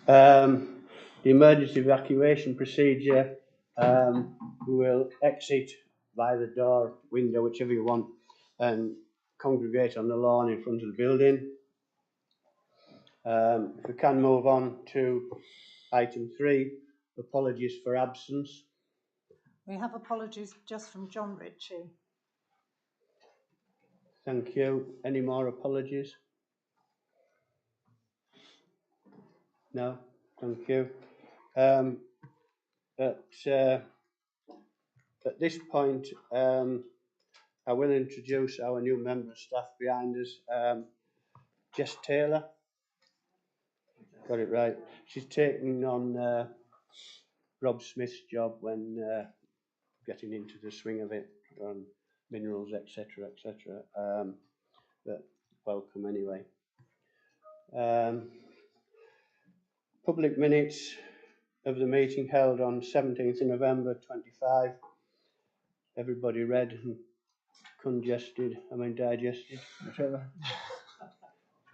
The emergency evacuation procedure, we will exit by the door, window, whichever you want, and congregate on the lawn in front of the building. If we can move on to item 3, apologies for absence. We have apologies just from John Ritchie. Thank you. Any more apologies? No? Thank you. At this point, I will introduce our new member of staff behind us, Jess Taylor. Got it right. She's taking on Rob Smith's job when getting into the swing of it on minerals, etc., etc. But welcome anyway. Public minutes of the meeting held on 17th of November 25. Everybody read and digested, whatever.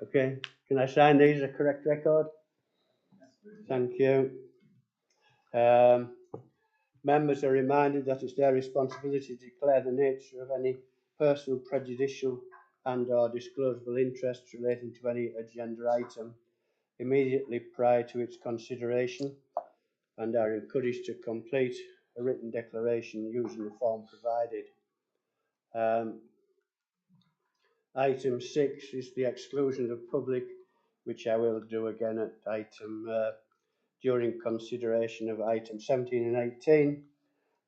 Okay, can I sign these a correct record? Thank you. Members are reminded that it's their responsibility to declare the nature of any personal, prejudicial and or disclosable interests relating to any agenda item immediately prior to its consideration, and are encouraged to complete a written declaration using the form provided. Item 6 is the exclusion of public, which I will do again at item during consideration of item 17 and 18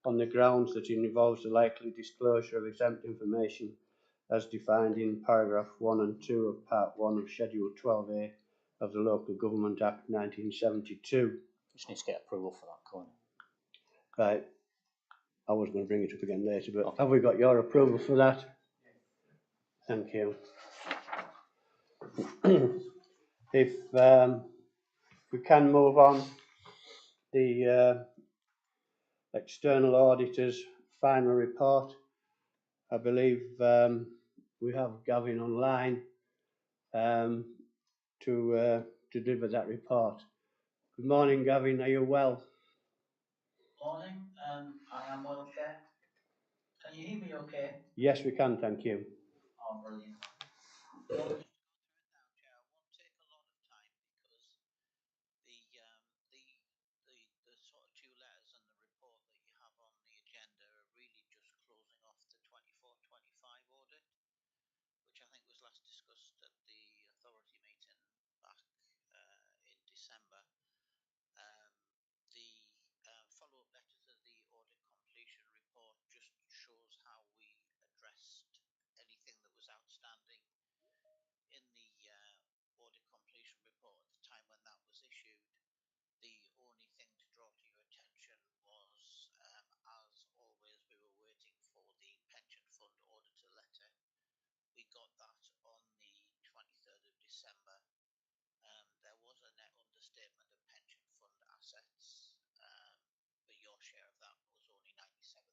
on the grounds that it involves the likely disclosure of exempt information as defined in paragraph 1 and 2 of part 1 of schedule 12A of the Local Government Act 1972. Just need to get approval for that, Colin. Right. I was going to bring it up again later, but okay. Have we got your approval for that? Thank you. If we can move on, the external auditor's final report. I believe we have Gavin online to deliver that report. Good morning, Gavin. Are you well? Morning. I am well, Chair. Can you hear me okay? Yes, we can, thank you. Oh, brilliant. Chair, I won't take a lot of time because the sort of 2 letters and the report that you have on the agenda are really just closing off the 24-25 audit, which I think was last discussed at the authority meeting back in December. The follow-up letter to the audit completion report just shows how we addressed anything that was outstanding in the audit completion report at the time when that was issued. The only thing to draw to your attention was, as always, we were waiting for the pension fund auditor letter. We got that on the 23rd of December. There was a net understatement of pension fund assets, but your share of that was only 97,000.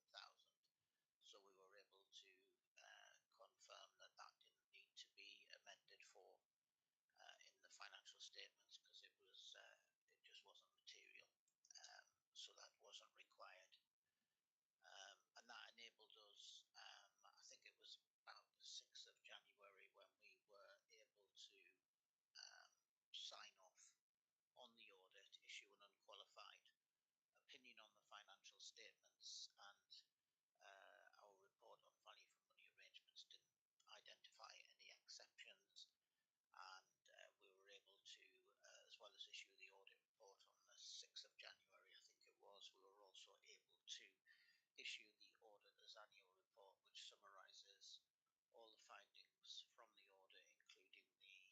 So we were able to confirm that that didn't need to be amended for in the financial statements because it just wasn't material. So that wasn't required. And that enabled us, I think it was about the 6th of January when we were able to sign off on the audit, issue an unqualified opinion on the financial statements, and our report on value for money arrangements didn't identify any exceptions, and we were able to, as well as issue the audit report on the 6th of January, I think it was, we were also able to issue the auditor's annual report, which summarises all the findings from the audit, including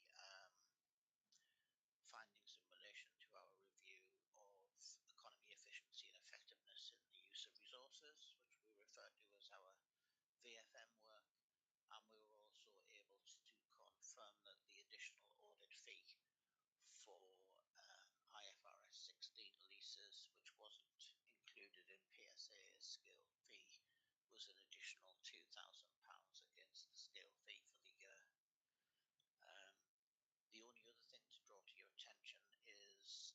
the findings in relation to our review of economy, efficiency and effectiveness in the use of resources, which we refer to as our VFM work, and we were also able to confirm that the additional audit fee for IFRS 16 leases, which wasn't included in PSA's scale fee, was an additional £2,000 against the scale fee for the year. The only other thing to draw to your attention is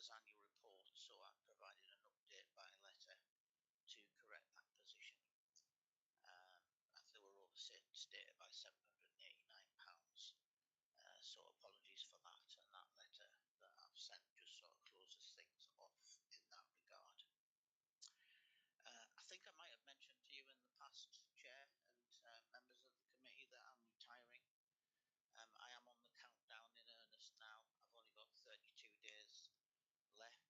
auditor's annual report, so I provided an update by letter to correct that position. As they were overstated by £789. So apologies for that, and that letter that I've sent just sort of closes things off in that regard. I think I might have mentioned to you in the past, Chair and members of the committee, that I'm retiring. I am on the countdown in earnest now. I've only got 32 days left.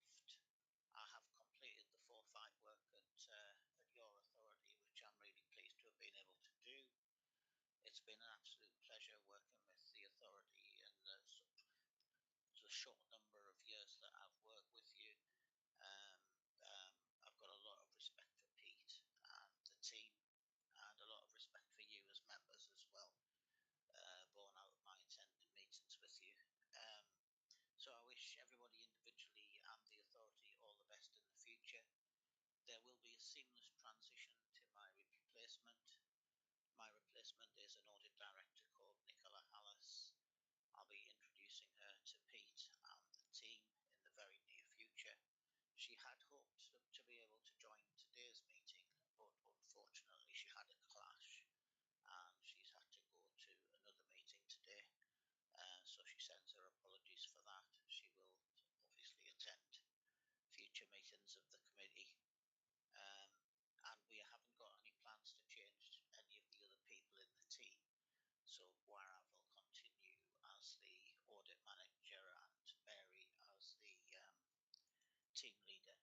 I have completed the 4-5 work at your authority, which I'm really pleased to have been able to do. It's been an absolute pleasure working with the authority in the short number of years that I've worked with you. I've got a lot of respect for Pete and the team, and a lot of respect for you as members as well, born out of my attending meetings with you. So I wish everybody individually and the authority all the best in the future. There will be a seamless transition to my replacement. My replacement is an audit director called Nicola Hallis. I'll be introducing her to Pete and the team in the very near future. She had hoped to be able to join today's meeting, but unfortunately she had a clash and she's had to go to another meeting today. So she sends her apologies for that. She will obviously attend future meetings of the committee. And we haven't got any plans to change any of the other people in the team. So Warav will continue as the audit manager and Mary as the team leader.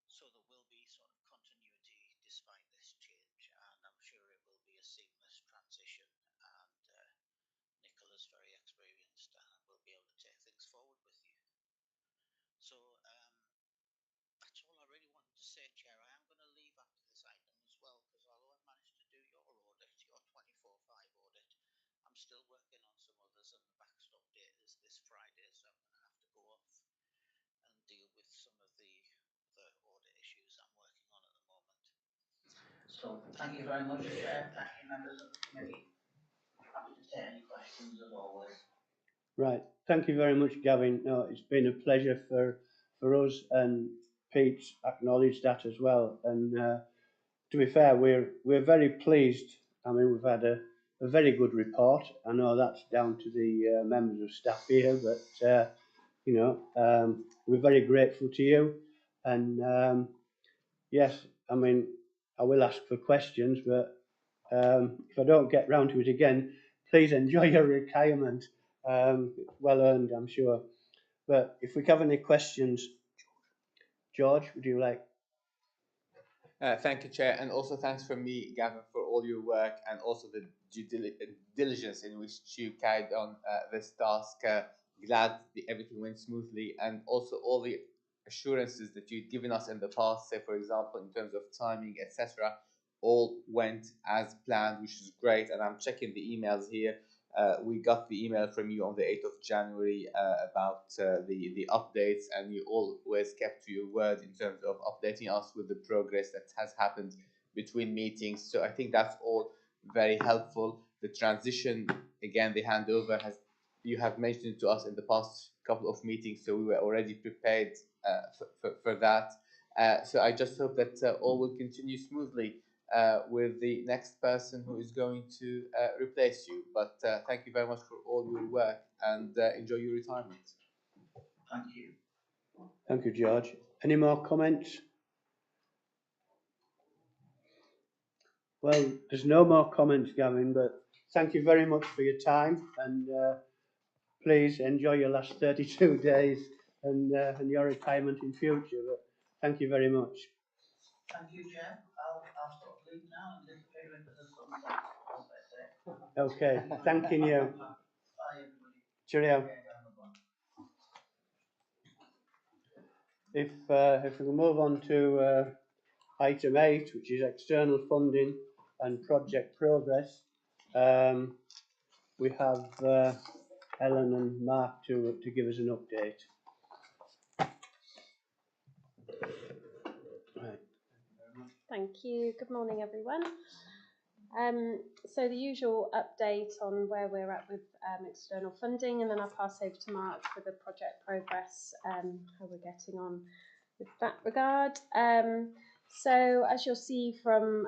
So there will be sort of continuity despite this change, and I'm sure it will be a seamless transition, and Nicola's very experienced and will be able to take things forward with you. So that's all I really wanted to say, Chair. I am going to leave after this item as well, because although I've managed to do your audit, your 24/5 audit, I'm still working on some others, and the backstop date is this Friday, so I'm going to have to go off and deal with some of the audit issues I'm working on at the moment. So thank you very much, Chair. Thank you, members of the committee. Happy to take any questions as always. Right, thank you very much, Gavin. No, it's been a pleasure for us, and Pete's acknowledged that as well. And to be fair, we're very pleased. I mean, we've had a very good report. I know that's down to the members of staff here, but you know, we're very grateful to you. And yes, I mean, I will ask for questions, but if I don't get round to it again, please enjoy your retirement. Well earned, I'm sure. But if we have any questions, George, would you like? Thank you, Chair, and also thanks from me, Gavin, for all your work and also the due diligence in which you carried on this task. Glad everything went smoothly, and also all the assurances that you've given us in the past, say for example in terms of timing, etc., all went as planned, which is great. And I'm checking the emails here. We got the email from you on the 8th of January about the updates, and you always kept to your word in terms of updating us with the progress that has happened between meetings. So I think that's all very helpful. The transition, again, the handover, you have mentioned to us in the past couple of meetings, so we were already prepared for that. So I just hope that all will continue smoothly with the next person who is going to replace you. But thank you very much for all your work, and enjoy your retirement. Thank you. Thank you, George. Any more comments? Well, there's no more comments, Gavin, but thank you very much for your time, and please enjoy your last 32 days and your retirement in future. But thank you very much. Thank you, Chair. I'll sort of leave now and disappear into the sunset, as they say. Okay, thanking you. Bye, everybody. Cheerio. If we can move on to item 8, which is external funding and project progress, we have Ellen and Mark to give us an update. Right. Thank you. Good morning, everyone. So the usual update on where we're at with external funding, and then I'll pass over to Mark for the project progress, how we're getting on with that regard. So as you'll see from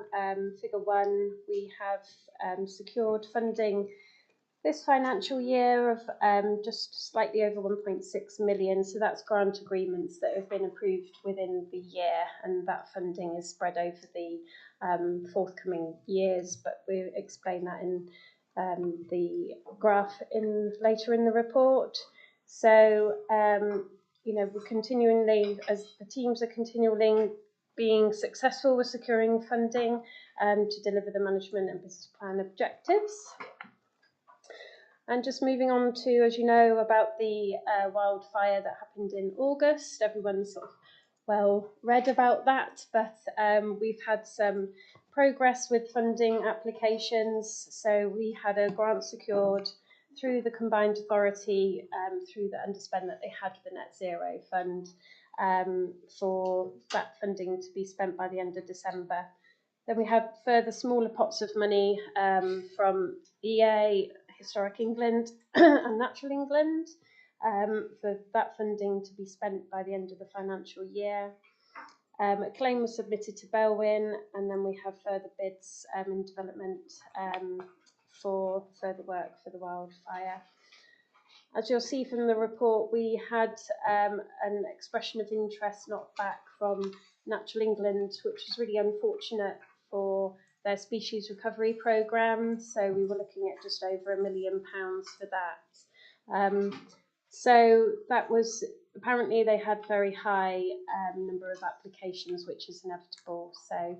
figure 1, we have secured funding this financial year of just slightly over 1.6 million. So that's grant agreements that have been approved within the year, and that funding is spread over the forthcoming years, but we explain that in the graph later in the report. So we're continually, as the teams are continually being successful with securing funding to deliver the management and business plan objectives. And just moving on to, as you know, about the wildfire that happened in August. Everyone's sort of well read about that, but we've had some progress with funding applications. So we had a grant secured through the combined authority through the underspend that they had with the Net Zero Fund for that funding to be spent by the end of December. Then we had further smaller pots of money from EA, Historic England and Natural England for that funding to be spent by the end of the financial year. A claim was submitted to Belwyn, and then we have further bids in development for further work for the wildfire. As you'll see from the report, we had an expression of interest not back from Natural England, which is really unfortunate for their species recovery programme. So we were looking at just over £1 million for that. So that was, apparently they had very high number of applications, which is inevitable. So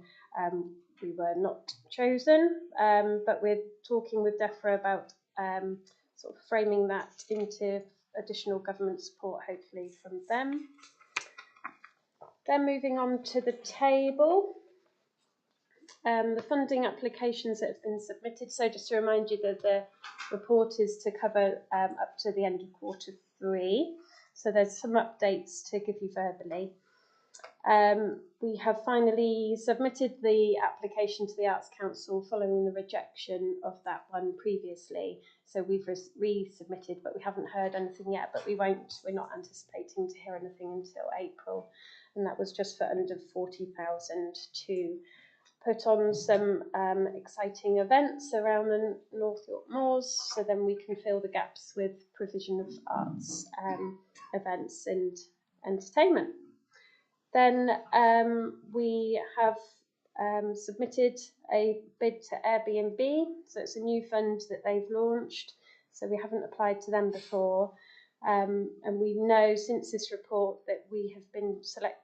we were not chosen, but we're talking with DEFRA about sort of framing that into additional government support, hopefully from them. Then moving on to the table. The funding applications that have been submitted. So just to remind you that the report is to cover up to the end of Q3. So there's some updates to give you verbally. We have finally submitted the application to the Arts Council following the rejection of that one previously. So we've resubmitted, but we haven't heard anything yet, but we're not anticipating to hear anything until April. And that was just for under 40,000 to put on some exciting events around the North York Moors, so then we can fill the gaps with provision of arts events and entertainment. Then we have submitted a bid to Airbnb, so it's a new fund that they've launched, so we haven't applied to them before. And we know since this report that we have been selected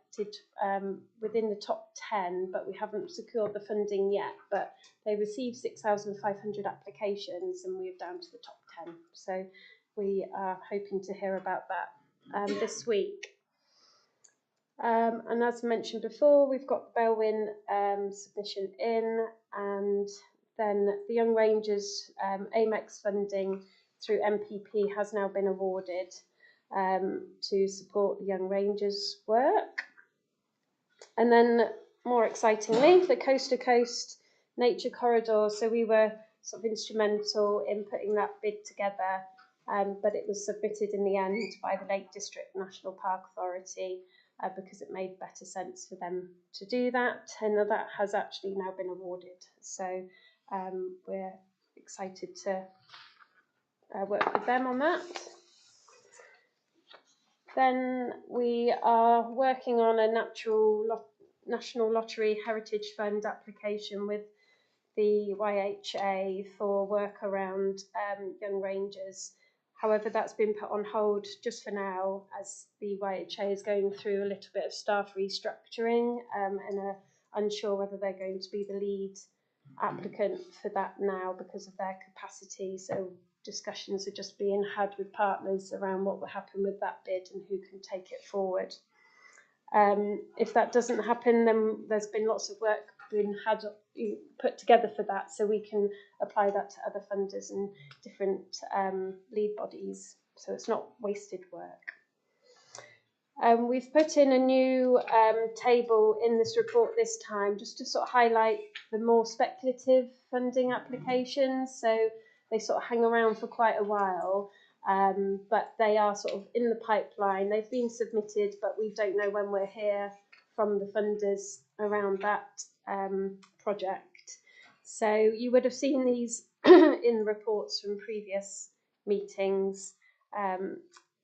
within the top 10, but we haven't secured the funding yet. But they received 6,500 applications and we're down to the top 10. So we are hoping to hear about that this week. And as mentioned before, we've got the Belwyn submission in, and then the Young Rangers AMEX funding through NYMNPA has now been awarded to support the Young Rangers work. And then more excitingly, the Coast to Coast Nature Corridor. So we were sort of instrumental in putting that bid together, but it was submitted in the end by the Lake District National Park Authority because it made better sense for them to do that. And that has actually now been awarded. So we're excited to work with them on that. Then we are working on a National Lottery Heritage Fund application with the YHA for work around Young Rangers. However, that's been put on hold just for now as the YHA is going through a little bit of staff restructuring and are unsure whether they're going to be the lead applicant for that now because of their capacity. So discussions are just being had with partners around what will happen with that bid and who can take it forward. If that doesn't happen, then there's been lots of work being put together for that, so we can apply that to other funders and different lead bodies, so it's not wasted work. We've put in a new table in this report this time just to sort of highlight the more speculative funding applications. So they sort of hang around for quite a while, but they are sort of in the pipeline. They've been submitted, but we don't know when we'll hear from the funders around that project. So you would have seen these in reports from previous meetings.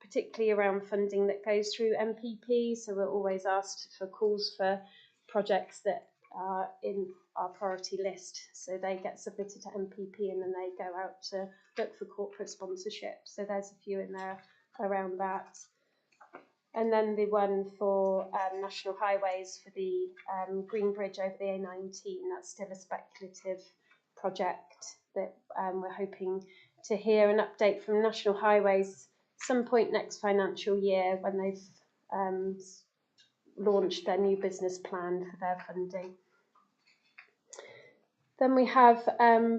Particularly around funding that goes through NPP. So we're always asked for calls for projects that are in our priority list. So they get submitted to NPP and then they go out to look for corporate sponsorship. So there's a few in there around that. And then the one for National Highways for the Green Bridge over the A19, that's still a speculative project that we're hoping to hear an update from National Highways some point next financial year when they've launched their new business plan for their funding. Then we have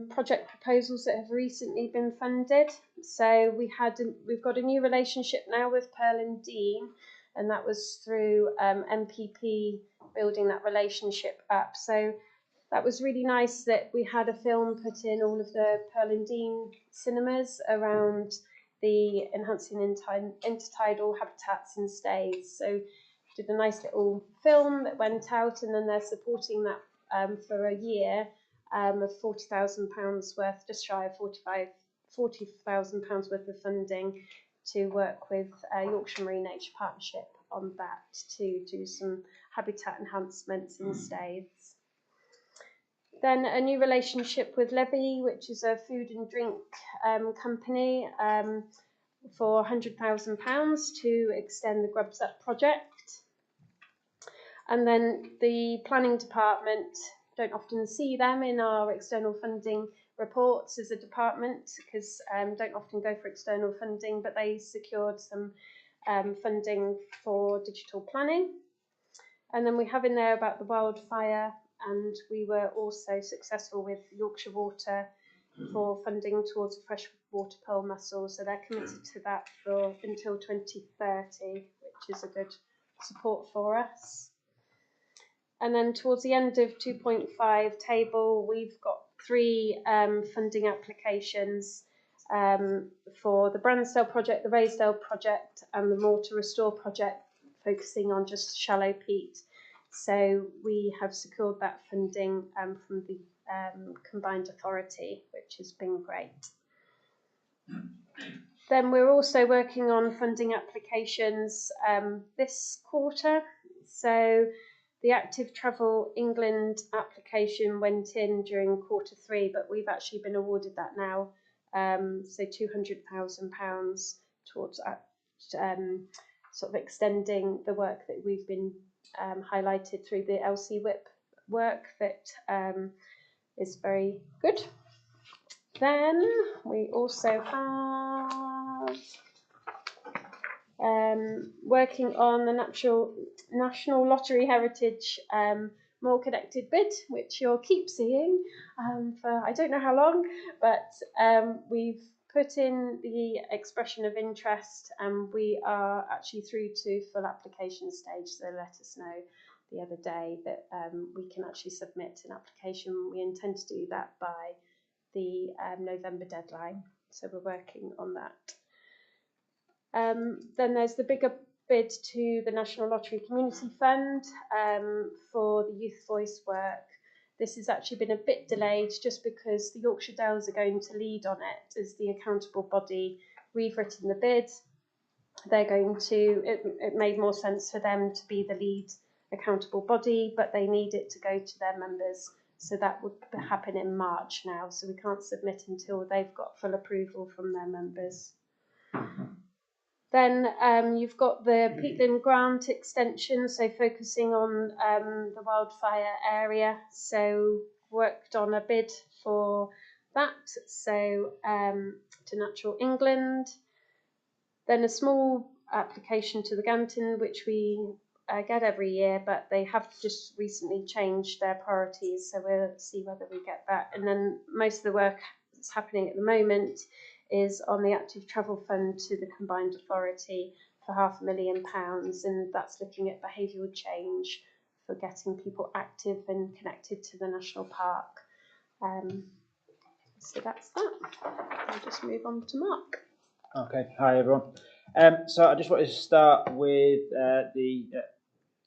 project proposals that have recently been funded. So we've got a new relationship now with Pearl and Dean, and that was through NPP building that relationship up. So that was really nice that we had a film put in all of the Pearl and Dean cinemas around the enhancing intertidal habitats and stays. So did a nice little film that went out, and then they're supporting that for a year of £40,000 worth, just shy of £40,000 worth of funding to work with Yorkshire Marine Nature Partnership on that to do some habitat enhancements in stays. Then a new relationship with Levy, which is a food and drink company, for £100,000 to extend the Grubs Up project. And then the planning department, don't often see them in our external funding reports as a department because don't often go for external funding, but they secured some funding for digital planning. And then we have in there about the wildfire, and we were also successful with Yorkshire Water for funding towards a freshwater pearl mussel. So they're committed to that for until 2030, which is a good support for us. And then towards the end of 2.5 table, we've got 3 funding applications for the Bransdale project, the Raisdale project, and the Mortar Restore project, focusing on just shallow peat. So we have secured that funding from the combined authority, which has been great. Then we're also working on funding applications this quarter. So the Active Travel England application went in during Q3, but we've actually been awarded that now. So £200,000 towards sort of extending the work that we've been highlighted through the LC WIP work that is very good. Then we also have working on the National Lottery Heritage More Connected bid, which you'll keep seeing for I don't know how long, but we've put in the expression of interest and we are actually through to full application stage. So they let us know the other day that we can actually submit an application. We intend to do that by the November deadline. So we're working on that. Then there's the bigger bid to the National Lottery Community Fund for the Youth Voice work. This has actually been a bit delayed just because the Yorkshire Dales are going to lead on it as the accountable body. We've written the bid. They're going to, it made more sense for them to be the lead accountable body, but they need it to go to their members. So that would happen in March now. So we can't submit until they've got full approval from their members. Then you've got the peatland grant extension, so focusing on the wildfire area. So worked on a bid for that, so to Natural England. Then a small application to the Ganton, which we get every year, but they have just recently changed their priorities, so we'll see whether we get that. And then most of the work that's happening at the moment is on the Active Travel Fund to the Combined Authority for £500,000, and that's looking at behavioural change for getting people active and connected to the national park. So that's that. I'll just move on to Mark. Okay, hi everyone. So I just wanted to start with the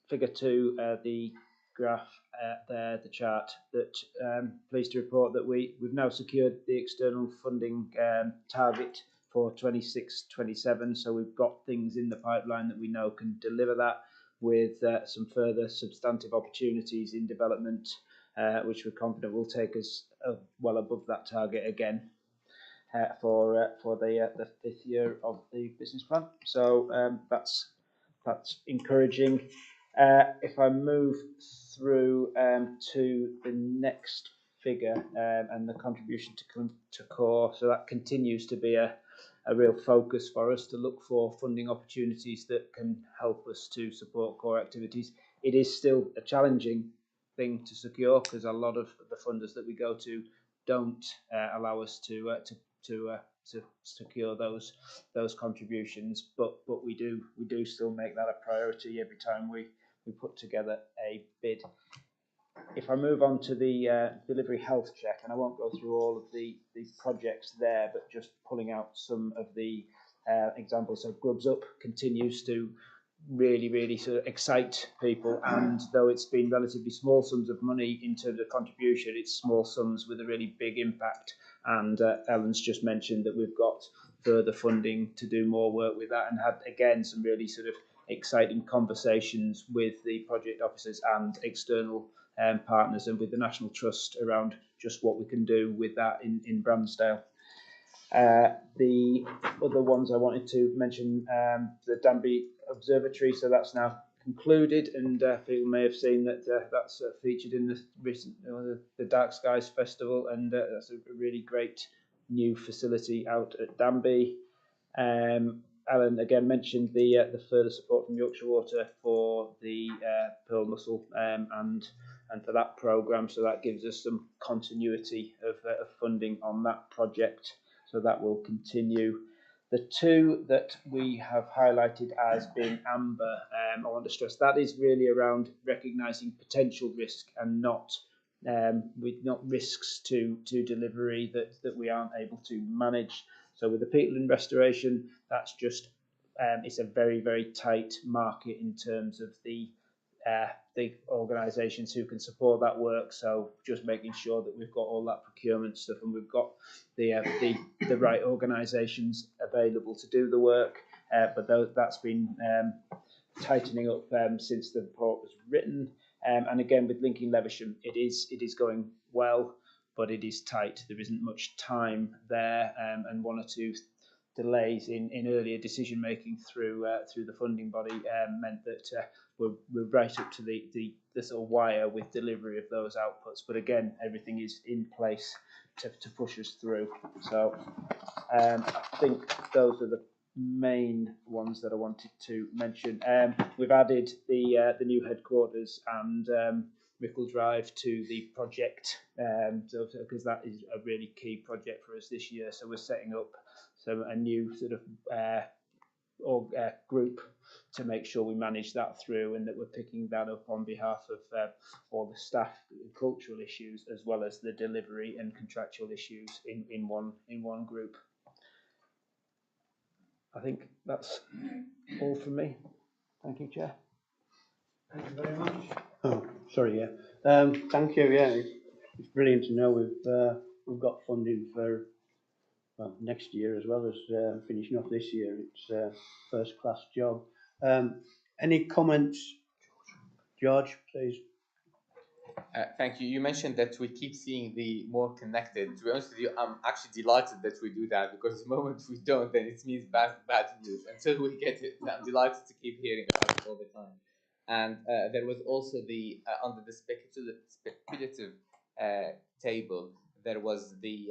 figure 2, the graph there, the chart. That pleased to report that we've now secured the external funding target for 26-27. So we've got things in the pipeline that we know can deliver that, with some further substantive opportunities in development, which we're confident will take us well above that target again. For the 5th year of the business plan. So that's encouraging. If I move through to the next figure and the contribution to core, so that continues to be a real focus for us to look for funding opportunities that can help us to support core activities. It is still a challenging thing to secure because a lot of the funders that we go to don't allow us to secure those contributions, but we do still make that a priority every time we put together a bid. If I move on to the delivery health check, and I won't go through all of the projects there, but just pulling out some of the examples. So Grubs Up continues to really sort of excite people, and though it's been relatively small sums of money in terms of contribution, it's small sums with a really big impact. And Ellen's just mentioned that we've got further funding to do more work with that, and had again some really sort of exciting conversations with the project officers and external partners and with the National Trust around just what we can do with that in Bransdale. The other ones I wanted to mention, the Danby Observatory, so that's now concluded, and people may have seen that that's featured in the recent the Dark Skies Festival, and that's a really great new facility out at Danby. Alan again mentioned the further support from Yorkshire Water for the Pearl Mussel and for that programme, so that gives us some continuity of funding on that project, so that will continue. The two that we have highlighted as being amber, I want to stress that is really around recognising potential risk and not risks to delivery that we aren't able to manage. So with the peatland restoration, that's just it's a very tight market in terms of the organisations who can support that work. So just making sure that we've got all that procurement stuff and we've got the right organisations available to do the work. But that's been tightening up since the report was written. And again, with Linking Levisham, it is going well, but it is tight. There isn't much time there, and one or two delays in earlier decision making through the funding body meant that we're right up to the sort of wire with delivery of those outputs. But again, everything is in place to push us through. So I think those are the main ones that I wanted to mention. We've added the new headquarters and Mickle Drive to the project, because that is a really key project for us this year. So we're setting up a new sort of group to make sure we manage that through, and that we're picking that up on behalf of all the staff cultural issues as well as the delivery and contractual issues in one group. I think that's all from me. Thank you, Chair. Thank you very much. Oh, sorry, yeah. Thank you, yeah. It's brilliant to know we've got funding for next year as well as finishing off this year. It's a first-class job. Any comments, George, please? Thank you. You mentioned that we keep seeing the more connected. To be honest with you, I'm actually delighted that we do that, because the moment we don't, then it means bad news. Until we get it, I'm delighted to keep hearing about it all the time. And there was also the under the speculative table, there was the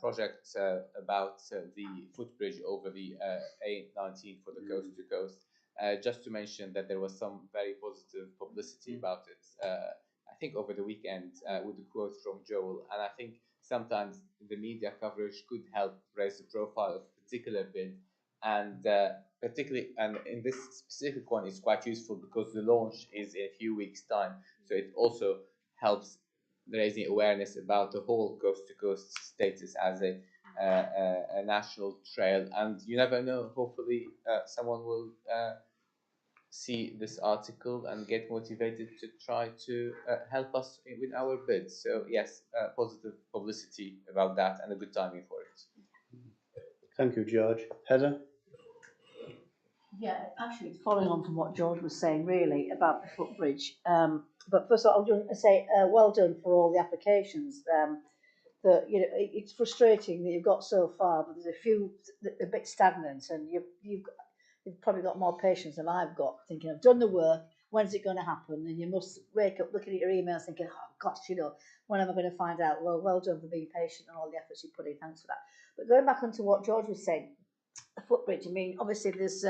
project about the footbridge over the A19 for the coast to coast. Just to mention that there was some very positive publicity about it. I think over the weekend with the quote from Joel, and I think sometimes the media coverage could help raise the profile of a particular bid and particularly, and in this specific one, it's quite useful because the launch is in a few weeks' time. So it also helps raising awareness about the whole coast-to-coast status as a national trail. And you never know, hopefully someone will see this article and get motivated to try to help us with our bid. So yes, positive publicity about that and a good timing for it. Thank you, George. Heather? Yeah, actually, it's following on from what George was saying, really, about the footbridge. But first of all, I'll just say well done for all the applications. That it's frustrating that you've got so far, but there's a few that are a bit stagnant, and you've probably got more patience than I've got. Thinking, I've done the work. When's it going to happen? And you must wake up looking at your emails, thinking, oh gosh, when am I going to find out? Well done for being patient and all the efforts you put in. Thanks for that. But going back onto what George was saying. The footbridge, I mean, obviously there's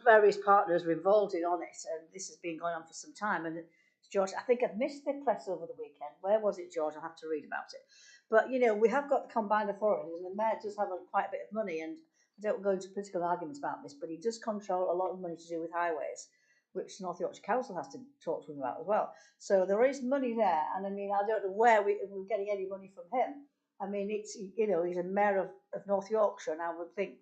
various partners are involved in on it, and this has been going on for some time. And George, I think I've missed the press over the weekend. Where was it, George? I'll have to read about it. But we have got the combined authorities, and the mayor does have quite a bit of money. And I don't go into political arguments about this, but he does control a lot of money to do with highways, which North Yorkshire Council has to talk to him about as well. So there is money there, and I mean, I don't know where we're getting any money from him. I mean, it's he's a mayor of North Yorkshire, and I would think,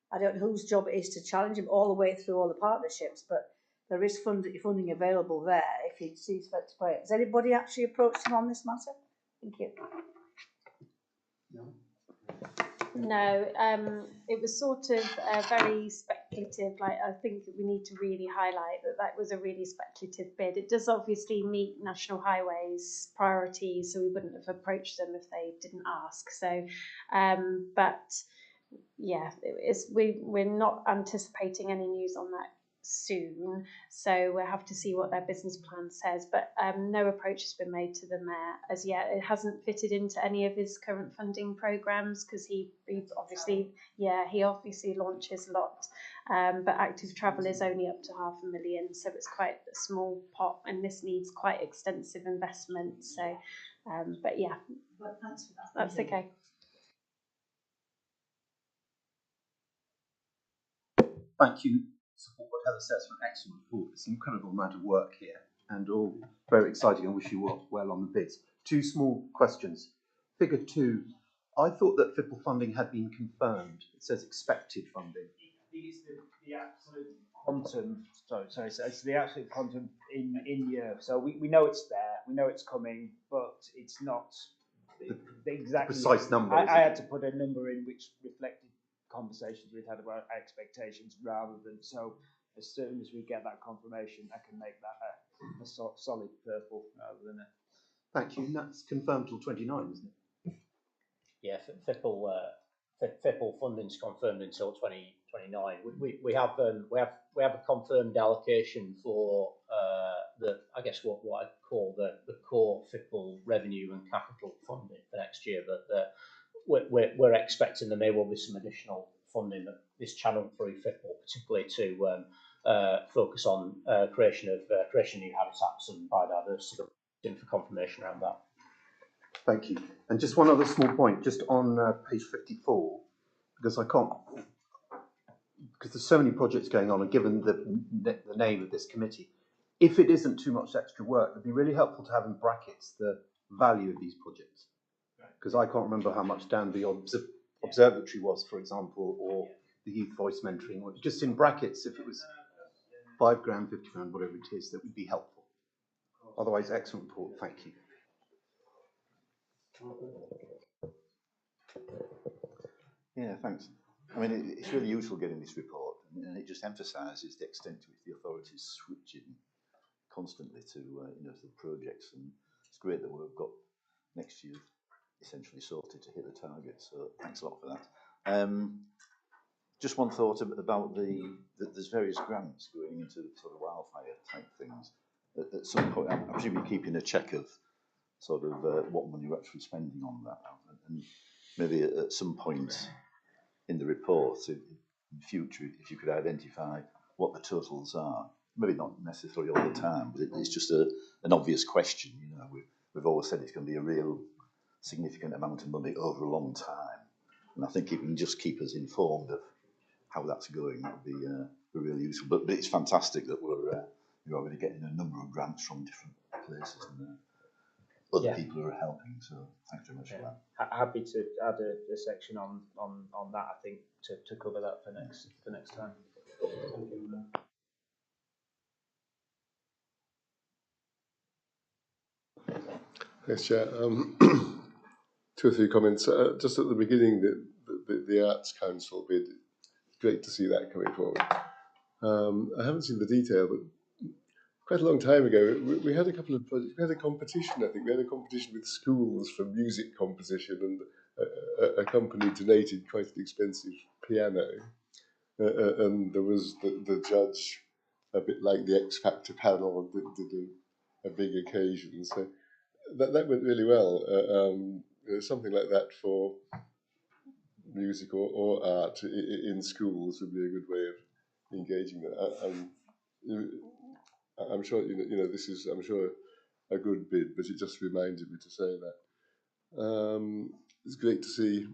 I don't know whose job it is to challenge him all the way through all the partnerships, but there is funding available there if he sees fit to play it. Has anybody actually approached him on this matter? Thank you. No, it was sort of very speculative. Like, I think we need to really highlight that was a really speculative bid. It does obviously meet National Highways priorities, so we wouldn't have approached them if they didn't ask. So, but yeah, we're not anticipating any news on that soon, so we'll have to see what their business plan says. But no approach has been made to the mayor as yet. It hasn't fitted into any of his current funding programs because he obviously launches a lot, but active travel is only up to $500,000, so it's quite a small pot, and this needs quite extensive investment. So, but yeah, But thanks for that. that's okay. Thank you, support what Heather says, for an excellent report. It's an incredible amount of work here and all very exciting. I wish you well on the bids. Two small questions. Figure 2, I thought that FIPL funding had been confirmed. It says expected funding. It is the absolute quantum, so it's the absolute quantum in year. So we know it's there, we know it's coming, but it's not the exact precise number. I had to put a number in which reflected conversations we've had about expectations, rather than, so as soon as we get that confirmation, I can make that a solid purple rather than a. Thank you. And that's confirmed till 29, isn't it? Yeah, FIPL funding's confirmed until 2029. We have a confirmed allocation for I guess what I call the core FIPL revenue and capital funding for next year, but we're expecting there may well be some additional funding that is channeled through FIPL, particularly to focus on creation of new habitats and biodiversity. For confirmation around that. Thank you. And just one other small point, just on page 54, because there's so many projects going on, and given the name of this committee, if it isn't too much extra work, it'd be really helpful to have in brackets the value of these projects. Because I can't remember how much Danby Observatory was, for example, or the Youth Voice Mentoring, or just in brackets, if it was £5 grand, £50 grand, whatever it is, that would be helpful. Otherwise, excellent report. Thank you. Yeah, thanks. I mean, it's really useful getting this report, and it just emphasises the extent to which the authorities is switching constantly to to projects, and it's great that we've got next year essentially sorted to hit the target. So thanks a lot for that. Just one thought about there's various grants going into sort of wildfire type things. At some point, I'm presumably keeping a check of sort of what money you're actually spending on that, and maybe at some point in the report in future, if you could identify what the totals are, maybe not necessarily all the time, but it's just an obvious question. We've always said it's going to be a real significant amount of money over a long time, and I think it can just keep us informed of how that's going, that would be really useful. But it's fantastic that we're already getting a number of grants from different places and other people who are helping. So thanks very much for that. Happy to add a section on that. I think to cover that for next time. Thank you. Yes, Chair. 2 or 3 comments. Just at the beginning, the Arts Council bid. Great to see that coming forward. I haven't seen the detail, but quite a long time ago, we had a couple of projects. We had a competition, I think. We had a competition with schools for music composition, and a company donated quite an expensive piano. And there was the judge, a bit like the X Factor panel, did a big occasion. So that went really well. Something like that for music or art in schools would be a good way of engaging that. I'm sure this is, I'm sure, a good bid, but it just reminded me to say that. It's great to see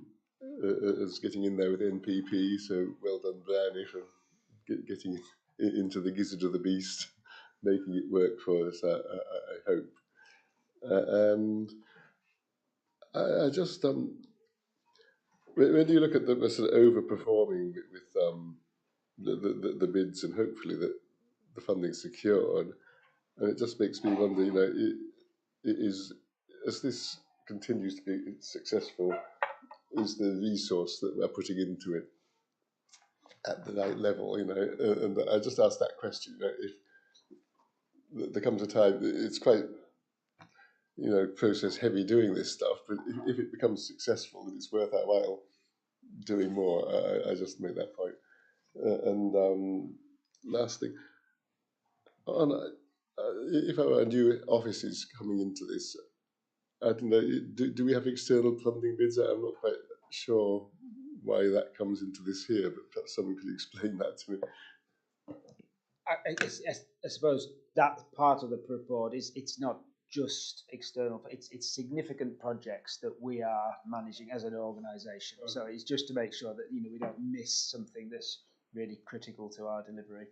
us getting in there with NPP. So well done, Brownie, for getting into the gizzard of the beast, making it work for us. I hope. And I just when you look at the sort of overperforming with the bids, and hopefully that the funding's secured, and it just makes me wonder, as this continues to be successful, is the resource that we're putting into it at the right level, and I just asked that question, if there comes a time, it's quite, process heavy doing this stuff, but if it becomes successful and it's worth our while doing more, I just made that point. And last thing, if I were new offices coming into this, I don't know, do we have external funding bids? I'm not quite sure why that comes into this here, but perhaps someone could explain that to me. I suppose that part of the report is it's not just external, it's significant projects that we are managing as an organisation. Okay. So it's just to make sure that we don't miss something that's really critical to our delivery.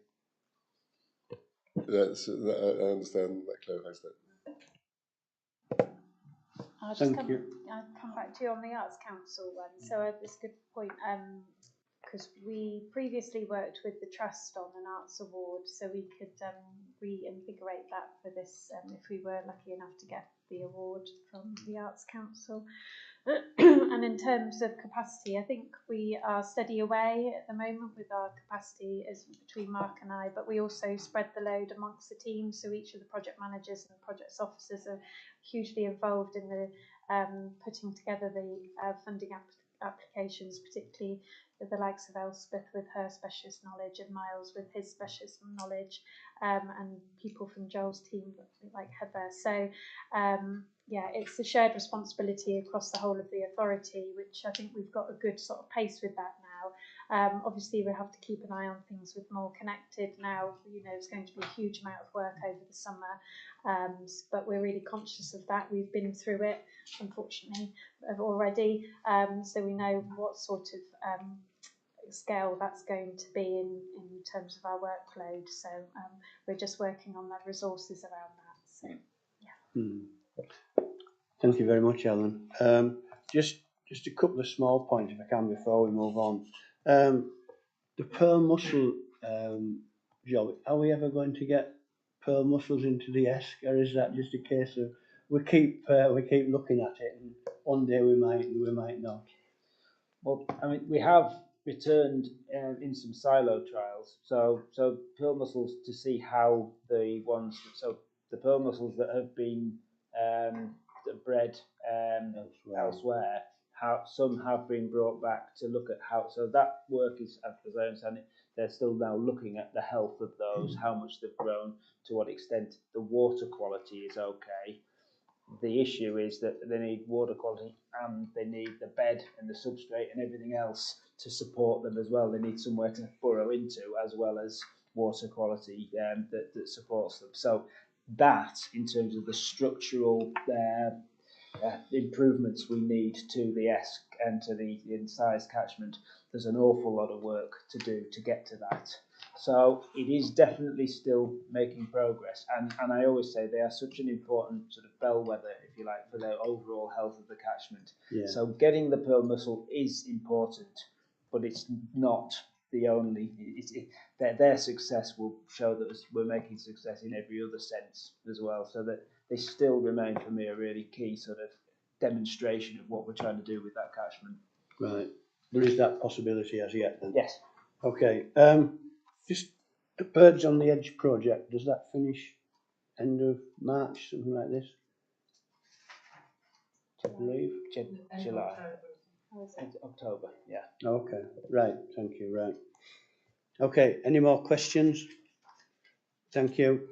I understand, that clarifies that. I'll come back to you on the Arts Council one. So it's a good point, because we previously worked with the Trust on an Arts Award, so we could reinvigorate that for this if we were lucky enough to get the award from the Arts Council. And in terms of capacity, I think we are steady away at the moment with our capacity as between Mark and I, but we also spread the load amongst the team. So each of the project managers and projects officers are hugely involved in the putting together the funding applications, particularly the likes of Elspeth with her specialist knowledge and Miles with his specialist knowledge, and people from Joel's team like Heather. So yeah, it's a shared responsibility across the whole of the authority, which I think we've got a good sort of pace with that now. Obviously, we have to keep an eye on things with More Connected now. It's going to be a huge amount of work over the summer, but we're really conscious of that. We've been through it, unfortunately, already, so we know what sort of scale that's going to be in terms of our workload. So we're just working on the resources around that. So yeah. Thank you very much, Ellen. Just a couple of small points, if I can, before we move on. The pearl mussel job, are we ever going to get pearl mussels into the ESC, or is that just a case of we keep looking at it, and one day we might not? Well, I mean, we have returned in some silo trials, so pearl mussels to see how the pearl mussels that have been bred elsewhere, how some have been brought back to look at how. So that work is, as I understand it, they're still now looking at the health of those, how much they've grown, to what extent the water quality is okay. The issue is that they need water quality and they need the bed and the substrate and everything else to support them as well. They need somewhere to burrow into, as well as water quality that supports them. So that, in terms of the structural improvements we need to the ESC and to the incised catchment, there's an awful lot of work to do to get to that. So it is definitely still making progress, and I always say they are such an important sort of bellwether, if you like, for the overall health of the catchment. Yeah. So getting the pearl mussel is important, but it's not the only. Their success will show that we're making success in every other sense as well. So that they still remain for me a really key sort of demonstration of what we're trying to do with that catchment. Right. There is that possibility as yet then? Yes. Okay. Just the Birds on the Edge project, does that finish end of March, something like this? I believe. July. October, yeah. Okay, right, thank you, right. Okay, any more questions? Thank you.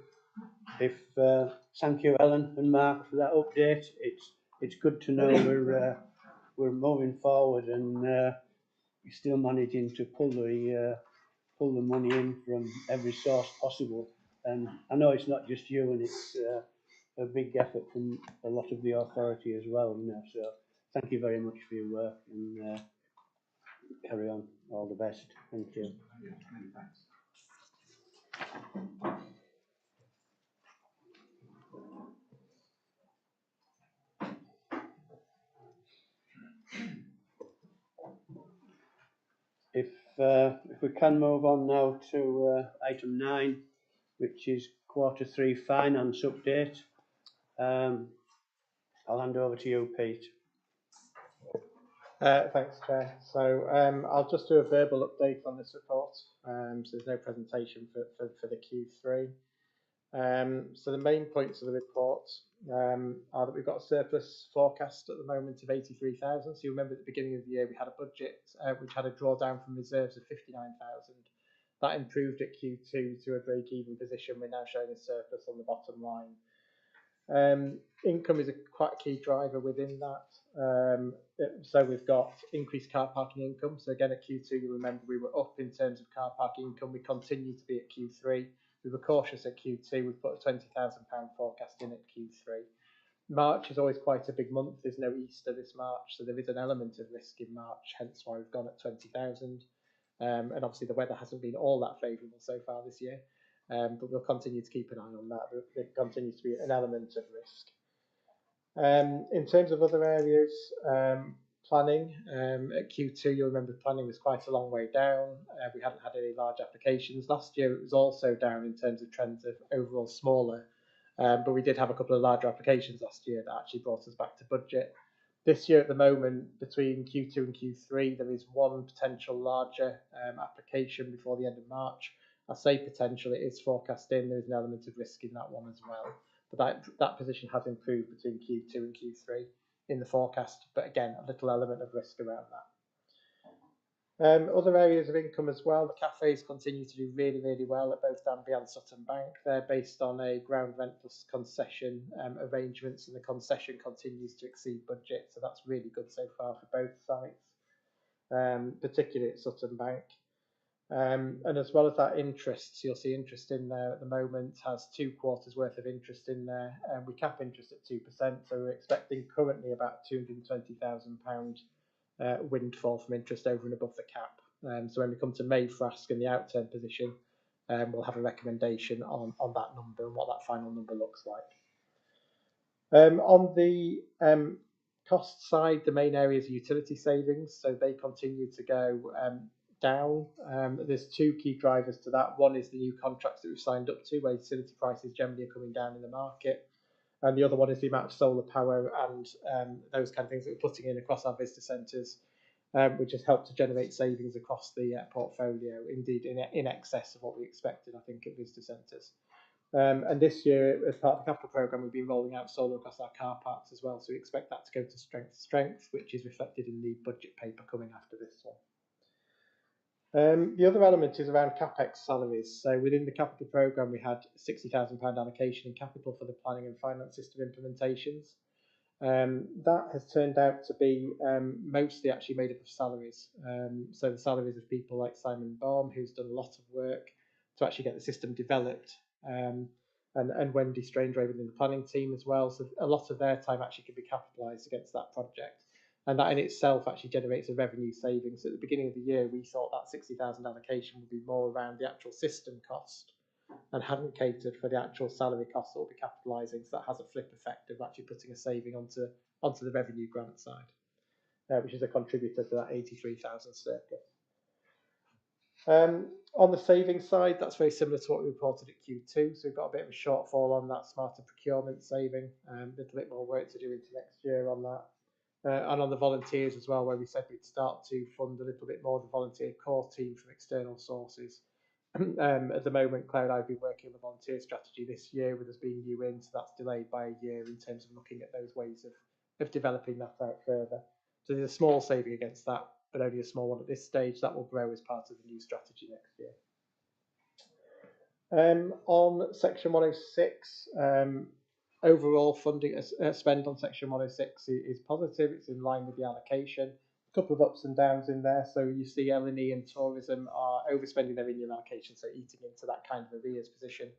Thank you, Ellen and Mark, for that update. It's good to know we're moving forward and we're still managing to pull the money in from every source possible. And I know it's not just you, and it's a big effort from a lot of the authority as well. So thank you very much for your work, and carry on. All the best. Thank you. If we can move on now to item 9, which is Q3 finance update. I'll hand over to you, Pete. Thanks, Chair. So I'll just do a verbal update on this report. So there's no presentation for the Q3. So the main points of the report are that we've got a surplus forecast at the moment of 83,000. So you remember at the beginning of the year we had a budget which had a drawdown from reserves of 59,000. That improved at Q2 to a break-even position. We're now showing a surplus on the bottom line. Income is quite a key driver within that. So we've got increased car parking income. So again at Q2, you remember we were up in terms of car parking income. We continue to be at Q3. We were cautious at Q2. We've put a £20,000 forecast in at Q3. March is always quite a big month. There's no Easter this March, so there is an element of risk in March, hence why we've gone at 20,000. And obviously the weather hasn't been all that favourable so far this year. But we'll continue to keep an eye on that. There continues to be an element of risk. In terms of other areas, planning, at Q2, you'll remember planning was quite a long way down. We hadn't had any large applications. Last year, it was also down in terms of trends of overall smaller. But we did have a couple of larger applications last year that actually brought us back to budget. This year, at the moment, between Q2 and Q3, there is one potential larger application before the end of March. I say potential, it is forecast in. There is an element of risk in that one as well. But that position has improved between Q2 and Q3 in the forecast. But again, a little element of risk around that. Other areas of income as well. The cafes continue to do really, really well at both Danby and Sutton Bank. They're based on a ground rent plus concession arrangements, and the concession continues to exceed budget. So that's really good so far for both sites, particularly at Sutton Bank. And as well as that interest, you'll see interest in there at the moment has 2 quarters worth of interest in there. We cap interest at 2%, so we're expecting currently about £220,000 windfall from interest over and above the cap. So when we come to May Frask and the outturn position, we'll have a recommendation on that number and what that final number looks like. On the cost side, the main areas are utility savings, so they continue to go down. There's 2 key drivers to that. One is the new contracts that we've signed up to, where utility prices generally are coming down in the market. And the other one is the amount of solar power and those kind of things that we're putting in across our visitor centres, which has helped to generate savings across the portfolio, indeed in excess of what we expected, I think, at visitor centres. And this year, as part of the capital programme, we've been rolling out solar across our car parks as well. So we expect that to go to strength, which is reflected in the budget paper coming after this one. The other element is around CapEx salaries. So within the capital programme, we had £60,000 allocation in capital for the planning and finance system implementations. That has turned out to be mostly actually made up of salaries. So the salaries of people like Simon Baum, who's done a lot of work to actually get the system developed. and Wendy Strangehaven in the planning team as well. So a lot of their time actually can be capitalised against that project. And that in itself actually generates a revenue savings. So at the beginning of the year, we thought that 60,000 allocation would be more around the actual system cost and hadn't catered for the actual salary costs that will be capitalising. So that has a flip effect of actually putting a saving onto the revenue grant side, which is a contributor to that 83,000 surplus. On the savings side, that's very similar to what we reported at Q2. So we've got a bit of a shortfall on that smarter procurement saving, a little bit more work to do into next year on that. And on the volunteers as well, where we said we'd start to fund a little bit more of the volunteer core team from external sources. At the moment, Claire and I have been working on the volunteer strategy this year with us being new in, so that's delayed by a year in terms of looking at those ways of developing that out further. So there's a small saving against that, but only a small one at this stage. That will grow as part of the new strategy next year. On section 106, overall funding spend on section 106 is positive. It's in line with the allocation. A couple of ups and downs in there. So you see L&E and tourism are overspending their in-year allocation, so eating into that kind of arrears position.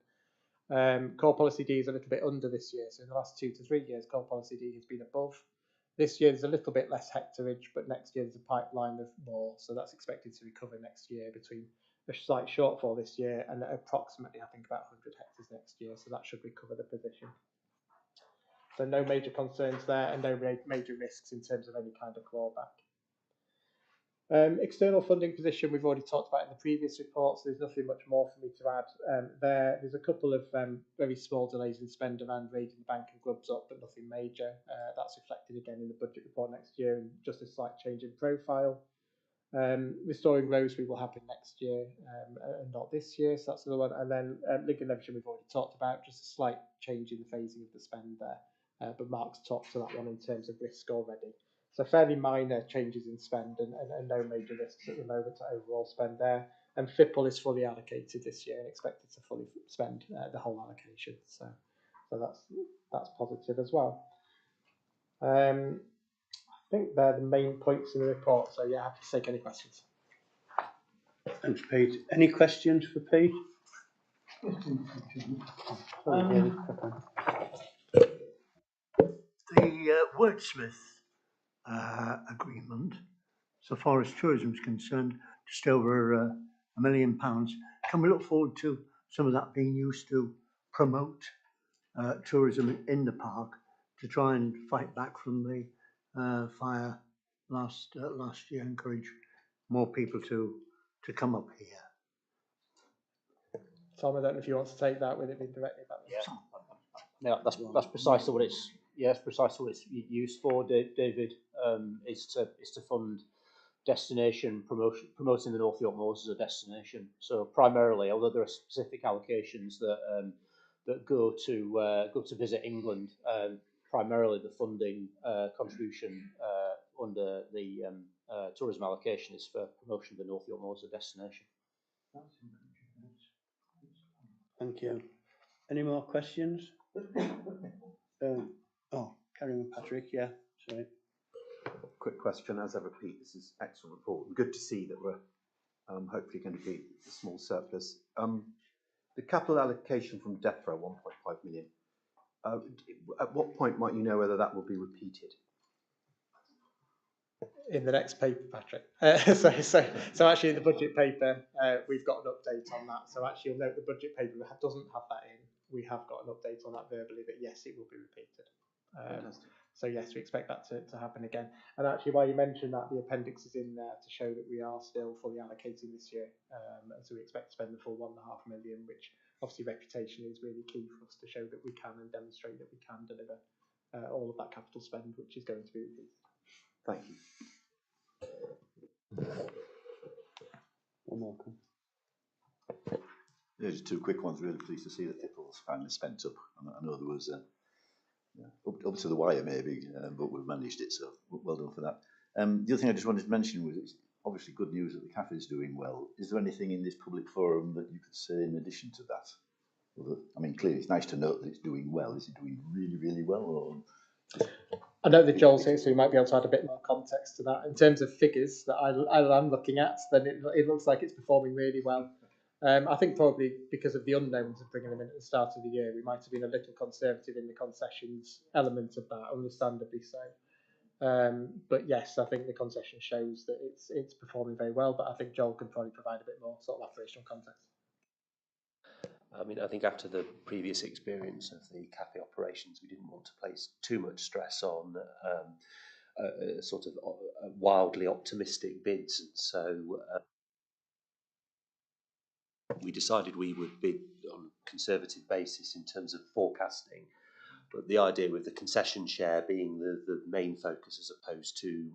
Core policy D is a little bit under this year. So in the last 2 to 3 years, core policy D has been above. This year there's a little bit less hectarage, but next year there's a pipeline of more. So that's expected to recover next year between a slight shortfall this year and approximately, I think, about 100 hectares next year. So that should recover the position. So no major concerns there and no major risks in terms of any kind of clawback. External funding position we've already talked about in the previous reports. There's nothing much more for me to add there. There's a couple of very small delays in spend around raiding the bank and grubs up, but nothing major. That's reflected again in the budget report next year and just a slight change in profile. Restoring Rosary will happen next year and not this year, so that's another one. And then Link and Leversham we've already talked about, just a slight change in the phasing of the spend there. But Mark's talked to that one in terms of risk already. So fairly minor changes in spend and no major risks at the moment to overall spend there. And FIPL is fully allocated this year and expected to fully spend the whole allocation. So that's positive as well. I think they're the main points in the report. So yeah, happy to take any questions. Thanks, Pete. Any questions for Pete? The Wordsmith agreement, so far as tourism is concerned, just over £1 million. Can we look forward to some of that being used to promote tourism in the park to try and fight back from the fire last year, encourage more people to come up here? Tom, I don't know if you want to take that with it being directly about this. Yeah, that's precisely what it's. Yeah, it's precisely what it's used for, David. Is to fund destination promoting the North York Moors as a destination. So primarily, although there are specific allocations that go to Visit England, primarily the funding contribution under the tourism allocation is for promotion of the North York Moors as a destination. Thank you. Any more questions? Carry on, Patrick. Yeah, sorry. Quick question, as ever, Pete. This is excellent report. Good to see that we're hopefully going to be a small surplus. The capital allocation from DEFRA, 1.5 million. At what point might you know whether that will be repeated? In the next paper, Patrick. So actually in the budget paper, we've got an update on that. So actually you'll note the budget paper doesn't have that in. We have got an update on that verbally, but yes, it will be repeated. So yes, we expect that to happen again. And actually, while you mentioned that, the appendix is in there to show that we are still fully allocating this year. And so we expect to spend the full 1.5 million, which obviously reputation is really key for us to show that we can and demonstrate that we can deliver all of that capital spend, which is going to be repeated. Thank you. One more. Yeah, just 2 quick ones. Really pleased to see that FIPL's finally spent up. I know there was up to the wire maybe, but we've managed it, so well done for that. The other thing I just wanted to mention was it's obviously good news that the cafe is doing well. Is there anything in this public forum that you could say in addition to that? I mean, clearly it's nice to note that it's doing well. Is it doing really, really well? Or I know that Joel's here, so he might be able to add a bit more context to that. In terms of figures that I'm looking at, then it looks like it's performing really well. I think probably because of the unknowns of bringing them in at the start of the year, we might have been a little conservative in the concessions element of that, understandably so. But yes, I think the concession shows that it's performing very well, but I think Joel can probably provide a bit more sort of operational context. I mean, I think after the previous experience of the cafe operations, we didn't want to place too much stress on sort of wildly optimistic bids, and so we decided we would bid on a conservative basis in terms of forecasting. But the idea with the concession share being the main focus as opposed to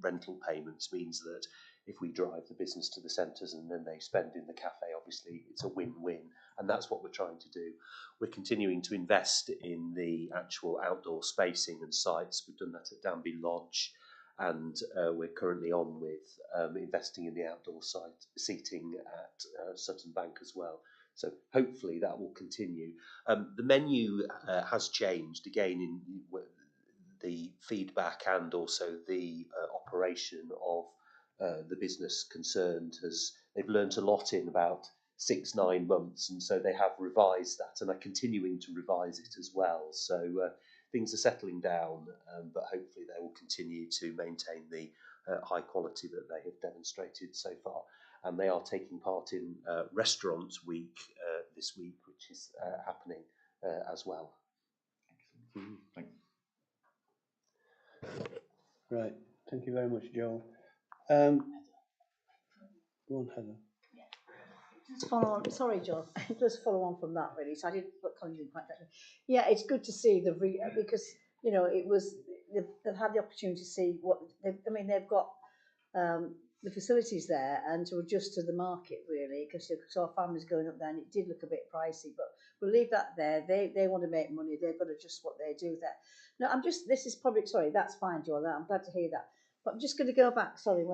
rental payments means that if we drive the business to the centres and then they spend in the cafe, obviously it's a win-win, and that's what we're trying to do. We're continuing to invest in the actual outdoor spacing and sites. We've done that at Danby Lodge, and we're currently on with investing in the outdoor site seating at Sutton Bank as well. So hopefully that will continue. The menu has changed again in the feedback, and also the operation of the business concerned they've learnt a lot in about 6-9 months, and so they have revised that and are continuing to revise it as well. So things are settling down, but hopefully they will continue to maintain the high quality that they have demonstrated so far. And they are taking part in Restaurant Week this week, which is happening as well. Excellent. Thank you. Right, thank you very much, Joel. Go on, Heather. Just follow on, sorry, John, just follow on from that really. So I didn't, but Colin didn't quite get it. Yeah, it's good to see because you know it was they've had the opportunity to see what they've got the facilities there and to adjust to the market really, because our families going up there and it did look a bit pricey, but we'll leave that there. They want to make money, they've got to adjust what they do there. No, this is probably, sorry, that's fine, Joel, I'm glad to hear that. But I'm just going to go back, sorry,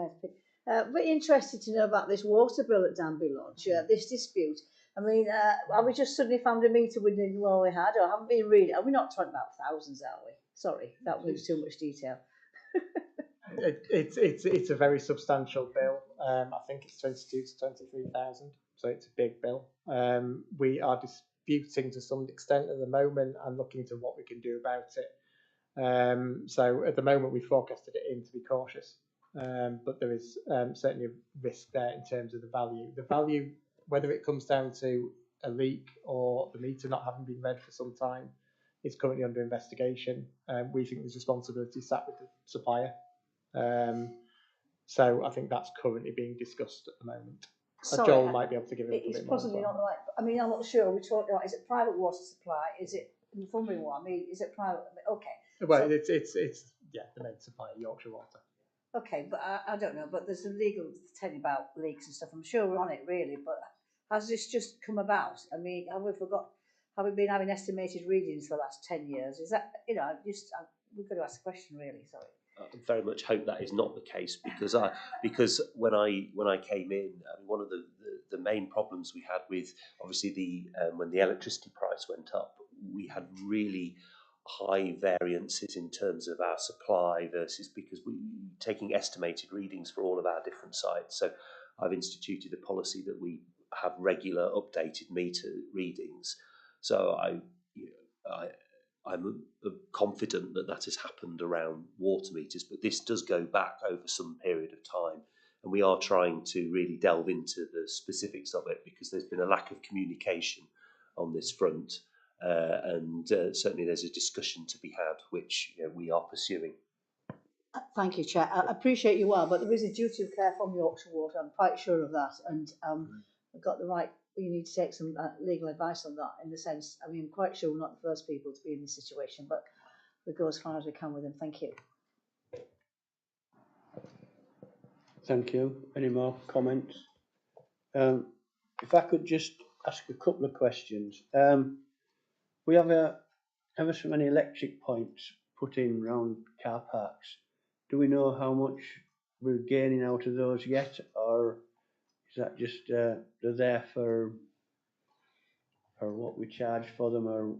very interested to know about this water bill at Danby Lodge, this dispute. I mean, are we just suddenly found a meter we didn't know we had, or haven't been reading? Are we not talking about thousands, are we? Sorry, that was too much detail. It's a very substantial bill. I think it's 22 to 23,000, so it's a big bill. We are disputing to some extent at the moment and looking to what we can do about it. So at the moment we forecasted it in to be cautious, but there is certainly a risk there in terms of the value. The value, whether it comes down to a leak or the meter not having been read for some time, is currently under investigation. We think there's responsibility sat with the supplier. So I think that's currently being discussed at the moment. Sorry, Joel might be able to give it a bit more. Possibly not the right. I mean, I'm not sure. We're talking about, is it private water supply? Is it Northumbrian one? I mean, is it private? Okay. Well, so, it's the main supplier, Yorkshire Water. Okay, but I don't know. But there's some legal telling about leaks and stuff. I'm sure we're on it really. But has this just come about? I mean, have we been having estimated readings for the last 10 years? Is that, we've got to ask a question really. Sorry. I very much hope that is not the case, because when I came in, one of the main problems we had with obviously when the electricity price went up, we had really high variances in terms of our supply versus, because we taking estimated readings for all of our different sites. So I've instituted a policy that we have regular updated meter readings. So I'm confident that has happened around water meters, but this does go back over some period of time, and we are trying to really delve into the specifics of it, because there's been a lack of communication on this front, and certainly there's a discussion to be had, which we are pursuing. Thank you, Chair. I appreciate you well, but there is a duty of care from Yorkshire Water, I'm quite sure of that, and I've got the right. You need to take some legal advice on that, in the sense, I mean, I'm quite sure we're not the first people to be in this situation, but we go as far as we can with them. Thank you. Thank you. Any more comments? If I could just ask a couple of questions. We have ever so many electric points put in round car parks. Do we know how much we're gaining out of those yet, or is that just they're there for what we charge for them, or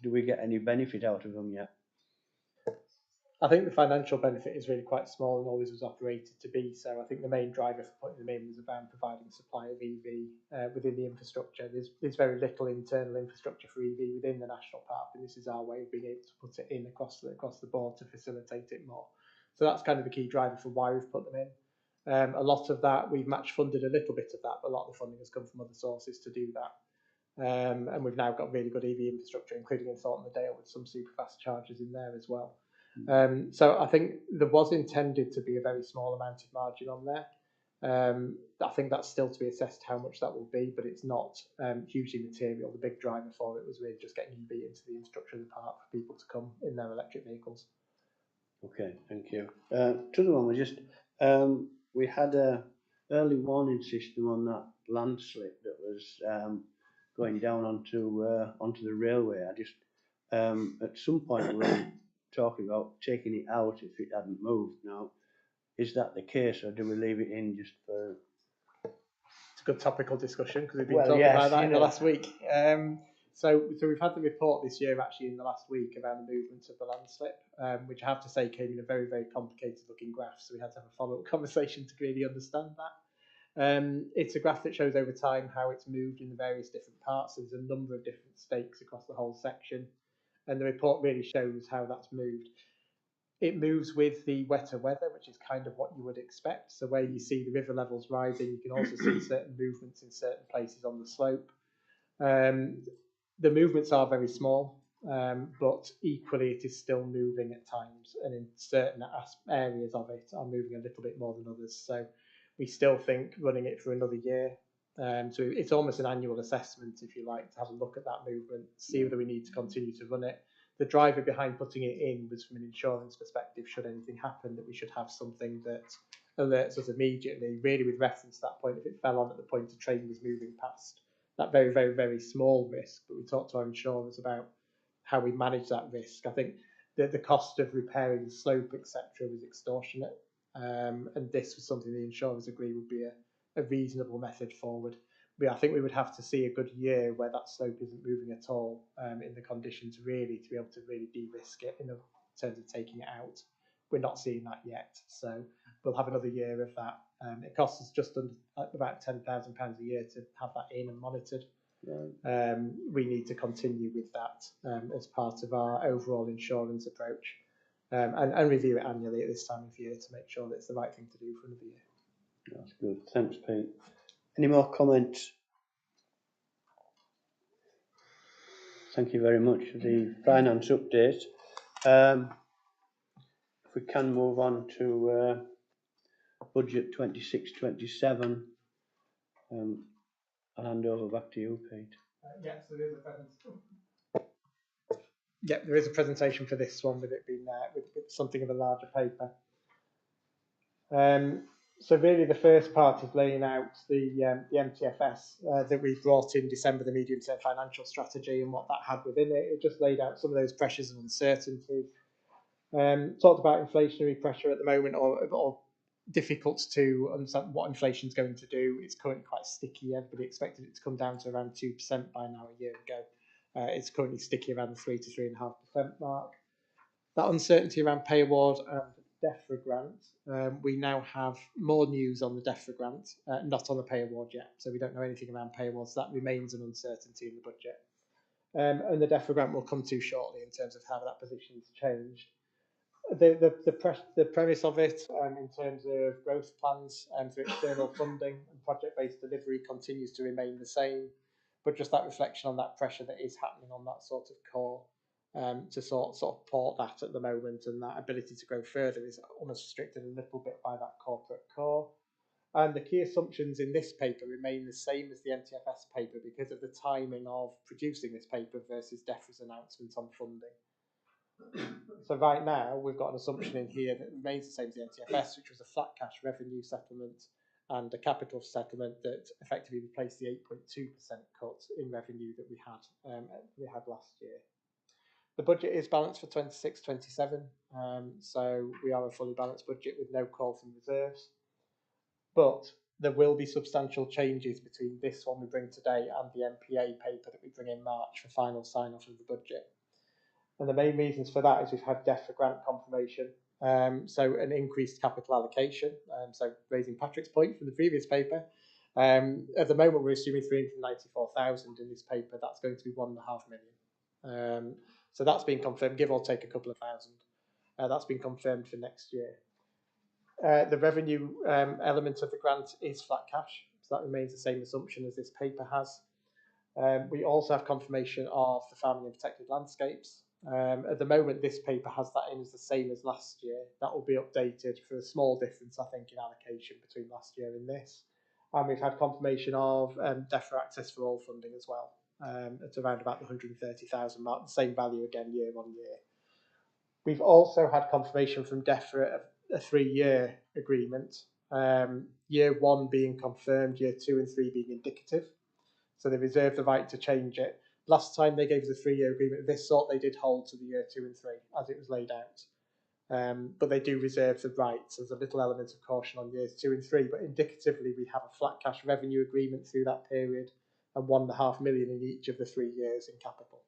do we get any benefit out of them yet? I think the financial benefit is really quite small and always was operated to be so. I think the main driver for putting them in was around providing supply of EV within the infrastructure. There's very little internal infrastructure for EV within the national park, and this is our way of being able to put it in across the board to facilitate it more. So that's kind of the key driver for why we've put them in. A lot of that, we've match funded a little bit of that, but a lot of the funding has come from other sources to do that. And we've now got really good EV infrastructure, including in Thornton the Dale with some super fast chargers in there as well. So I think there was intended to be a very small amount of margin on there. I think that's still to be assessed how much that will be, but it's not hugely material. The big driver for it was really just getting EV into the infrastructure of the park for people to come in their electric vehicles. Okay, thank you. To the one we just we had a early warning system on that landslip that was going down onto the railway. I just at some point we were talking about taking it out if it hadn't moved. Now, is that the case, or do we leave it in just for? It's a good topical discussion because we've been talking about that in the last week. So we've had the report this year actually in the last week around the movement of the landslip, which I have to say came in a very, very complicated looking graph. So we had to have a follow-up conversation to really understand that. It's a graph that shows over time how it's moved in the various different parts. So there's a number of different stakes across the whole section. And the report really shows how that's moved. It moves with the wetter weather, which is kind of what you would expect. So where you see the river levels rising, you can also see certain movements in certain places on the slope. The movements are very small, but equally it is still moving at times, and in certain areas of it are moving a little bit more than others. So we still think running it for another year. So it's almost an annual assessment, if you like, to have a look at that movement, see whether we need to continue to run it. The driver behind putting it in was from an insurance perspective, should anything happen, that we should have something that alerts us immediately, really with reference to that point, if it fell on at the point a train was moving past. That very, very, very small risk, but we talked to our insurers about how we manage that risk. I think that the cost of repairing the slope, etc., was extortionate, and this was something the insurers agree would be a reasonable method forward. But I think we would have to see a good year where that slope isn't moving at all in the conditions really to be able to really de-risk it in terms of taking it out. We're not seeing that yet, so we'll have another year of that. It costs us just under about £10,000 a year to have that in and monitored. Right. We need to continue with that as part of our overall insurance approach and review it annually at this time of year to make sure that it's the right thing to do for another year. That's good. Thanks, Pete. Any more comments? Thank you very much for the finance update. If we can move on to budget 26-27, I'll hand over back to you, Pete. Yes, there is a presentation for this one, with it being with something of a larger paper. So really the first part is laying out the MTFS that we brought in December, the medium-term financial strategy, and what that had within it. It just laid out some of those pressures and uncertainties. Talked about inflationary pressure at the moment, or difficult to understand what inflation is going to do. It's currently quite sticky. Everybody expected it to come down to around 2% by now a year ago. It's currently sticky around the 3 to 3.5% mark. That uncertainty around pay award and DEFRA grant, we now have more news on the DEFRA grant, not on the pay award yet. So we don't know anything around pay awards. That remains an uncertainty in the budget. And the DEFRA grant will come to shortly in terms of how that position has changed. The premise of it in terms of growth plans and for external funding and project-based delivery continues to remain the same, but just that reflection on that pressure that is happening on that sort of core to sort of port that at the moment, and that ability to grow further is almost restricted a little bit by that corporate core. And the key assumptions in this paper remain the same as the MTFS paper because of the timing of producing this paper versus DEFRA's announcement on funding. So right now we've got an assumption in here that remains the same as the MTFS, which was a flat cash revenue settlement and a capital settlement that effectively replaced the 8.2% cut in revenue that we had last year. The budget is balanced for 26-27, so we are a fully balanced budget with no call from reserves. But there will be substantial changes between this one we bring today and the NPA paper that we bring in March for final sign-off of the budget. And the main reasons for that is we've had DEFRA grant confirmation, so an increased capital allocation. So raising Patrick's point from the previous paper, at the moment we're assuming 394,000 in this paper. That's going to be 1.5 million. So that's been confirmed, give or take a couple of thousand. That's been confirmed for next year. The revenue element of the grant is flat cash, so that remains the same assumption as this paper has. We also have confirmation of the farming and protected landscapes. At the moment, this paper has that in as the same as last year. That will be updated for a small difference, I think, in allocation between last year and this. And we've had confirmation of DEFRA Access for All funding as well, at around about the 130,000 mark, the same value again year on year. We've also had confirmation from DEFRA of a 3-year agreement, year 1 being confirmed, year 2 and 3 being indicative. So they reserve the right to change it. Last time they gave us a 3-year agreement of this sort, they did hold to the year 2 and 3 as it was laid out. But they do reserve the right. So there's a little element of caution on years 2 and 3, but indicatively we have a flat cash revenue agreement through that period and 1.5 million in each of the 3 years in capital.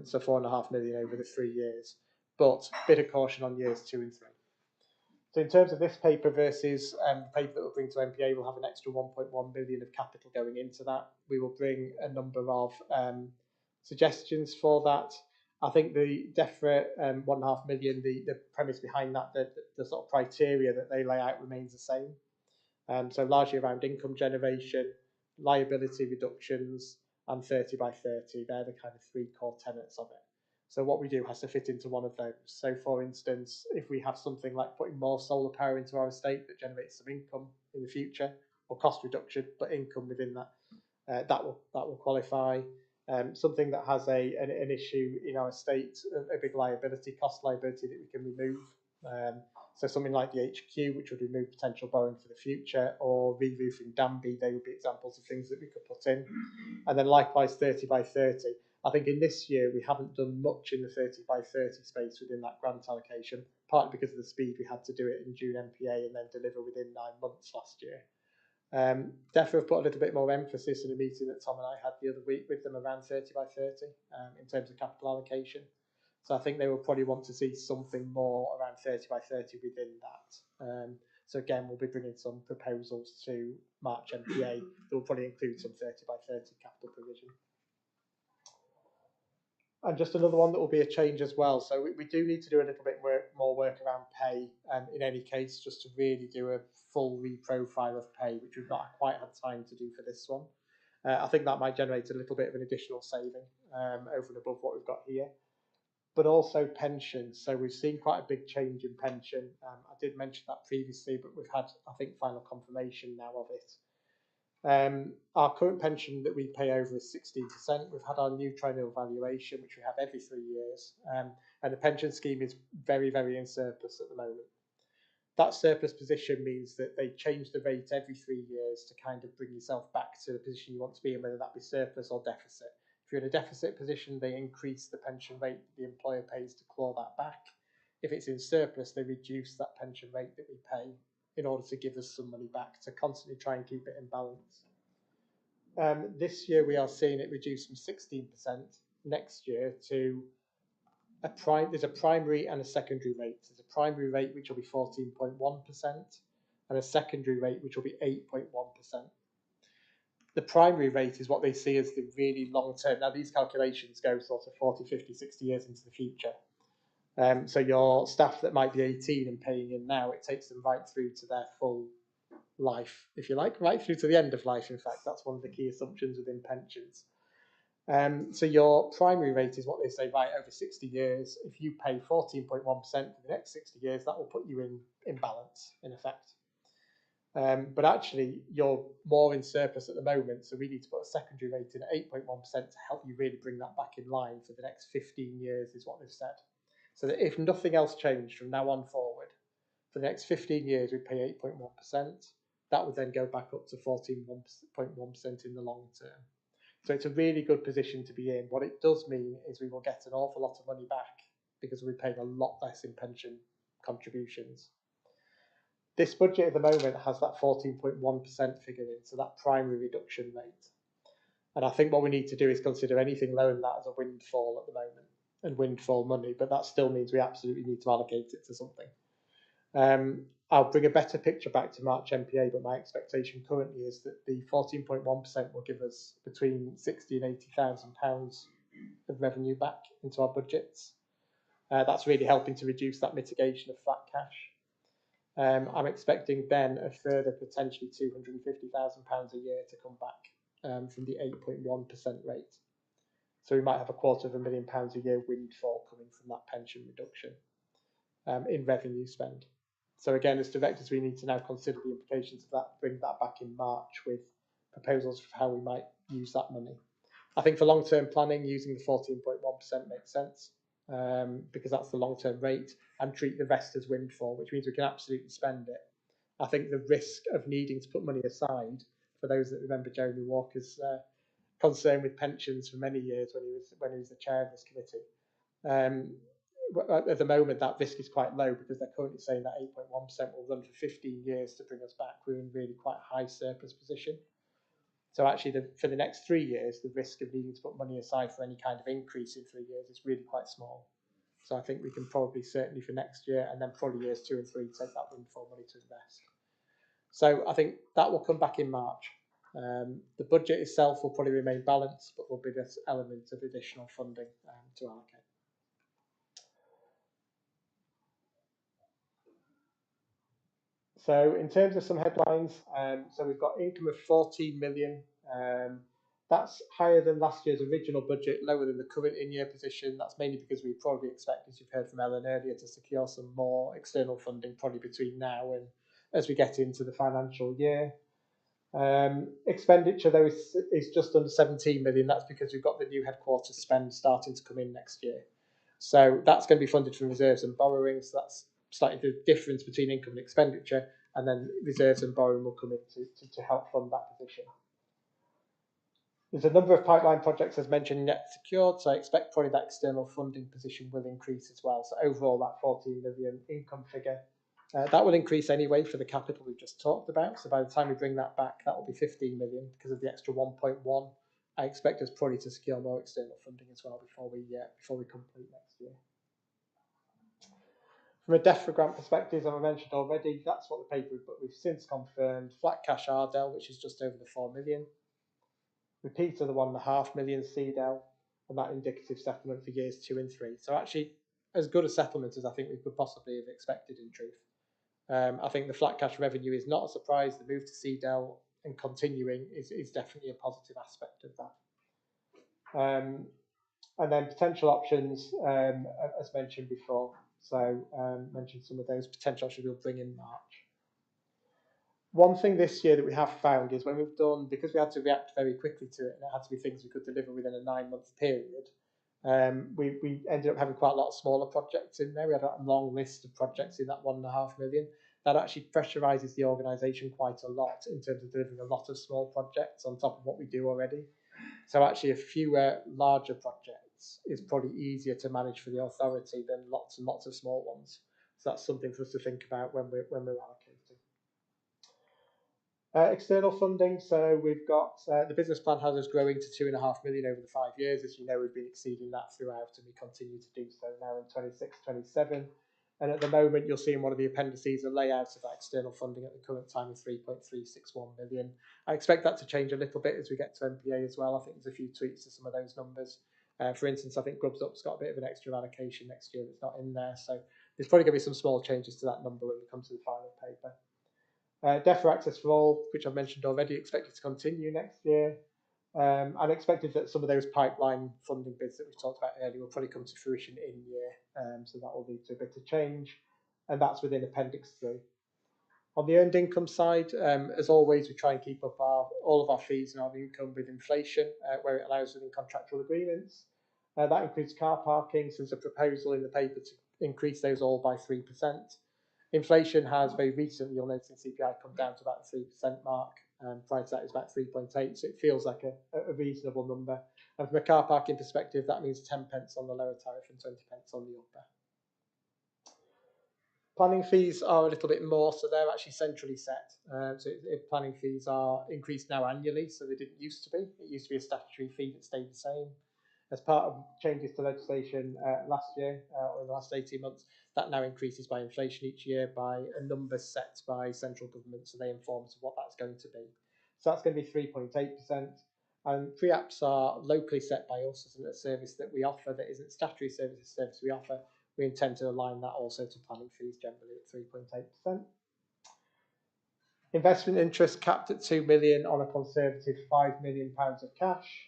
So 4.5 million over the 3 years, but a bit of caution on years 2 and 3. So in terms of this paper versus the paper that we'll bring to NPA, we'll have an extra 1.1 million of capital going into that. We will bring a number of suggestions for that. I think the DEFRA 1.5 million, the premise behind that, the sort of criteria that they lay out remains the same. So largely around income generation, liability reductions, and 30 by 30. They're the kind of 3 core tenets of it. So what we do has to fit into one of those. So for instance, if we have something like putting more solar power into our estate that generates some income in the future, or cost reduction, but income within that, that will qualify. Something that has an issue in our estate, a big liability, cost liability that we can remove. So something like the HQ, which would remove potential borrowing for the future, or re-roofing Danby, they would be examples of things that we could put in. And then likewise 30 by 30. I think in this year we haven't done much in the 30 by 30 space within that grant allocation, partly because of the speed we had to do it in June NPA and then deliver within 9 months last year. DEFRA have put a little bit more emphasis in a meeting that Tom and I had the other week with them around 30 by 30 in terms of capital allocation. So I think they will probably want to see something more around 30 by 30 within that. So again, we'll be bringing some proposals to March NPA that will probably include some 30 by 30 capital provision. And just another one that will be a change as well. So we do need to do a little bit more work around pay in any case, just to really do a full reprofile of pay, which we've not quite had time to do for this one. I think that might generate a little bit of an additional saving over and above what we've got here. But also pension. So we've seen quite a big change in pension. I did mention that previously, but we've had, I think, final confirmation now of it. Our current pension that we pay over is 16%. We've had our new triennial valuation, which we have every 3 years. And the pension scheme is very, very in surplus at the moment. That surplus position means that they change the rate every 3 years to kind of bring yourself back to the position you want to be in, whether that be surplus or deficit. If you're in a deficit position, they increase the pension rate that the employer pays to claw that back. If it's in surplus, they reduce that pension rate that we pay in order to give us some money back to constantly try and keep it in balance. This year we are seeing it reduce from 16% next year to there's a primary and a secondary rate. There's a primary rate which will be 14.1% and a secondary rate which will be 8.1%. The primary rate is what they see as the really long term. Now these calculations go sort of 40, 50, 60 years into the future. So your staff that might be 18 and paying in now, it takes them right through to their full life, if you like, right through to the end of life. In fact, that's one of the key assumptions within pensions. So your primary rate is what they say, right, over 60 years. If you pay 14.1% for the next 60 years, that will put you in balance, in effect. But actually, you're more in surplus at the moment, so we need to put a secondary rate in at 8.1% to help you really bring that back in line for the next 15 years, is what they've said. So that if nothing else changed from now on forward, for the next 15 years, we pay 8.1%. That would then go back up to 14.1% in the long term. So it's a really good position to be in. What it does mean is we will get an awful lot of money back because we're paying a lot less in pension contributions. This budget at the moment has that 14.1% figure in, so that primary reduction rate. And I think what we need to do is consider anything lower than that as a windfall at the moment. and windfall money, but that still means we absolutely need to allocate it to something. I'll bring a better picture back to March NPA, but my expectation currently is that the 14.1% will give us between 60 and 80,000 pounds of revenue back into our budgets. That's really helping to reduce that mitigation of flat cash. I'm expecting then a further potentially £250,000 a year to come back from the 8.1% rate. So we might have £250,000 a year windfall coming from that pension reduction in revenue spend. So again, as directors, we need to now consider the implications of that, bring that back in March with proposals for how we might use that money. I think for long-term planning, using the 14.1% makes sense because that's the long-term rate, and treat the rest as windfall, which means we can absolutely spend it. I think the risk of needing to put money aside, for those that remember Jeremy Walker's concern with pensions for many years when he was the chair of this committee, at the moment that risk is quite low because they're currently saying that 8.1% will run for 15 years to bring us back. We're in really quite a high surplus position. So actually for the next 3 years, the risk of needing to put money aside for any kind of increase in 3 years is really quite small. So I think we can probably, certainly for next year and then probably years 2 and 3, take that windfall money to invest. So I think that will come back in March. The budget itself will probably remain balanced, but will be this element of additional funding to allocate. So in terms of some headlines, so we've got income of 14 million. That's higher than last year's original budget, lower than the current in-year position. That's mainly because we probably expect, as you've heard from Ellen earlier, to secure some more external funding probably between now and as we get into the financial year. Expenditure though is just under 17 million. That's because we've got the new headquarters spend starting to come in next year. So that's going to be funded from reserves and borrowings. So that's slightly the difference between income and expenditure, and then reserves and borrowing will come in to help fund that position. There's a number of pipeline projects, as mentioned, yet secured, so I expect probably that external funding position will increase as well. So overall, that 14 million income figure, that will increase anyway for the capital we've just talked about. So by the time we bring that back, that will be 15 million because of the extra 1.1. I expect us probably to secure more external funding as well before we complete next year. From a DEFRA grant perspective, as I mentioned already, that's what the paper, but we've since confirmed flat cash RDEL, which is just over the 4 million. Repeat of the 1.5 million CDEL, and that indicative settlement for years 2 and 3. So actually, as good a settlement as I think we could possibly have expected in truth. I think the flat cash revenue is not a surprise. The move to CDEL and continuing is definitely a positive aspect of that. And then potential options, as mentioned before. So mentioned some of those potential options we'll bring in March. One thing this year that we have found is when we've done, because we had to react very quickly to it, and it had to be things we could deliver within a 9-month period, we ended up having quite a lot of smaller projects in there. We had a long list of projects in that 1.5 million. That actually pressurises the organisation quite a lot in terms of delivering a lot of small projects on top of what we do already. So actually a fewer larger projects is probably easier to manage for the authority than lots and lots of small ones. So that's something for us to think about when we're allocating. External funding, so we've got the business plan has us growing to 2.5 million over the 5 years. As you know, we've been exceeding that throughout and we continue to do so now in 26, 27. And at the moment, you'll see in one of the appendices a layout of that external funding at the current time of 3.361 million. I expect that to change a little bit as we get to NPA as well. I think there's a few tweaks to some of those numbers. For instance, I think Grubs Up's got a bit of an extra allocation next year that's not in there. So there's probably going to be some small changes to that number when we come to the final paper. DEFRA Access for All, which I've mentioned already, expected to continue next year. I'm expected that some of those pipeline funding bids that we've talked about earlier will probably come to fruition in year, so that will lead to a bit of change, and that's within Appendix 3. On the earned income side, as always, we try and keep up all of our fees and our income with inflation, where it allows within contractual agreements. That includes car parking, so there's a proposal in the paper to increase those all by 3%. Inflation has very recently, you'll notice in CPI, come down to about the 3% mark. Prior to that is about 3.8, so it feels like a reasonable number. And from a car parking perspective, that means 10 pence on the lower tariff and 20 pence on the upper. Planning fees are a little bit more, so they're actually centrally set. Planning fees are increased now annually, so they didn't used to be. It used to be a statutory fee that stayed the same. As part of changes to legislation last year, or in the last 18 months, that now increases by inflation each year by a number set by central government, so they inform us of what that's going to be. So that's going to be 3.8%. And pre-apps are locally set by us as a service that we offer that isn't statutory service we offer. We intend to align that also to planning fees generally at 3.8%. Investment interest capped at 2 million on a conservative £5 million of cash.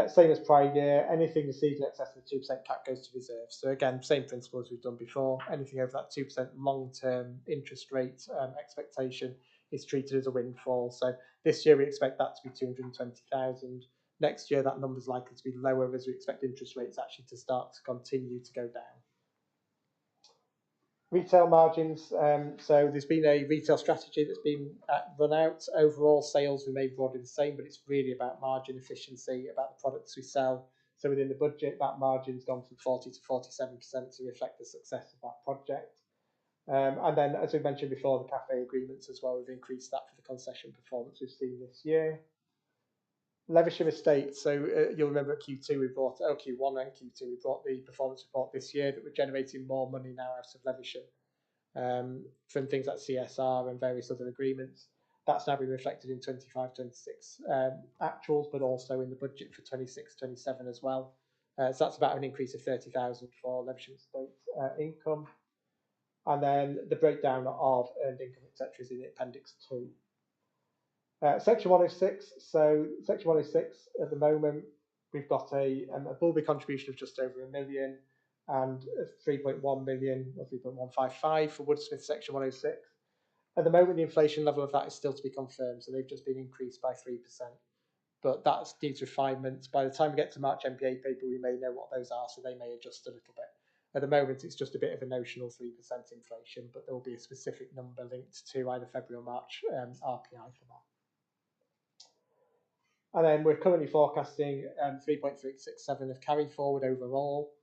Same as prior year, anything received in excess of the 2% cap goes to reserves. So again, same principle as we've done before. Anything over that 2% long-term interest rate expectation is treated as a windfall. So this year we expect that to be 220,000. Next year that number is likely to be lower as we expect interest rates actually to start to continue to go down. Retail margins, so there's been a retail strategy that's been run out. Overall sales remain broadly the same, but it's really about margin efficiency, about the products we sell. So within the budget, that margin's gone from 40 to 47% to reflect the success of that project. And then, as we mentioned before, the cafe agreements as well, we've increased that for the concession performance we've seen this year. Leversham Estate, so you'll remember at Q2 we brought, Q1 and Q2 we brought the performance report this year that we're generating more money now out of Leversham from things like CSR and various other agreements. That's now been reflected in 25-26 actuals, but also in the budget for 26-27 as well. So that's about an increase of 30,000 for Leversham Estate income. And then the breakdown of earned income, etc., is in Appendix 2. Section 106, so Section 106 at the moment, we've got a Bulby contribution of just over £1 million and 3.1 million or 3.155 for Woodsmith Section 106. At the moment, the inflation level of that is still to be confirmed, so they've just been increased by 3%. But that needs refinement. By the time we get to March NPA paper, we may know what those are, so they may adjust a little bit. At the moment, it's just a bit of a notional 3% inflation, but there will be a specific number linked to either February or March RPI for that. And then we're currently forecasting 3.367 of carry forward overall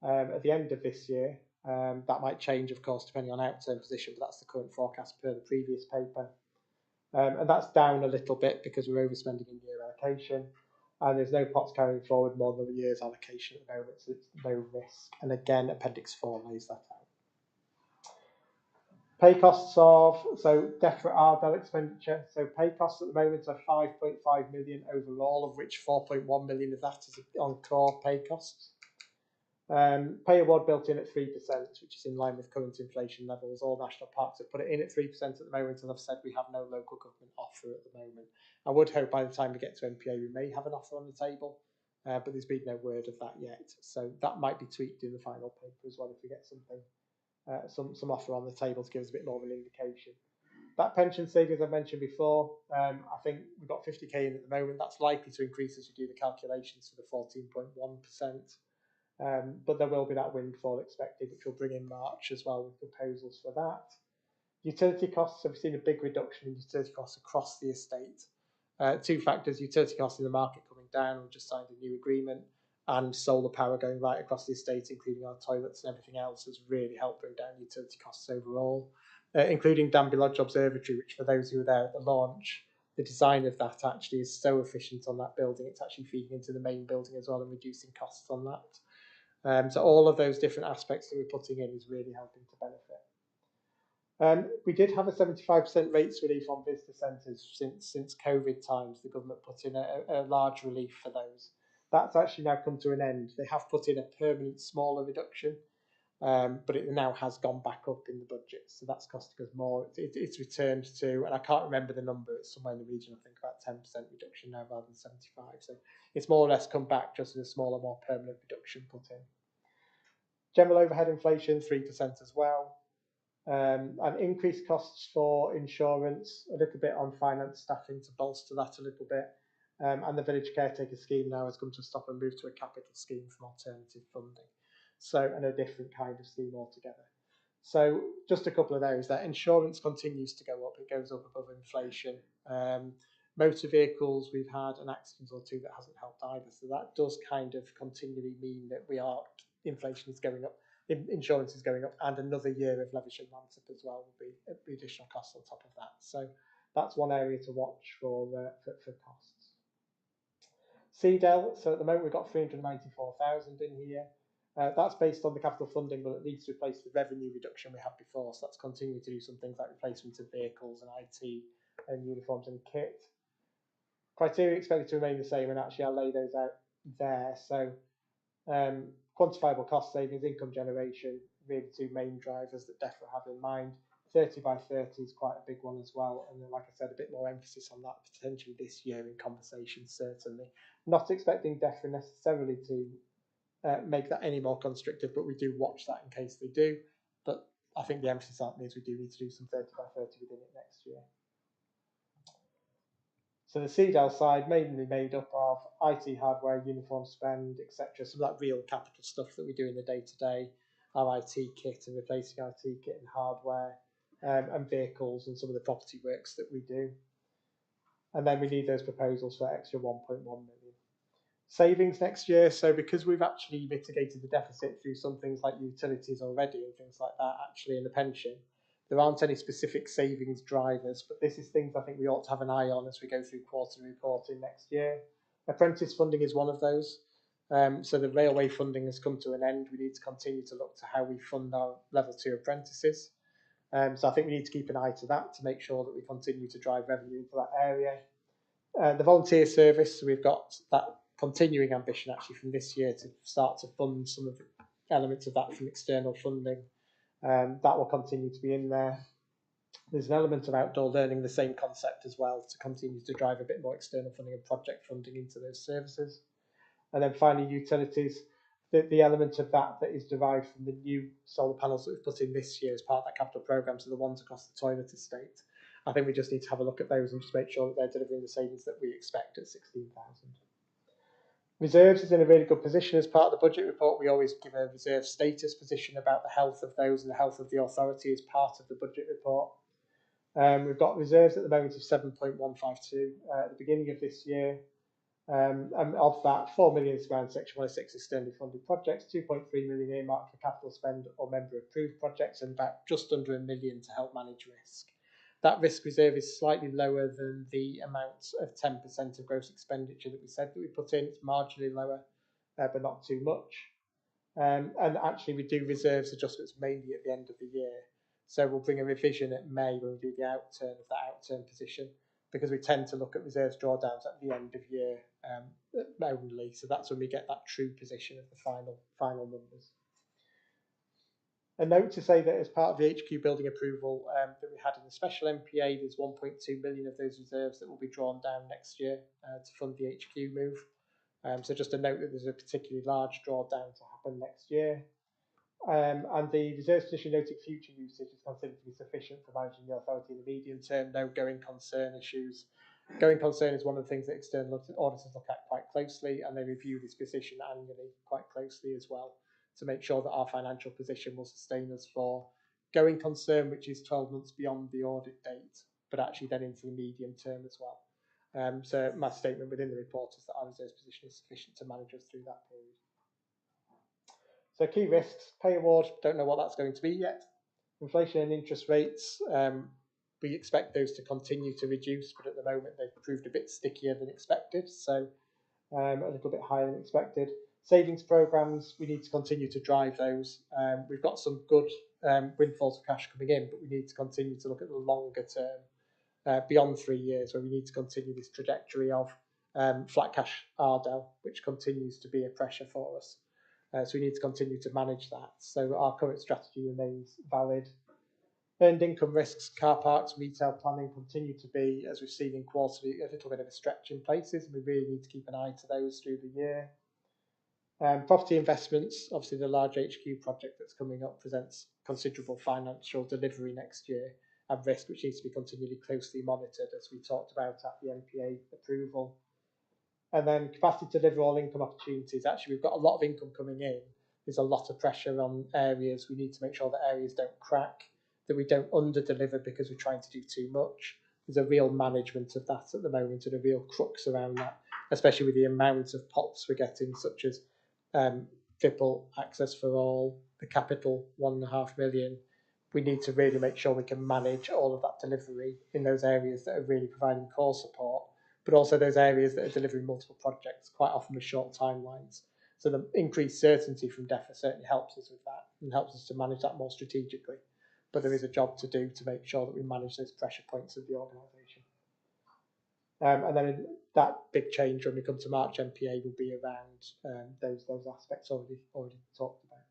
at the end of this year. That might change, of course, depending on outturn position, but that's the current forecast per the previous paper. And that's down a little bit because we're overspending in year allocation. And there's no pots carrying forward more than a year's allocation at the moment, so it's no risk. And again, Appendix 4 lays that out. Pay costs of, so deferred RDEL expenditure. So pay costs at the moment are 5.5 million overall, of which 4.1 million of that is on core pay costs. Pay award built in at 3%, which is in line with current inflation levels. All national parks have put it in at 3% at the moment, and I've said we have no local government offer at the moment. I would hope by the time we get to NPA we may have an offer on the table, but there's been no word of that yet. So that might be tweaked in the final paper as well if we get something. Some offer on the table to give us a bit more of an indication. That pension savings I mentioned before, I think we've got 50k in at the moment. That's likely to increase as we do the calculations for the 14.1%. But there will be that windfall expected, which will bring in March as well with proposals for that. Utility costs, so we've seen a big reduction in utility costs across the estate. Two factors, utility costs in the market coming down, we've just signed a new agreement, and solar power going right across the estate, including our toilets and everything else, has really helped bring down utility costs overall, including Danby Lodge Observatory, which for those who were there at the launch, the design of that actually is so efficient on that building, it's actually feeding into the main building as well and reducing costs on that. So all of those different aspects that we're putting in is really helping to benefit. We did have a 75% rates relief on visitor centres since COVID times. The government put in a large relief for those. That's actually now come to an end. They have put in a permanent smaller reduction, but it now has gone back up in the budget. So that's costing us more. It's returned to, and I can't remember the number, it's somewhere in the region, I think about 10% reduction now rather than 75. So it's more or less come back just as a smaller, more permanent reduction put in. General overhead inflation, 3% as well. And increased costs for insurance, a little bit on finance staffing to bolster that a little bit. And the village caretaker scheme now has come to a stop and move to a capital scheme from alternative funding. So, and a different kind of scheme altogether. So just a couple of areas there. Insurance continues to go up. It goes up above inflation. Motor vehicles, we've had an accident or two that hasn't helped either. So that does kind of continually mean that inflation is going up, insurance is going up, and another year of Levisham ramps up as well will be additional costs on top of that. So that's one area to watch for costs. CDEL, so at the moment we've got 394,000 in here. That's based on the capital funding, but it needs to replace the revenue reduction we had before. So that's continuing to do some things like replacement of vehicles and IT and uniforms and kit. Criteria expected to remain the same, and actually I'll lay those out there. So quantifiable cost savings, income generation, really two main drivers that DEFRA have in mind. 30 by 30 is quite a big one as well. And then, like I said, a bit more emphasis on that potentially this year in conversations, certainly. Not expecting DEFRA necessarily to make that any more constrictive, but we do watch that in case they do. But I think the emphasis on it is we do need to do some 30 by 30 within it next year. So the CDEL side mainly made up of IT hardware, uniform spend, etc. Some of that real capital stuff that we do in the day-to-day, our IT kit and replacing IT kit and hardware, and vehicles and some of the property works that we do. And then we need those proposals for extra 1.1 million. Savings next year, so because we've actually mitigated the deficit through some things like utilities already and things like that, actually in the pension, there aren't any specific savings drivers, but this is things I think we ought to have an eye on as we go through quarterly reporting next year. Apprentice funding is one of those. So the railway funding has come to an end. We need to continue to look to how we fund our level 2 apprentices. So I think we need to keep an eye to that to make sure that we continue to drive revenue into that area. The volunteer service, so we've got that continuing ambition actually from this year to start to fund some of the elements of that from external funding. That will continue to be in there. There's an element of outdoor learning, the same concept as well, to continue to drive a bit more external funding and project funding into those services. And then finally, utilities, the element of that is derived from the new solar panels that we've put in this year as part of that capital programme, so the ones across the toilet estate. I think we just need to have a look at those and just make sure that they're delivering the savings that we expect at 16,000. Reserves is in a really good position. As part of the budget report, we always give a reserve status position about the health of those and the health of the authority as part of the budget report. We've got reserves at the moment of 7.152 at the beginning of this year. And of that, 4 million is around Section 106 externally funded projects, 2.3 million earmarked for capital spend or member approved projects, and about just under $1 million to help manage risk. That risk reserve is slightly lower than the amount of 10% of gross expenditure that we said that we put in. It's marginally lower, but not too much. And actually, we do reserves adjustments mainly at the end of the year. So we'll bring a revision at May when we do the outturn of that outturn position, because we tend to look at reserves drawdowns at the end of year only. So that's when we get that true position of the final numbers. A note to say that as part of the HQ building approval that we had in the special NPA, there's 1.2 million of those reserves that will be drawn down next year to fund the HQ move. So just a note that there's a particularly large drawdown to happen next year. And the reserves position noting future usage is considered to be sufficient for managing the authority in the medium term. No going concern issues. Going concern is one of the things that external auditors look at quite closely, and they review this position annually quite closely as well, to make sure that our financial position will sustain us for going concern, which is 12 months beyond the audit date, but actually then into the medium term as well. So my statement within the report is that our reserves position is sufficient to manage us through that period. So key risks, pay award, don't know what that's going to be yet. Inflation and interest rates, we expect those to continue to reduce, but at the moment they've proved a bit stickier than expected, so a little bit higher than expected. Savings programs, we need to continue to drive those. We've got some good windfalls of cash coming in, but we need to continue to look at the longer term, beyond 3 years, where we need to continue this trajectory of flat cash RDEL, which continues to be a pressure for us. So we need to continue to manage that. So our current strategy remains valid. Earned income risks, car parks, retail planning continue to be, as we've seen in quarterly, a little bit of a stretch in places. We really need to keep an eye to those through the year. Property investments, obviously the large HQ project that's coming up presents considerable financial delivery next year and risk, which needs to be continually closely monitored, as we talked about at the NPA approval. And then capacity to deliver all income opportunities. Actually, we've got a lot of income coming in. There's a lot of pressure on areas. We need to make sure that areas don't crack, that we don't under-deliver because we're trying to do too much. There's a real management of that at the moment and a real crux around that, especially with the amount of pots we're getting, such as triple access for all, the capital 1.5 million. We need to really make sure we can manage all of that delivery in those areas that are really providing core support, but also those areas that are delivering multiple projects, quite often with short timelines. So the increased certainty from DEFRA certainly helps us with that and helps us to manage that more strategically. But there is a job to do to make sure that we manage those pressure points of the organisation. And then that big change when we come to March NPA will be around those aspects already talked about.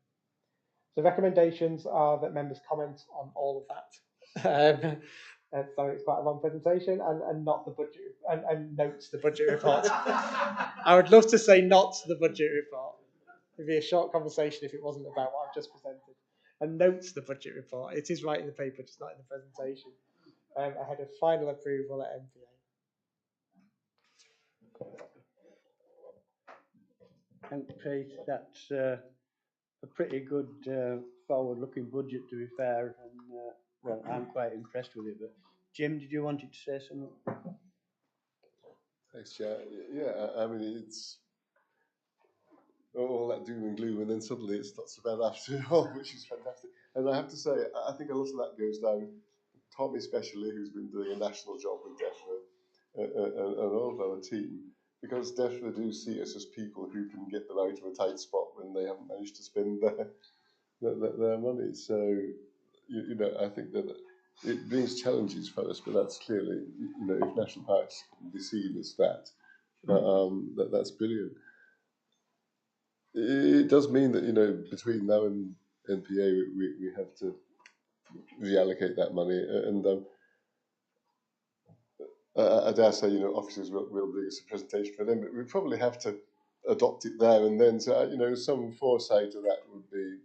So recommendations are that members comment on all of that. So it's quite a long presentation and not the budget and notes the budget report. I would love to say not the budget report. It'd be a short conversation if it wasn't about what I've just presented. And notes the budget report. It is right in the paper, just not in the presentation. Ahead of final approval at NPA. Thanks, Pete. That's a pretty good forward-looking budget, to be fair. And well, I'm quite impressed with it. But Jim, did you want to say something? Thanks, Chair. Yeah, I mean, it's all that doom and gloom, and then suddenly it's not so bad after all, which is fantastic. And I have to say, I think a lot of that goes down Tom especially, who's been doing a national job with DEFRA, and all of our team, because DEFRA do see us as people who can get them out of a tight spot when they haven't managed to spend their money. So, you know, I think that it brings challenges for us, but that's clearly, you know, if national parks can be seen as that, that's brilliant. It does mean that, you know, between now and NPA, we have to reallocate that money, and I dare say, you know, officers will bring us a presentation for them, but we probably have to adopt it there and then. So, you know, some foresight of that would be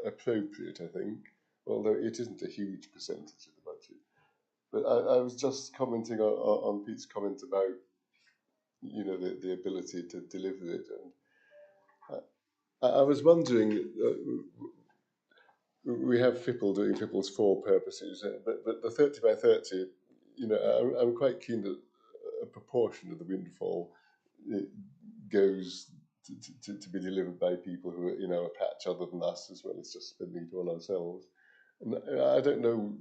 appropriate, I think, although it isn't a huge percentage of the budget. But I was just commenting on Pete's comment about, you know, the ability to deliver it, and I was wondering. We have FIPL doing FIPLs for purposes, but the 30 by 30, you know, I'm quite keen that a proportion of the windfall goes to be delivered by people who are, you know, a patch other than us, as well as just spending it all ourselves. And I don't know,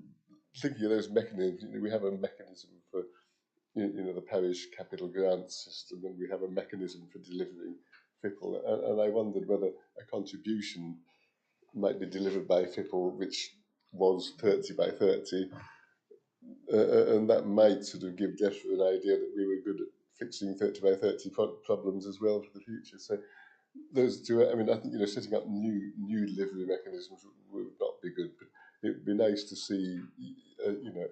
thinking of those mechanisms, you know, we have a mechanism for, you know, the parish capital grant system, and we have a mechanism for delivering FIPL, and I wondered whether a contribution might be delivered by FIPL, which was 30 by 30, and that might sort of give DEFRA an idea that we were good at fixing 30 by 30 problems as well for the future. So those two, I mean, I think, you know, setting up new delivery mechanisms would not be good, but it would be nice to see, you know,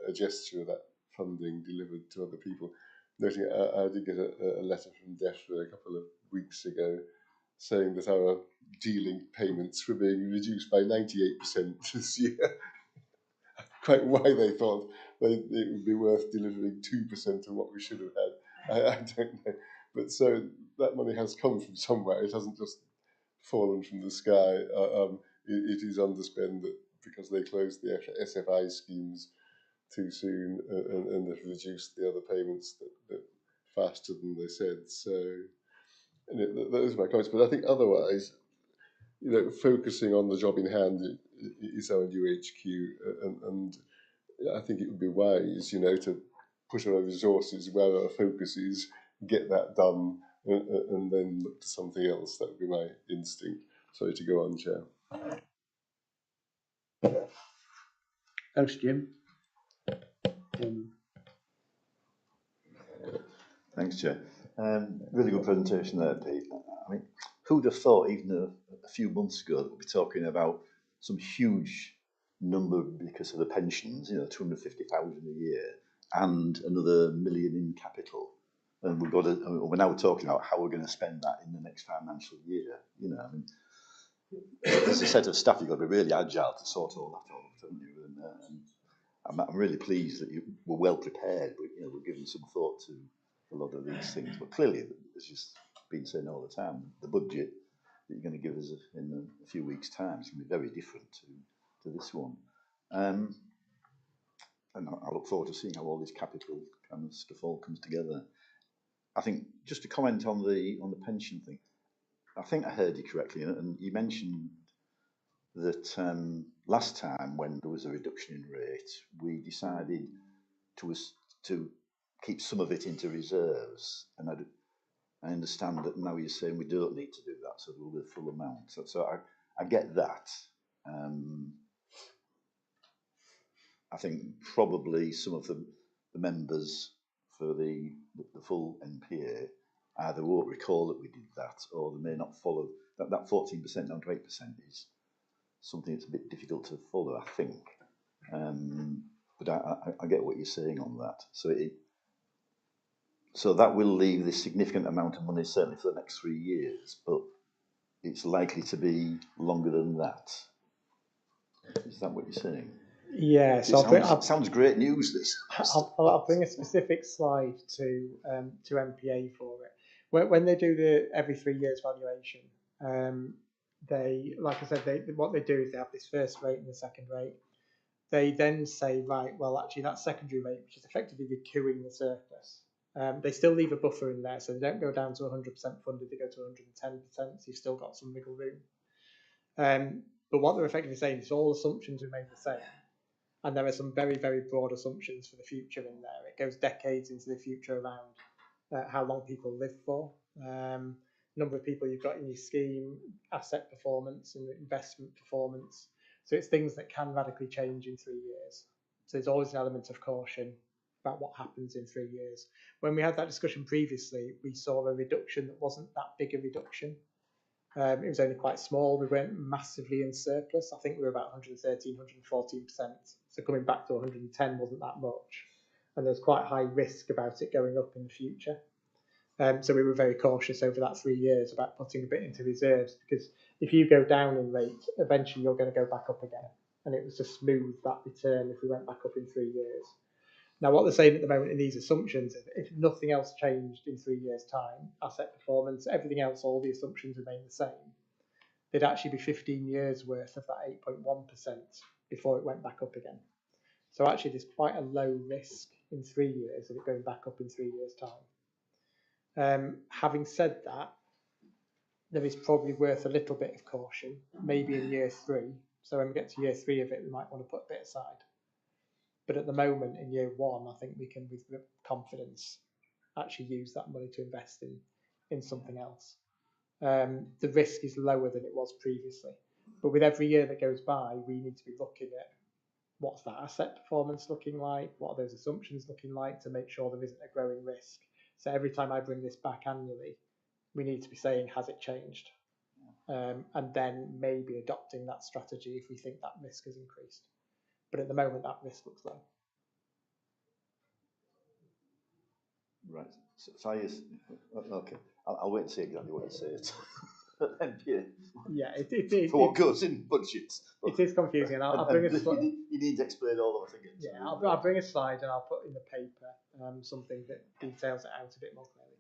a gesture of that funding delivered to other people. Noting, I did get a letter from DEFRA a couple of weeks ago saying that our dealing payments were being reduced by 98% this year. Quite why they thought it would be worth delivering 2% of what we should have had, I don't know. But so that money has come from somewhere. It hasn't just fallen from the sky. It is underspent because they closed the SFI schemes too soon and they've reduced the other payments that faster than they said. So, and those are my comments. But I think otherwise, you know, focusing on the job in hand is our new HQ, and I think it would be wise, you know, to put our resources where our focus is, get that done, and then look to something else. That would be my instinct. Sorry to go on, Chair. Thanks, Jim. Thanks, Chair. Really good presentation there, Pete. I mean, who'd have thought even a few months ago that we'd be talking about some huge number because of the pensions, you know, 250,000 a year, and another $1 million in capital, and we're now talking about how we're going to spend that in the next financial year. You know, I mean, as a set of staff, you've got to be really agile to sort all that out, haven't you? And I'm really pleased that you were well prepared, but you know, we're giving some thought to a lot of these things. But clearly, as you've been saying all the time, the budget that you're going to give us in a few weeks' time is going to be very different to this one. And I look forward to seeing how all this capital kind of stuff all comes together. I think just to comment on the pension thing, I think I heard you correctly, and you mentioned that last time when there was a reduction in rate, we decided to keep some of it into reserves, and I understand that now you're saying we don't need to do that, so we'll do the full amount. So I get that. I think probably some of the members for the full NPA either won't recall that we did that, or they may not follow that 14% down to 8% is something that's a bit difficult to follow, I think. But I get what you're saying on that. So that will leave this significant amount of money, certainly for the next 3 years, but it's likely to be longer than that. Is that what you're saying? Yeah, so it sounds great news, this. I'll bring a specific slide to NPA for it. When they do the every 3 years valuation, they, like I said, what they do is they have this first rate and the second rate. They then say, right, well, actually that secondary rate, which is effectively recouping the surplus, they still leave a buffer in there, so they don't go down to 100% funded, they go to 110%, so you've still got some wiggle room. But what they're effectively saying is all assumptions remain the same. And there are some very, very broad assumptions for the future in there. It goes decades into the future around how long people live for, number of people you've got in your scheme, asset performance and investment performance. So it's things that can radically change in 3 years. So there's always an element of caution about what happens in 3 years. When we had that discussion previously, we saw a reduction that wasn't that big a reduction. It was only quite small. We weren't massively in surplus. I think we were about 113, 114%. So coming back to 110 wasn't that much. And there's quite high risk about it going up in the future. So we were very cautious over that 3 years about putting a bit into reserves, because if you go down in rate, eventually you're going to go back up again. And it was to smooth that return if we went back up in 3 years. Now, what they're saying at the moment in these assumptions is if nothing else changed in 3 years' time, asset performance, everything else, all the assumptions remain the same, there'd actually be 15 years worth of that 8.1% before it went back up again. So actually there's quite a low risk in 3 years of it going back up in 3 years' time. Having said that, there is probably worth a little bit of caution, maybe in year 3. So when we get to year 3 of it, we might want to put a bit aside. But at the moment, in year 1, I think we can, with confidence, actually use that money to invest in something else. The risk is lower than it was previously. But with every year that goes by, we need to be looking at what's that asset performance looking like, what are those assumptions looking like, to make sure there isn't a growing risk. So every time I bring this back annually, we need to be saying, has it changed? And then maybe adopting that strategy if we think that risk has increased. But at the moment, that risk looks low. Right. So okay. I'll wait and see exactly what you say. Yeah, it for what goes in budgets. It is confusing, and I'll bring a slide. You need to explain all of it again. Yeah, I'll bring a slide and I'll put in the paper something that details it out a bit more clearly.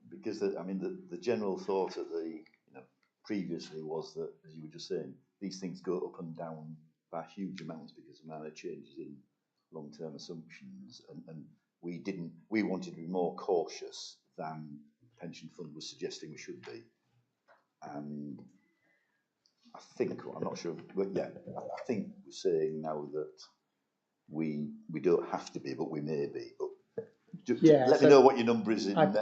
Because the general thought of the previously was that, as you were just saying, these things go up and down by huge amounts because of minor changes in long-term assumptions, and we wanted to be more cautious than the pension fund was suggesting we should be. And I think, I'm not sure, but yeah, I think we're saying now that we don't have to be, but we may be. But let me know what your number is in March.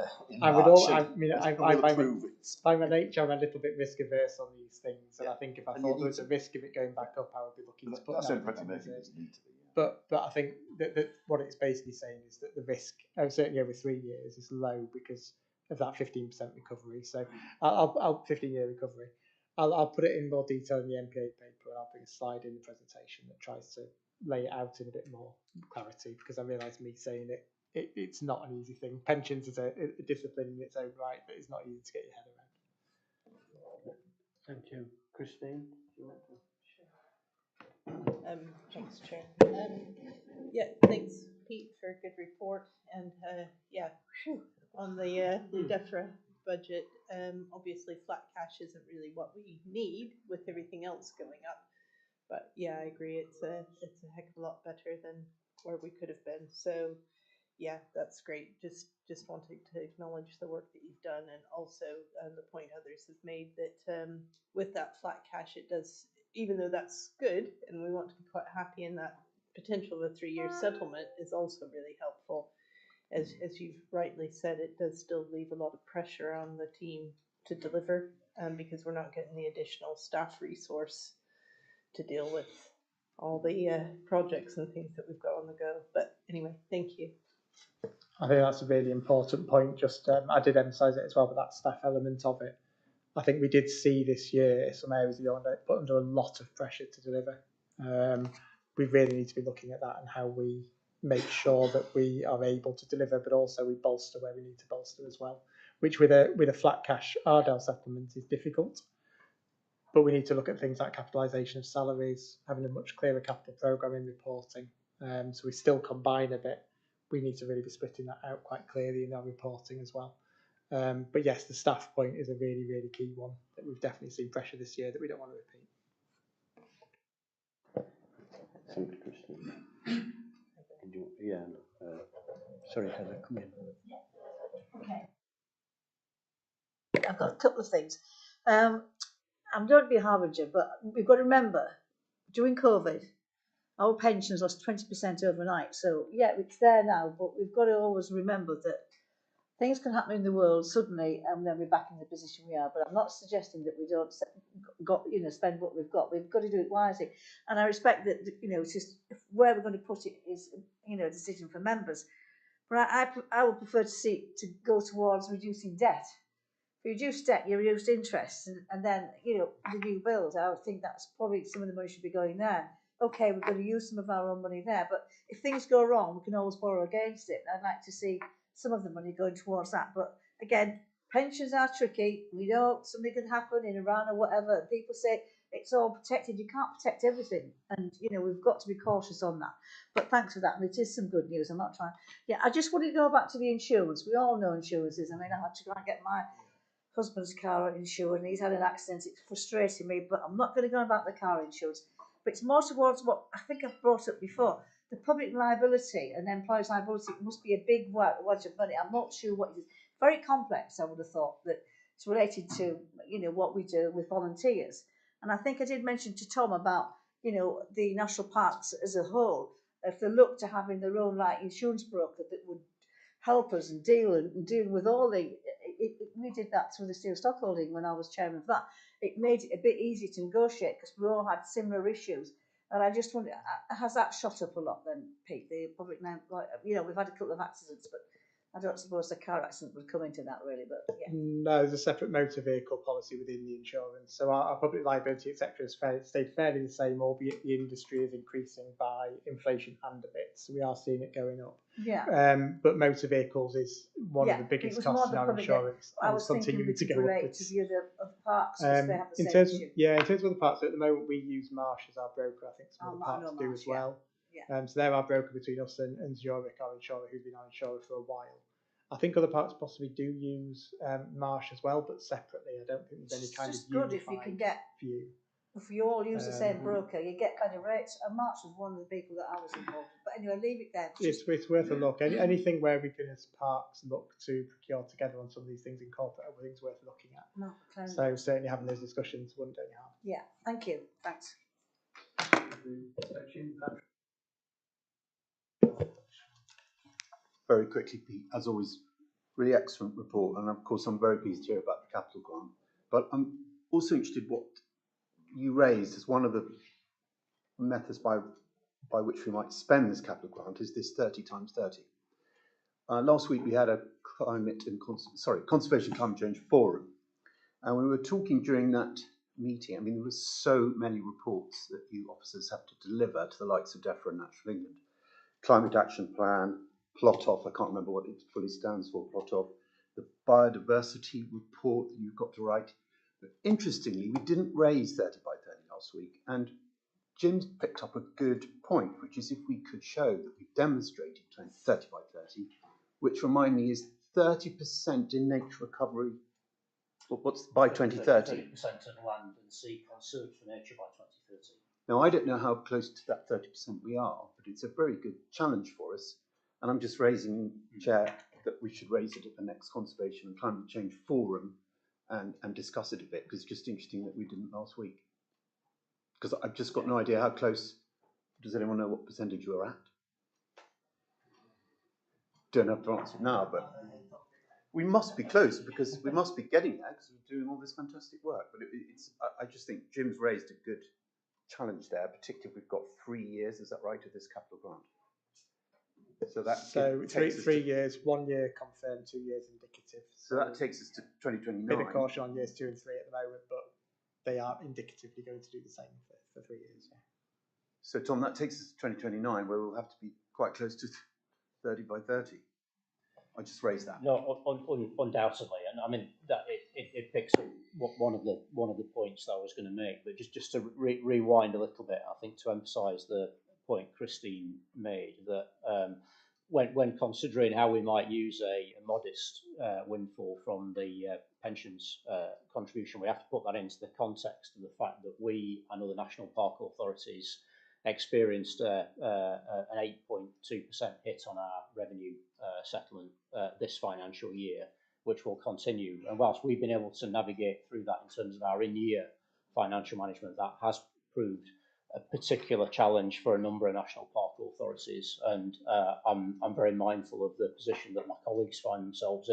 By my nature, I'm a little bit risk averse on these things, and I think if I thought there was a risk of it going back up, I would be looking to put that in reserves. But I think that what it's basically saying is that the risk, certainly over 3 years, is low because of that 15% recovery. So I'll 15-year recovery. I'll put it in more detail in the NPA paper, and I'll bring a slide in the presentation that tries to lay it out in a bit more clarity, because I realise me saying it's not an easy thing. Pensions is a discipline in its own right, but it's not easy to get your head around. Thank you. Christine, do you want to? Thanks, Chair. Yeah, thanks, Pete, for a good report. And on the DEFRA budget, obviously flat cash isn't really what we need with everything else going up. But yeah, I agree, it's a heck of a lot better than where we could have been. So yeah, that's great. Just wanted to acknowledge the work that you've done, and also the point others have made that with that flat cash, it does, even though that's good and we want to be quite happy in that potential of a 3-year settlement is also really helpful. as you've rightly said, it does still leave a lot of pressure on the team to deliver, because we're not getting the additional staff resource to deal with all the projects and things that we've got on the go. But anyway, thank you. I think that's a really important point. Just I did emphasise it as well, but that staff element of it. I think we did see this year some areas that are put under a lot of pressure to deliver. We really need to be looking at that and how we make sure that we are able to deliver, but also we bolster where we need to bolster as well. Which with a flat cash Ardell settlement is difficult. But we need to look at things like capitalisation of salaries, having a much clearer capital programme in reporting. So we still combine a bit. We need to really be splitting that out quite clearly in our reporting as well. But yes, the staff point is a really, really key one that we've definitely seen pressure this year that we don't want to repeat. Thank you, Christine. Sorry, Heather, come in. Okay. I've got a couple of things. I'm going to be a harbinger, but we've got to remember, during COVID, our pensions lost 20% overnight. So, yeah, it's there now, but we've got to always remember that things can happen in the world suddenly and then we're back in the position we are. But I'm not suggesting that we don't spend what we've got. We've got to do it wisely. And I respect that, it's just where we're going to put it is, a decision for members. But I would prefer to see to go towards reducing debt. If you reduce debt, you reduce interest, and then, the new bills, I would think that's probably some of the money should be going there. Okay, we're going to use some of our own money there, but if things go wrong, we can always borrow against it. I'd like to see some of the money going towards that. But again, pensions are tricky. We know something can happen in Iran or whatever. People say it's all protected. You can't protect everything. And, we've got to be cautious on that. But thanks for that. And it is some good news. I'm not trying. Yeah, I just want to go back to the insurance. We all know insurances. I mean, I had to go and get my husband's car insured and he's had an accident. It's frustrating me, but I'm not going to go about the car insurance. But it's more towards what I think I've brought up before. The public liability and employees' liability must be a big wad of money. I'm not sure what it is. Very complex, I would have thought, that it's related to, what we do with volunteers. And I think I did mention to Tom about, the national parks as a whole, if they look to having their own insurance broker that would help us and deal with all the. We did that through the steel stockholding when I was chairman of that. It made it a bit easier to negotiate because we all had similar issues. And I just wonder, has that shot up a lot then, Pete? The public now, we've had a couple of accidents, but I don't suppose the car accident would come into that really, but yeah. No, there's a separate motor vehicle policy within the insurance. So our public liability, etc., has stayed fairly the same, albeit the industry is increasing by inflation and a bit. So we are seeing it going up. Yeah. But motor vehicles is one of the biggest costs in our insurance. I was thinking we could relate to the other parks because they have the same issue. Yeah, in terms of the parks, at the moment we use Marsh as our broker. I think some of the parks do as well. Yeah. So they're our broker between us and Zurich, our insurer, who's been our insurer for a while. I think other parts possibly do use Marsh as well, but separately. I don't think there's any kind of unified good if you can get view. If you all use the same broker, you get kind of rates. And Marsh was one of the people that I was involved with. But anyway, leave it there. It's worth a look. Anything where we can, as parks, look to procure together on some of these things in corporate, everything's worth looking at. No, so certainly having those discussions wouldn't do any harm. Yeah, thank you. Thanks. Very quickly, Pete, as always, really excellent report. And of course, I'm very pleased to hear about the capital grant. But I'm also interested what you raised as one of the methods by which we might spend this capital grant is this 30 times 30. Last week we had a conservation climate change forum, and we were talking during that meeting. I mean, there were so many reports that you officers have to deliver to the likes of DEFRA and Natural England. Climate Action Plan, Plot Off, I can't remember what it fully stands for, Plot Off, the biodiversity report that you've got to write. But interestingly, we didn't raise 30 by 30 last week, and Jim's picked up a good point, which is if we could show that we've demonstrated 30 by 30, which remind me is 30% in nature recovery. What's by 2030? 30% of land and sea conserved for nature by 2030. Now, I don't know how close to that 30% we are, but it's a very good challenge for us. And I'm just raising, Chair, that we should raise it at the next Conservation and Climate Change Forum and discuss it a bit, because it's just interesting that we didn't last week. Because I've just got no idea how close. Does anyone know what percentage you're at? don't have to answer now, but we must be close because we must be getting there because we're doing all this fantastic work. But I just think Jim's raised a good challenge there, particularly if we've got 3 years, is that right, of this capital grant? So three years, 1 year confirmed, 2 years indicative. So that takes us to 2029. Bit of caution on years 2 and 3 at the moment, but they are indicatively going to do the same for 3 years. Yeah. So Tom, that takes us to 2029, where we'll have to be quite close to 30 by 30. I just raised that. No, undoubtedly, and I mean that it picks up one of the points that I was going to make, but just to rewind a little bit, I think to emphasise the point Christine made that when considering how we might use a modest windfall from the pensions contribution, we have to put that into the context of the fact that we and other national park authorities experienced an 8.2% hit on our revenue settlement this financial year, which will continue. And whilst we've been able to navigate through that in terms of our in-year financial management, that has proved a particular challenge for a number of national park authorities. And I'm very mindful of the position that my colleagues find themselves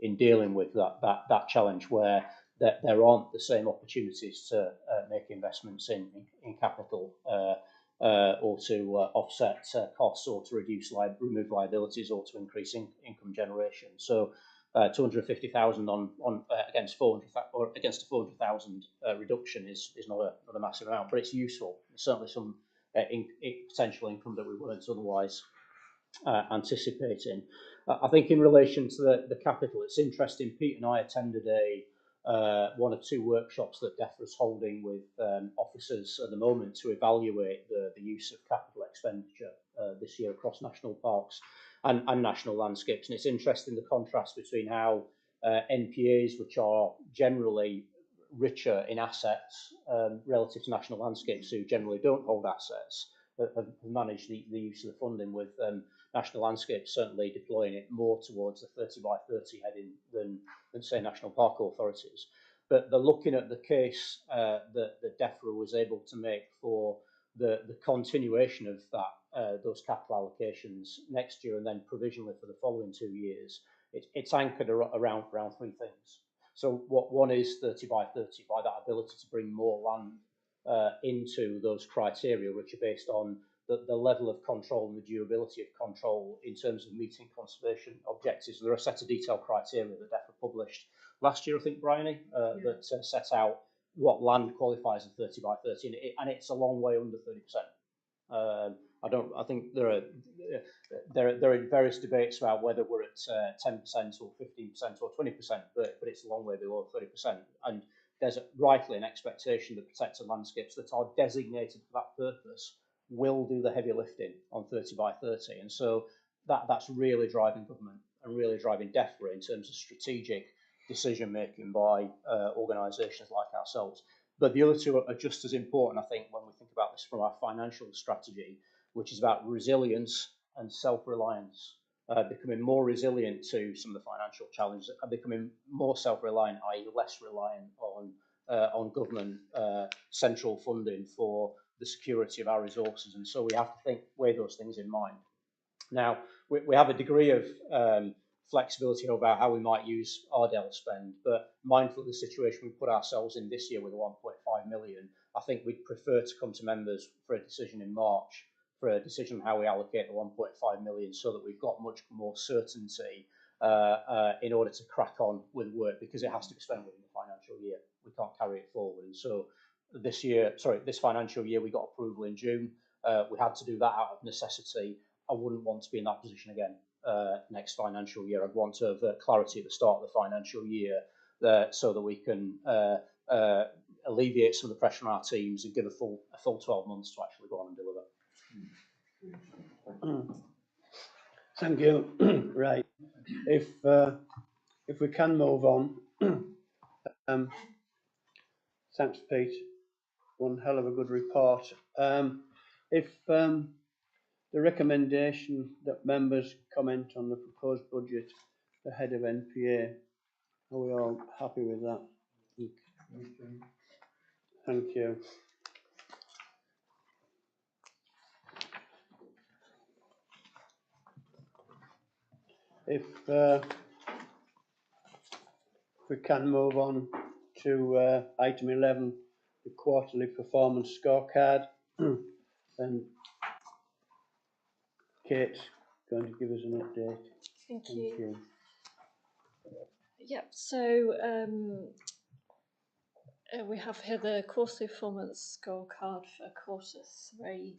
in dealing with that challenge, where there aren't the same opportunities to make investments in capital or to offset costs, or to remove liabilities, or to increase income generation. So 250,000 against 400 or against a 400,000 reduction is not a massive amount, but it's useful. It's certainly some potential income that we weren't otherwise anticipating. I think in relation to the capital, it's interesting. Pete and I attended one or two workshops that DEFRA is holding with officers at the moment to evaluate the use of capital expenditure this year across national parks and national landscapes. And it's interesting the contrast between how NPAs, which are generally richer in assets relative to national landscapes, who generally don't hold assets, have managed the use of the funding, with national landscapes certainly deploying it more towards the 30 by 30 heading than say national park authorities. But they're looking at the case that DEFRA was able to make for the continuation of those capital allocations next year, and then provisionally for the following 2 years. It's anchored around three things. So one is 30 by 30, by that ability to bring more land into those criteria, which are based on the level of control and the durability of control in terms of meeting conservation objectives. There are a set of detailed criteria that DEFRA published last year, I think, Bryony, that set out what land qualifies as 30 by 30, and it's a long way under 30%. I think there are various debates about whether we're at 10% or 15% or 20%, but it's a long way below 30%. And there's rightly an expectation that protected landscapes that are designated for that purpose will do the heavy lifting on 30 by 30. And so that's really driving government and really driving DEFRA in terms of strategic decision making by organisations like ourselves. But the other two are just as important, I think, when we think about this from our financial strategy, which is about resilience and self-reliance. Becoming more resilient to some of the financial challenges, and becoming more self-reliant, i.e. less reliant on government central funding for the security of our resources. And so we have to weigh those things in mind. Now, we have a degree of flexibility about how we might use RDEL spend, but mindful of the situation we put ourselves in this year with 1.5 million, I think we'd prefer to come to members for a decision in March, for a decision on how we allocate the 1.5 million, so that we've got much more certainty in order to crack on with work, because it has to be spent within the financial year. We can't carry it forward. And so this financial year, we got approval in June. We had to do that out of necessity. I wouldn't want to be in that position again next financial year. I'd want to have clarity at the start of the financial year so that we can alleviate some of the pressure on our teams and give a full 12 months to actually go on and deliver. Thank you. Right. If we can move on. Thanks, Pete. One hell of a good report. If the recommendation that members comment on the proposed budget ahead of NPA, are we all happy with that? Thank you. if we can move on to item 11, the quarterly performance scorecard. And Kate's going to give us an update. Thank you. Yep, so we have here the quarterly performance scorecard for Q3,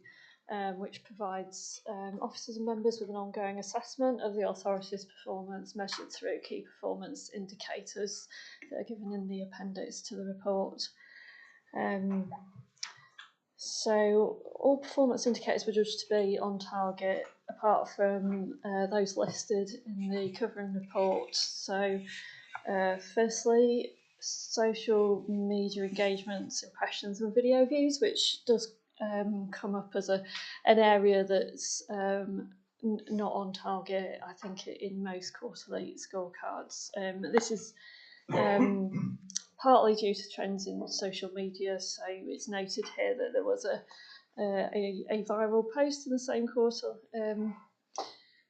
which provides officers and members with an ongoing assessment of the authority's performance measured through key performance indicators that are given in the appendix to the report. So all performance indicators were judged to be on target, apart from those listed in the covering report. So firstly, social media engagements, impressions and video views, which does come up as an area that's not on target, I think, in most quarterly scorecards. This is partly due to trends in social media. So it's noted here that there was a viral post in the same quarter in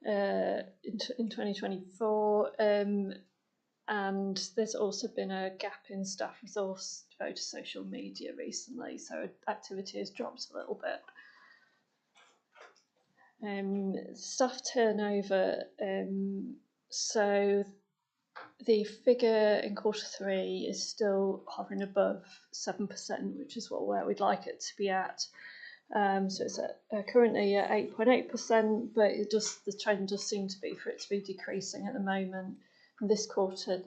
2024, and there's also been a gap in staff resource devoted to social media recently, so activity has dropped a little bit. Staff turnover, so the figure in Q3 is still hovering above 7%, which is where we'd like it to be at. So it's currently at 8.8%, but the trend does seem to be for it to be decreasing at the moment. In this quarter,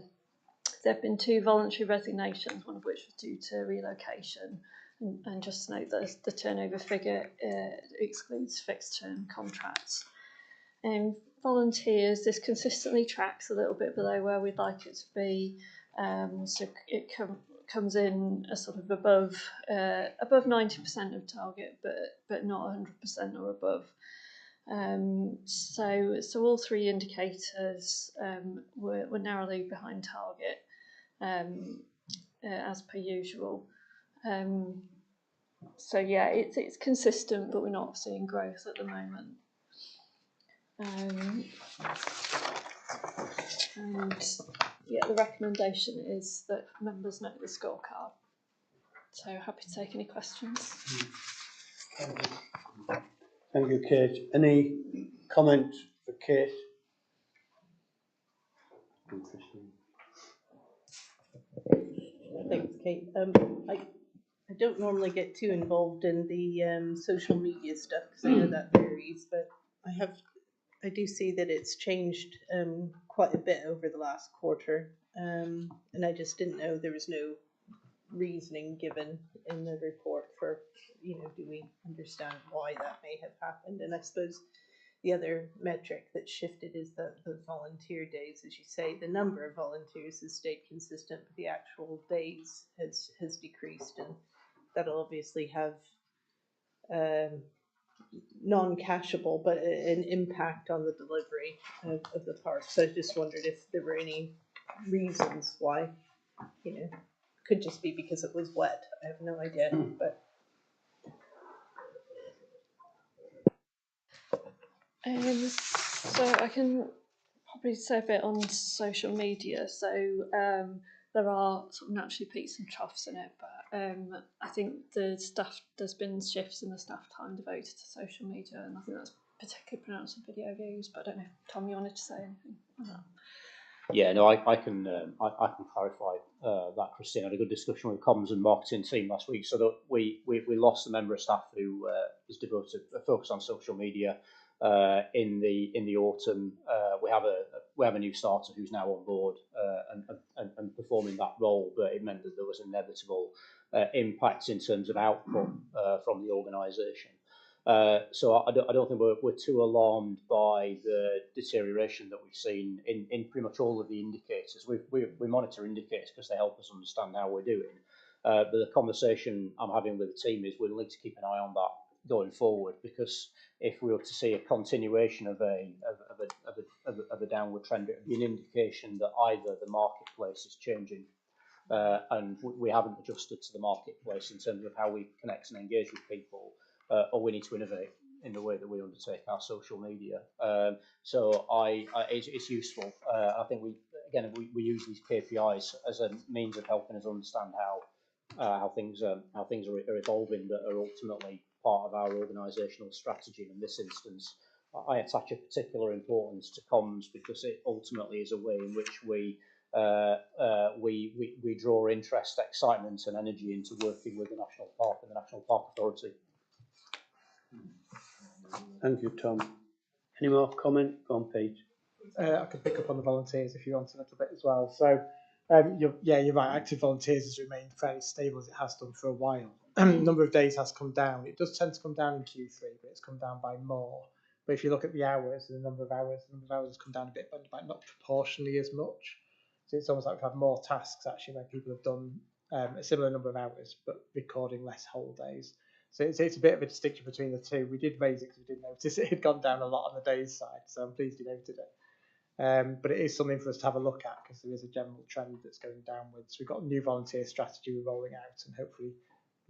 there have been 2 voluntary resignations, one of which was due to relocation. And just to note that the turnover figure excludes fixed-term contracts. Volunteers, this consistently tracks a little bit below where we'd like it to be. So it comes in a sort of above 90% of target, but not 100% or above. So all 3 indicators were narrowly behind target, as per usual. So yeah, it's consistent, but we're not seeing growth at the moment. And yeah, the recommendation is that members note the scorecard. So happy to take any questions. Thank you, Kate. Any comment for Kate? Thanks, Kate. I don't normally get too involved in the social media stuff because I know that varies, but I do see that it's changed quite a bit over the last quarter, and I just didn't know there was no reasoning given in the report for, do we understand why that may have happened? And I suppose the other metric that shifted is the volunteer days. As you say, the number of volunteers has stayed consistent, but the actual days has decreased, and that'll obviously have non-cashable, but an impact on the delivery of the park. So I just wondered if there were any reasons why, could just be because it was wet. I have no idea, but. So I can probably say a bit on social media. So there are sort of naturally peaks and troughs in it, but I think there's been shifts in the staff time devoted to social media, and I think that's particularly pronounced in video views. But I don't know if Tom, you wanted to say anything on that. Yeah, no, I can clarify that. Christine had a good discussion with the comms and marketing team last week, so that we lost a member of staff who is devoted, focused on social media. In the autumn, we have a new starter who's now on board and performing that role, but it meant that there was inevitable impacts in terms of output from the organisation. So I don't think we're too alarmed by the deterioration that we've seen in pretty much all of the indicators. We monitor indicators because they help us understand how we're doing. But the conversation I'm having with the team is we'll need to keep an eye on that going forward, because if we were to see a continuation of a downward trend, it would be an indication that either the marketplace is changing, and we haven't adjusted to the marketplace in terms of how we connect and engage with people, or we need to innovate. in the way that we undertake our social media. So it's useful. I think we use these KPIs as a means of helping us understand how things are evolving, that are ultimately part of our organisational strategy. And in this instance, I attach a particular importance to comms because it ultimately is a way in which we draw interest, excitement, and energy into working with the National Park and the National Park Authority. Thank you, Tom. Any more comment? Go on, Pete. I could pick up on the volunteers if you want a little bit as well. So, you're right. Active volunteers has remained fairly stable as it has done for a while. Number of days has come down. It does tend to come down in Q3, but it's come down by more. But if you look at the hours, the number of hours has come down a bit, but not proportionally as much. So it's almost like we've had more tasks actually where people have done a similar number of hours, but recording less whole days. So it's a bit of a distinction between the two. We did raise it because we did notice it had gone down a lot on the days side, so I'm pleased you noted it. But it is something for us to have a look at because there is a general trend that's going downwards. We've got a new volunteer strategy we're rolling out, and hopefully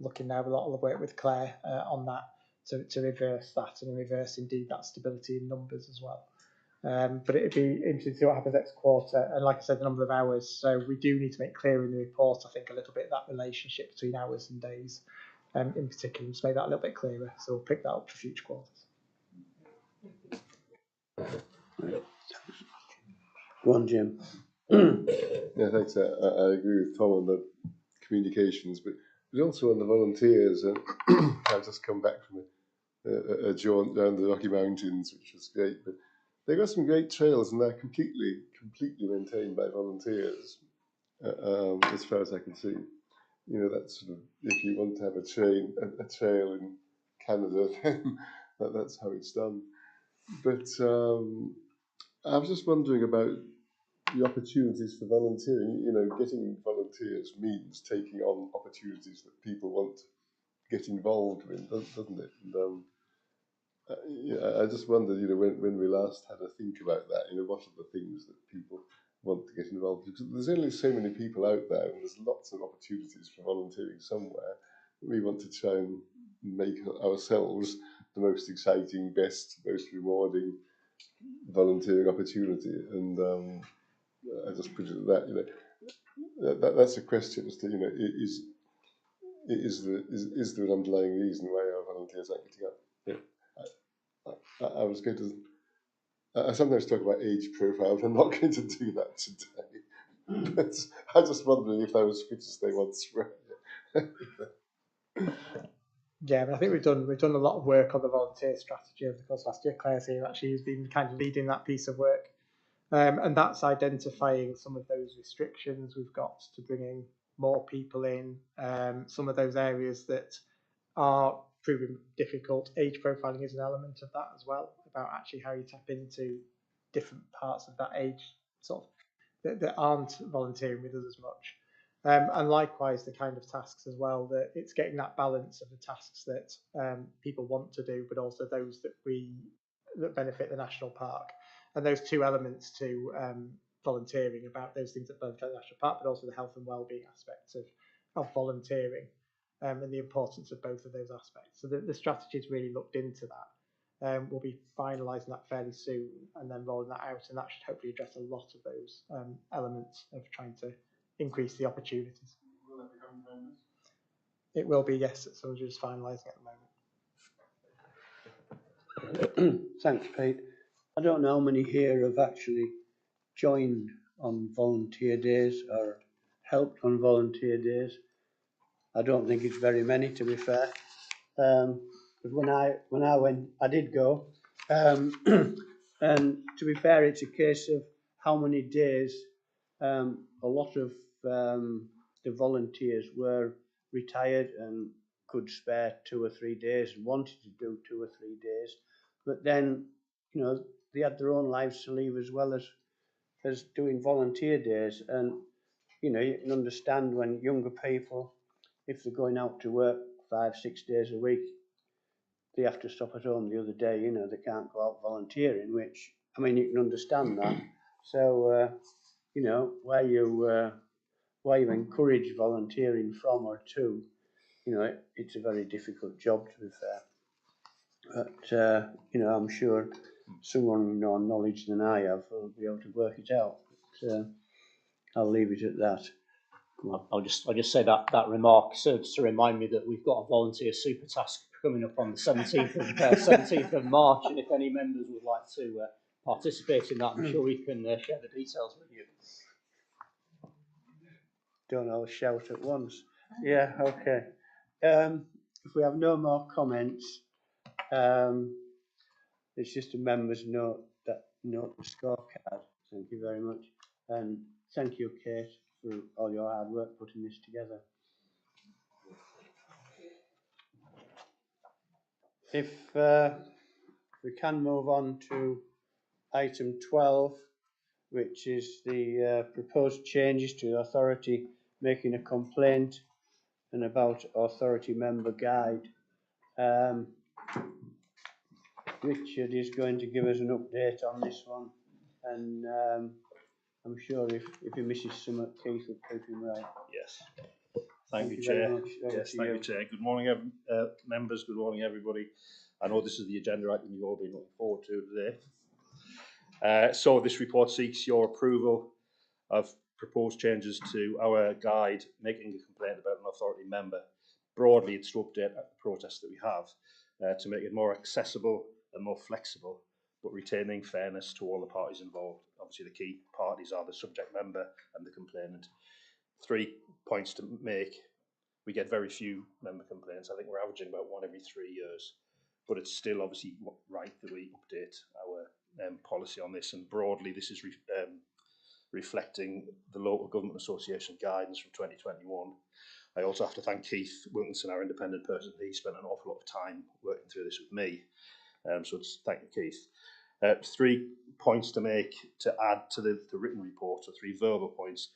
looking now a lot of the work with Claire on that to reverse that and reverse indeed that stability in numbers as well. But it'd be interesting to see what happens next quarter. And like I said, the number of hours. So we do need to make clear in the report, I think, a little bit that relationship between hours and days, in particular, just make that a little bit clearer. So we'll pick that up for future quarters. Go on, Jim. Yeah, thanks. I agree with Tom on the communications, but also on the volunteers. And I've just come back from a jaunt down the Rocky Mountains, which was great. But they've got some great trails, and they're completely maintained by volunteers, as far as I can see. You know, that's sort of, if you want to have a trail in Canada, then that's how it's done. But I was just wondering about the opportunities for volunteering. You know, getting volunteers means taking on opportunities that people want to get involved with, doesn't it? And I just wondered, you know, when we last had a think about that, you know, what are the things that people want to get involved with? Because there's only so many people out there, and there's lots of opportunities for volunteering somewhere. We want to try and make ourselves the most exciting, best, most rewarding volunteering opportunity. And I just put it at that, you know, that's a question as to, you know, is there an underlying reason why our volunteers aren't getting up? Yeah. I was going to. I sometimes talk about age profile. I'm not going to do that today. But I'm just wondering if I was fit as they once were. Yeah, I think we've done a lot of work on the volunteer strategy over the course of last year. Claire's here actually has been kind of leading that piece of work, and that's identifying some of those restrictions we've got to bringing more people in. Some of those areas that are proving difficult. Age profiling is an element of that as well, about actually how you tap into different parts of that age sort of that aren't volunteering with us as much. And likewise, the kind of tasks as well, that it's getting that balance of the tasks that people want to do, but also those that benefit the national park. And those two elements to volunteering, about those things that benefit the national park, but also the health and wellbeing aspects of volunteering, and the importance of both of those aspects. So the strategy's really looked into that. We'll be finalising that fairly soon and then rolling that out, and that should hopefully address a lot of those elements of trying to increase the opportunities. Will that become famous? It will be, yes. So we're just finalising at the moment. Thanks, Pete. I don't know how many here have actually joined on volunteer days or helped on volunteer days. I don't think it's very many, to be fair. But when I went, I did go. And to be fair, it's a case of how many days. A lot of the volunteers were retired and could spare 2 or 3 days, wanted to do 2 or 3 days, but then, you know, they had their own lives to leave as well as doing volunteer days. And, you know, you can understand when younger people, if they're going out to work 5-6 days a week, they have to stop at home the other day, you know, they can't go out volunteering, which, I mean, you can understand that. So, you know, where you encourage volunteering from or to, you know, it's a very difficult job, to be But, you know, I'm sure someone with more knowledge than I have will be able to work it out. But, I'll leave it at that. I'll just say that remark serves to remind me that we've got a volunteer super task coming up on the 17th of March, and if any members would like to participate in that, I'm sure we can share the details with you. Don't all shout at once. Yeah, okay. If we have no more comments, it's just a member's note the scorecard. Thank you very much, and thank you, Kate, for all your hard work putting this together. If we can move on to item 12, which is the proposed changes to the authority making a complaint and about authority member guide. Richard is going to give us an update on this one, and I'm sure if he misses some, Keith will keep him right. Yes. Thank you, Chair. Yes, thank you, Chair. Good morning, members. Good morning, everybody. I know this is the agenda item you've all been looking forward to today. So this report seeks your approval of proposed changes to our guide, making a complaint about an authority member. Broadly, it's to update the process that we have to make it more accessible and more flexible, but retaining fairness to all the parties involved. Obviously, the key parties are the subject member and the complainant. 3 points to make. We get very few member complaints. I think we're averaging about 1 every 3 years, but it's still obviously right that we update our policy on this. And broadly, this is reflecting the Local Government Association guidance from 2021. I also have to thank Keith Wilkinson, our independent person. He spent an awful lot of time working through this with me. So thank you, Keith. 3 points to make to add to the written report, or 3 verbal points.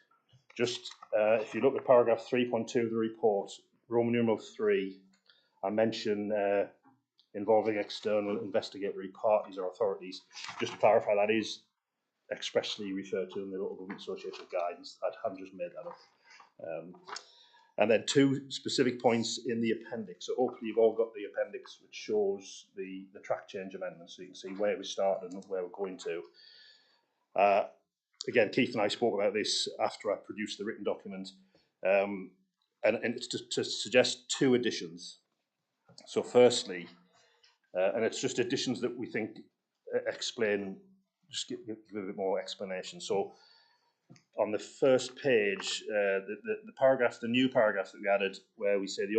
Just if you look at paragraph 3.2 of the report, Roman numeral 3, I mention involving external investigatory parties or authorities. Just to clarify, that is expressly referred to in the Local Government Association guidance. I haven't just made that up. And then 2 specific points in the appendix. So hopefully you've all got the appendix, which shows the track change amendments, so you can see where we started and where we're going to. Again, Keith and I spoke about this after I produced the written document, and it's to suggest 2 additions. So firstly, and it's just additions that we think explain, just give a bit more explanation. So on the first page, the new paragraph that we added, where we say the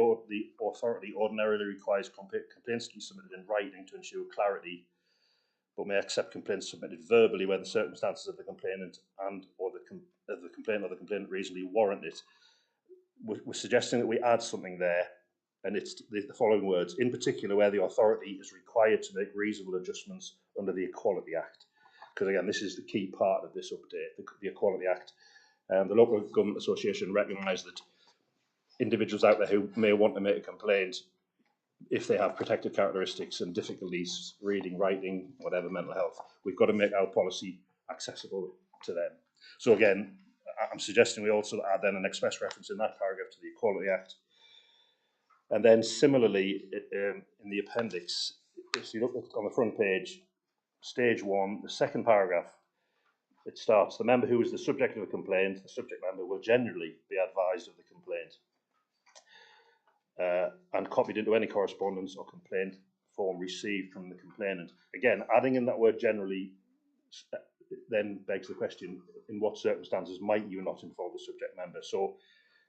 authority ordinarily requires complaints to be submitted in writing to ensure clarity, but may accept complaints submitted verbally where the circumstances of the complainant or the complainant reasonably warrant it. We're suggesting that we add something there, and it's the following words: in particular, where the authority is required to make reasonable adjustments under the Equality Act. Because again, this is the key part of this update, the Equality Act. The Local Government Association recognise that individuals out there who may want to make a complaint, if they have protected characteristics and difficulties reading, writing, whatever, mental health, we've got to make our policy accessible to them. So again, I'm suggesting we also add then an express reference in that paragraph to the Equality Act. And then similarly, in the appendix, if you look on the front page, stage 1, the second paragraph, it starts, the member who is the subject of a complaint, the subject member will generally be advised of the complaint and copied into any correspondence or complaint form received from the complainant. Again, adding in that word generally then begs the question, in what circumstances might you not inform the subject member? So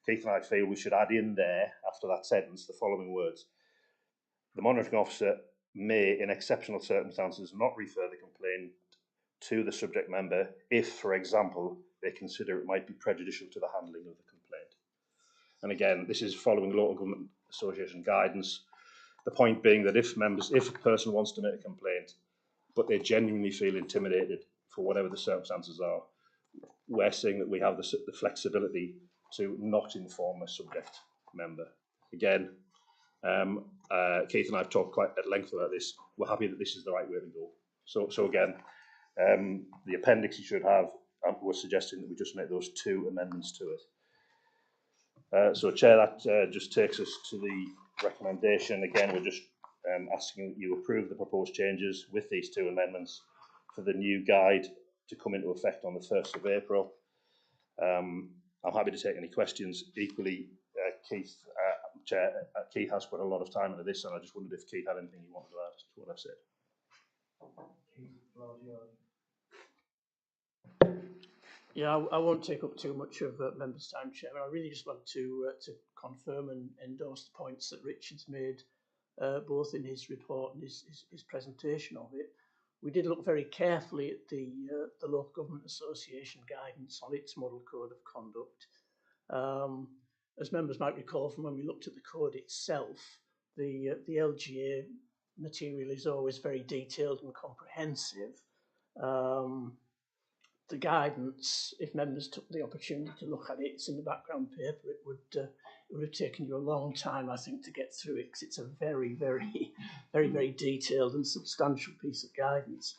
Keith and I feel we should add in there, after that sentence, the following words: the monitoring officer may, in exceptional circumstances, not refer the complaint to the subject member if, for example, they consider it might be prejudicial to the handling of the complaint. And again, this is following Local Government Association guidance. The point being that if a person wants to make a complaint, but they genuinely feel intimidated for whatever the circumstances are, we're saying that we have the flexibility to not inform a subject member. Again, Keith and I have talked quite at length about this. We're happy that this is the right way to go. So again, the appendix you should have, we're suggesting that we just make those 2 amendments to it. So Chair, that just takes us to the recommendation. Again, we're just asking that you approve the proposed changes with these two amendments for the new guide to come into effect on the 1st of April. I'm happy to take any questions. Equally, Keith, Chair, Keith has put a lot of time into this, and I just wondered if Keith had anything he wanted to add to what I've said. Yeah, I won't take up too much of members' time, Chairman. I really just want to confirm and endorse the points that Richard's made, both in his report and his presentation of it. We did look very carefully at the Local Government Association guidance on its model code of conduct. As members might recall from when we looked at the code itself, the LGA material is always very detailed and comprehensive. The guidance, if members took the opportunity to look at it, it's in the background paper, it would have taken you a long time, I think, to get through it, because it's a very, very detailed and substantial piece of guidance.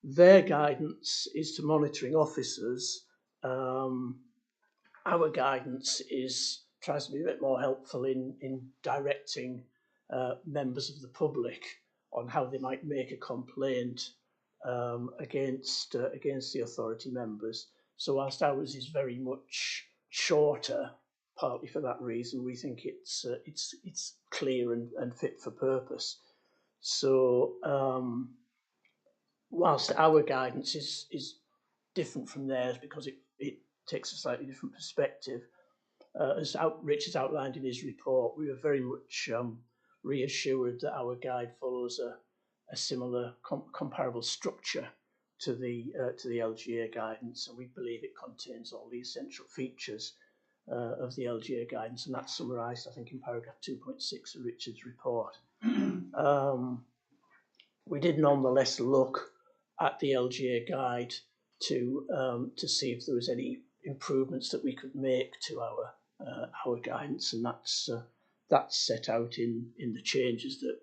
Their guidance is to monitoring officers. Our guidance tries to be a bit more helpful in directing members of the public on how they might make a complaint against the authority members. So whilst ours is very much shorter, partly for that reason, we think it's clear and fit for purpose. So whilst our guidance is different from theirs because it takes a slightly different perspective, as Rich has outlined in his report, we were very much reassured that our guide follows a similar comparable structure to the LGA guidance, and we believe it contains all the essential features of the LGA guidance, and that's summarised, I think, in paragraph 2.6 of Richard's report. We did nonetheless look at the LGA guide to see if there was any improvements that we could make to our guidance, and that's set out in the changes that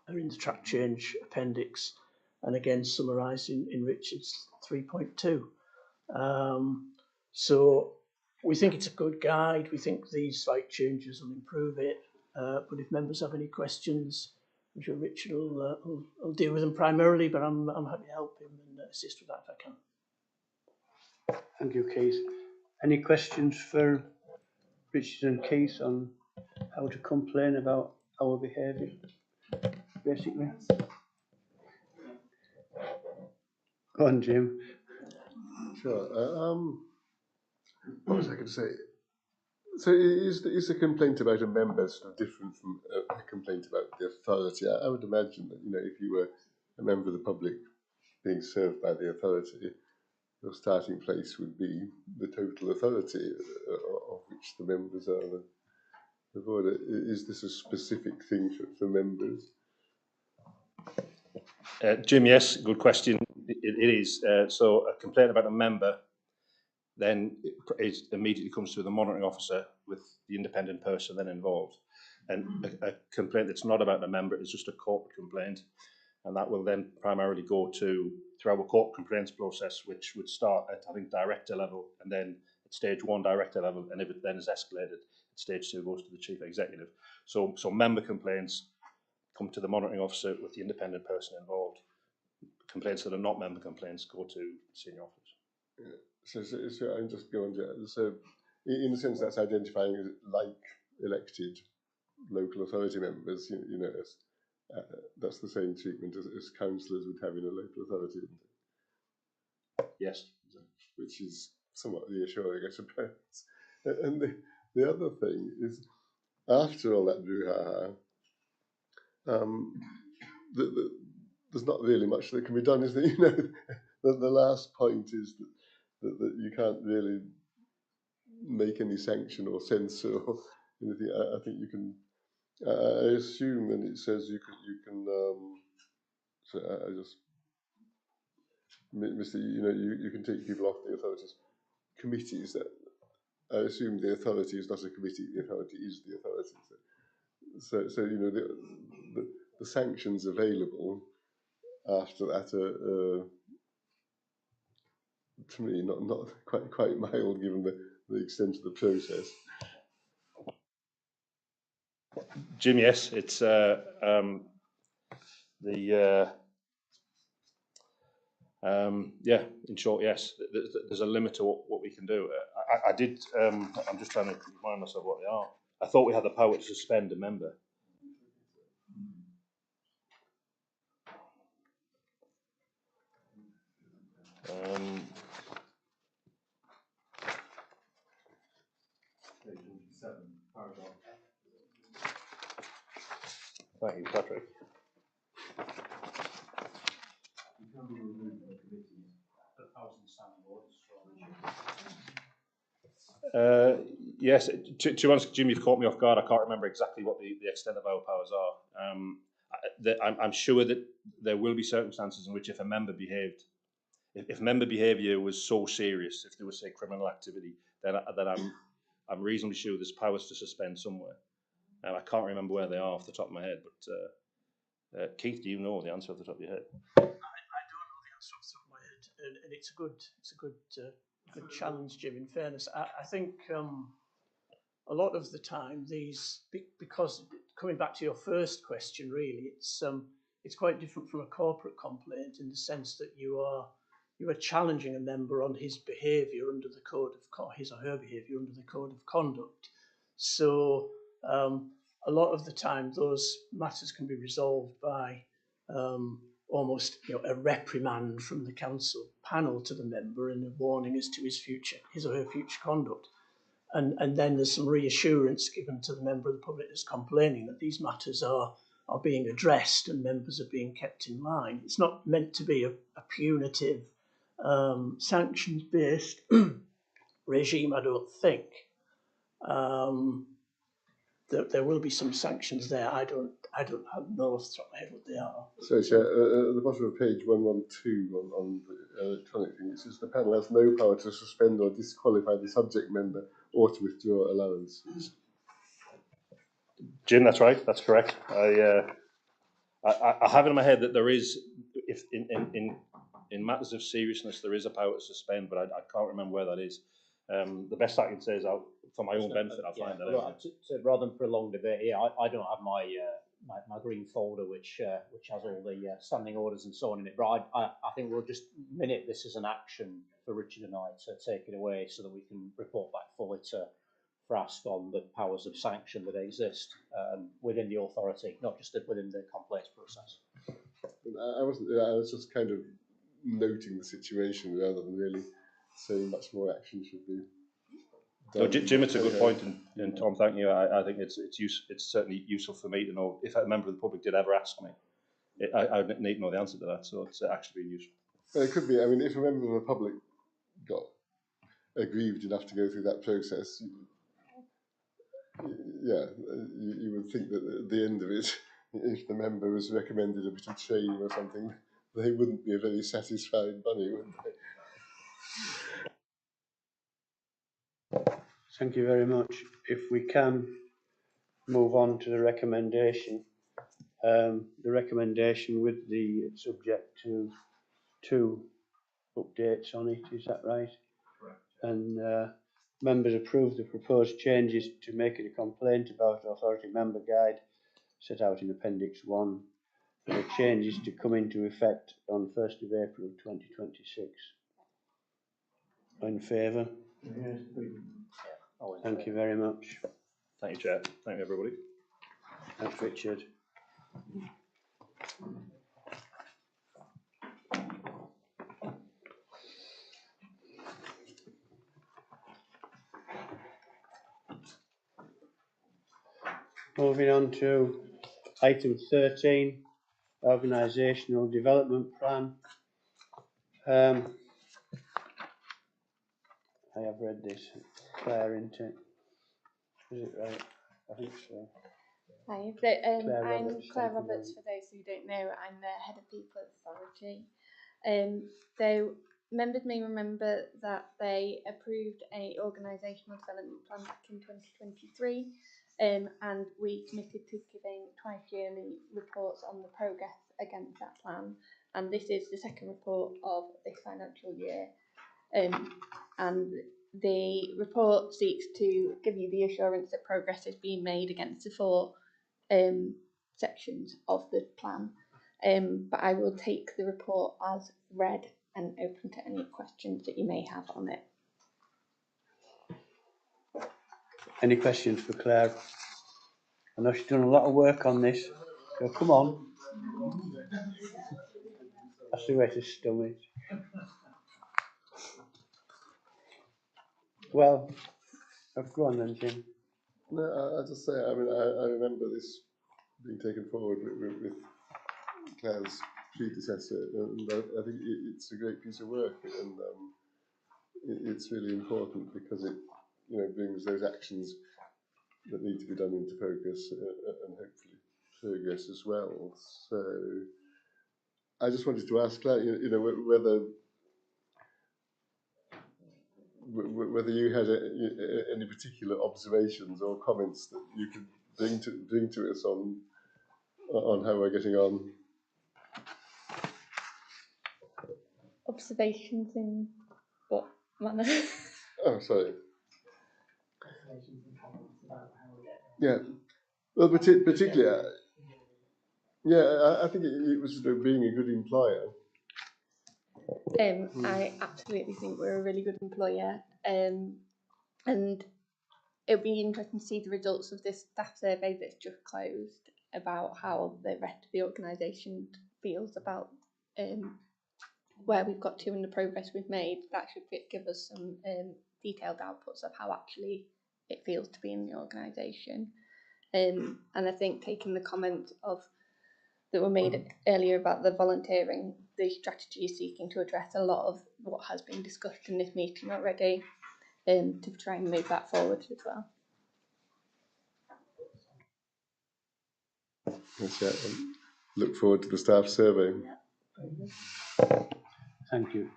are in the track change appendix, and again summarised in Richard's 3.2. So we think it's a good guide. We think these slight changes will improve it. But if members have any questions, I'm sure Richard will deal with them primarily, but I'm happy to help him and assist with that if I can. Thank you, Keith. Any questions for Richard and Keith on how to complain about our behaviour, basically? Go on, Jim. Sure. What was I going to say? So is the complaint about a member sort of different from a complaint about the authority? I would imagine that, if you were a member of the public being served by the authority, your starting place would be the total authority of which the members are the board. Is this a specific thing for members? Jim, yes, good question. It is. So a complaint about a member then it immediately comes to the monitoring officer with the independent person then involved. And a complaint that's not about a member is just a corporate complaint. And that will then primarily go through our corporate complaints process, which would start at, I think, director level, and then at stage 1 director level, and if it then is escalated, at stage 2 goes to the chief executive. So member complaints come to the monitoring officer with the independent person involved. Complaints that are not member complaints go to senior office. Yeah. So I'm just going to, so in a sense that's identifying as like elected local authority members, that's the same treatment as councillors would have in a local authority. Yes. Which is somewhat reassuring, I suppose. And the other thing is, after all that brouhaha, there's not really much that can be done, is there? The last point is that you can't really make any sanction or censor or anything. I think you can. I assume, and it says you can. So I just, Mr. You can take people off the authorities committees. That I assume the authority is not a committee. The authority is the authority. So the sanctions available after that are to me not quite mild, given the extent of the process. Jim, yes, it's yeah, in short, yes. There's a limit to what we can do. I did. I'm just trying to remind myself what they are. I thought we had the power to suspend a member. Page 7, paragraph. Thank you, Patrick. You can be removed from committees. Yes, to be honest, Jim, you've caught me off guard. I can't remember exactly what the extent of our powers are. I'm sure that there will be circumstances in which if a member behaved, if member behaviour was so serious, if there was, say, criminal activity, then I'm reasonably sure there's powers to suspend somewhere. And I can't remember where they are off the top of my head, but Keith, do you know the answer off the top of your head? I don't know the answer off the top of my head, and it's a good challenge, Jim. In fairness, I think a lot of the time these, because coming back to your first question, really, it's quite different from a corporate complaint in the sense that you are challenging a member on his behaviour under the code of his or her behaviour under the code of conduct. So a lot of the time those matters can be resolved by almost a reprimand from the council panel to the member and a warning as to his or her future conduct. And then there's some reassurance given to the member of the public that's complaining that these matters are being addressed and members are being kept in line. It's not meant to be a punitive, sanctions-based regime, I don't think. There will be some sanctions there. I don't know off the top of my head what they are. So, Chair, at the bottom of page 112 on the electronic thing, it says the panel has no power to suspend or disqualify the subject member or to withdraw allowances. Jim, that's right. That's correct. I have it in my head that there is, if in matters of seriousness, there is a power to suspend, but I can't remember where that is. The best I can say is, for my own benefit, I'll find that out. Rather than prolong debate, I don't have my green folder which has all the standing orders and so on in it. But I think we'll just minute this as an action for Richard and I to take it away so that we can report back fully to FRASC on the powers of sanction that exist within the authority, not just within the complaints process. I was just kind of noting the situation rather than really saying much more action should be done. No, Jim, it's a good point, and Tom, thank you. I think it's certainly useful for me to know if a member of the public did ever ask me. I would need to know the answer to that, so it's actually been useful. Well, it could be. I mean, if a member of the public got aggrieved enough to go through that process, you would think that at the end of it, if the member was recommended a bit of training or something, they wouldn't be a very satisfied bunny, would they? Thank you very much. If we can move on to the recommendation. The recommendation with the subject to 2 updates on it, is that right? Correct. And members approve the proposed changes to make it a complaint about authority member guide set out in Appendix 1. The changes to come into effect on 1st of April 2026. In favour? Yes, Thank you very much. Thank you, Chair. Thank you, everybody. Thanks, Richard. Moving on to item 13, Organisational Development Plan. I have read this. Claire, isn't it? Is it right? I think so. Hi, Claire I'm Roberts, Claire thank you Roberts, very for those who don't know. I'm the Head of People Authority. So members may remember that they approved a organisational development plan back in 2023, and we committed to giving twice yearly reports on the progress against that plan. And this is the second report of this financial year. And the report seeks to give you the assurance that progress is being made against the 4 sections of the plan. But I will take the report as read and open to any questions that you may have on it. Any questions for Claire? I know she's done a lot of work on this, so come on. That's the way to stum it. Well, go on then, Jim. No, I'll just say, I mean, I remember this being taken forward with Claire's predecessor, and I think it's a great piece of work, and it's really important because it, brings those actions that need to be done into focus and hopefully progress as well. So I just wanted to ask Claire, whether you had any particular observations or comments that you could bring to us on how we're getting on. Observations in what manner? Oh, sorry. Yeah. Well, particularly, I think it was sort of being a good employer. I absolutely think we're a really good employer, and it'll be interesting to see the results of this staff survey that's just closed about how the rest of the organisation feels about where we've got to and the progress we've made. That should give us some detailed outputs of how actually it feels to be in the organisation. And I think taking the comment that were made earlier about the volunteering, the strategy is seeking to address a lot of what has been discussed in this meeting already, to try and move that forward as well. Yes, yeah. Look forward to the staff survey. Thank you.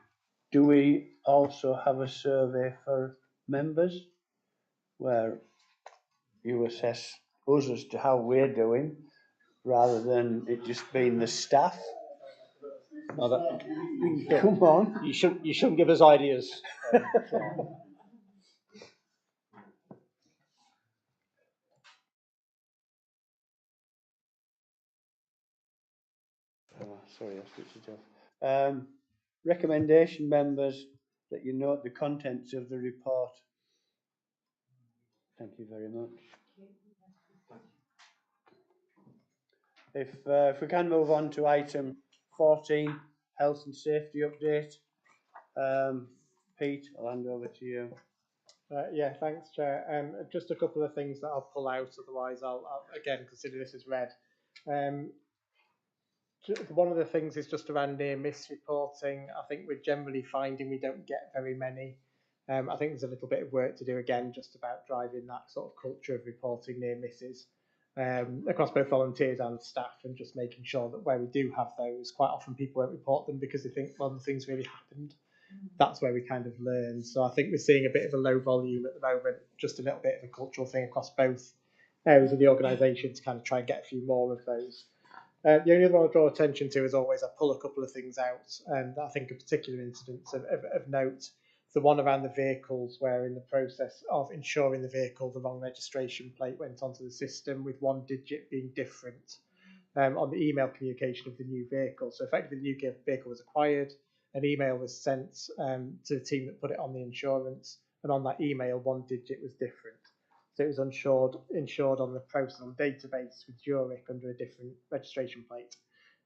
Do we also have a survey for members where you assess us as to how we're doing rather than it just being the staff? No, come on. You shouldn't give us ideas. Oh, sorry, I switched it off. Recommendation, members, that you note the contents of the report. Thank you very much. If we can move on to item 14, health and safety update. Pete, I'll hand over to you. Yeah, thanks, Chair. Just a couple of things that I'll pull out, otherwise I'll again consider this as read. One of the things is just around near miss reporting. I think we're generally finding we don't get very many. I think there's a little bit of work to do again, just about driving that sort of culture of reporting near misses across both volunteers and staff, and just making sure that where we do have those, quite often people won't report them because they think, well, nothing's really happened. That's where we kind of learn. So I think we're seeing a bit of a low volume at the moment, just a little bit of a cultural thing across both areas of the organisation to kind of try and get a few more of those. The only other one I'll draw attention to, as always, I pull a couple of things out, and I think a particular incidents of note. The one around the vehicles, where in the process of insuring the vehicle, the wrong registration plate went onto the system with one digit being different on the email communication of the new vehicle. So effectively the new vehicle was acquired, an email was sent to the team that put it on the insurance, and on that email one digit was different. So it was insured on the personal database with Zurich under a different registration plate.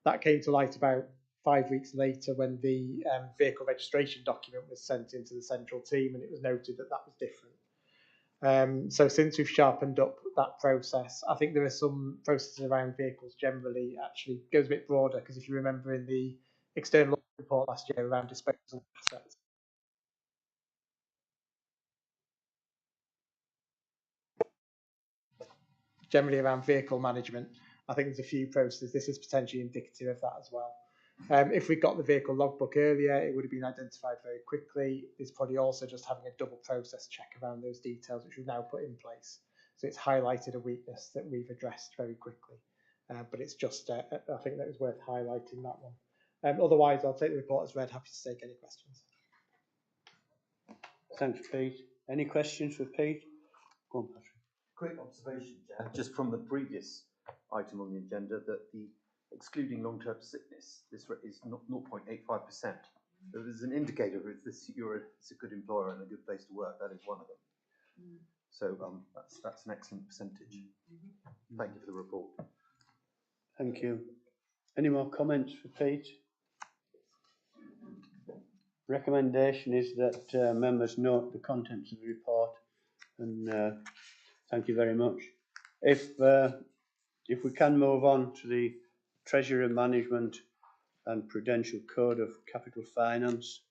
That came to light about 5 weeks later when the vehicle registration document was sent into the central team, and it was noted that that was different. So since we've sharpened up that process, I think there are some processes around vehicles generally actually goes a bit broader, because if you remember in the external report last year around disposal of assets, generally around vehicle management, I think there's a few processes. This is potentially indicative of that as well. If we got the vehicle logbook earlier, it would have been identified very quickly. There's probably also just having a double process check around those details, which we've now put in place. So it's highlighted a weakness that we've addressed very quickly. But it's just, I think that was worth highlighting that one. Otherwise, I'll take the report as read. Happy to take any questions. Thanks, Pete. Any questions for Pete? Go on, Patrick. Quick observation, Chair, just from the previous item on the agenda, that the excluding long-term sickness, this rate is 0.85%. So there's an indicator of if it's a good employer and a good place to work. That is one of them. So that's an excellent percentage. Thank you for the report. Thank you. Any more comments for Pete? Recommendation is that members note the contents of the report, and thank you very much. If we can move on to the Treasury Management and Prudential Code of Capital Finance,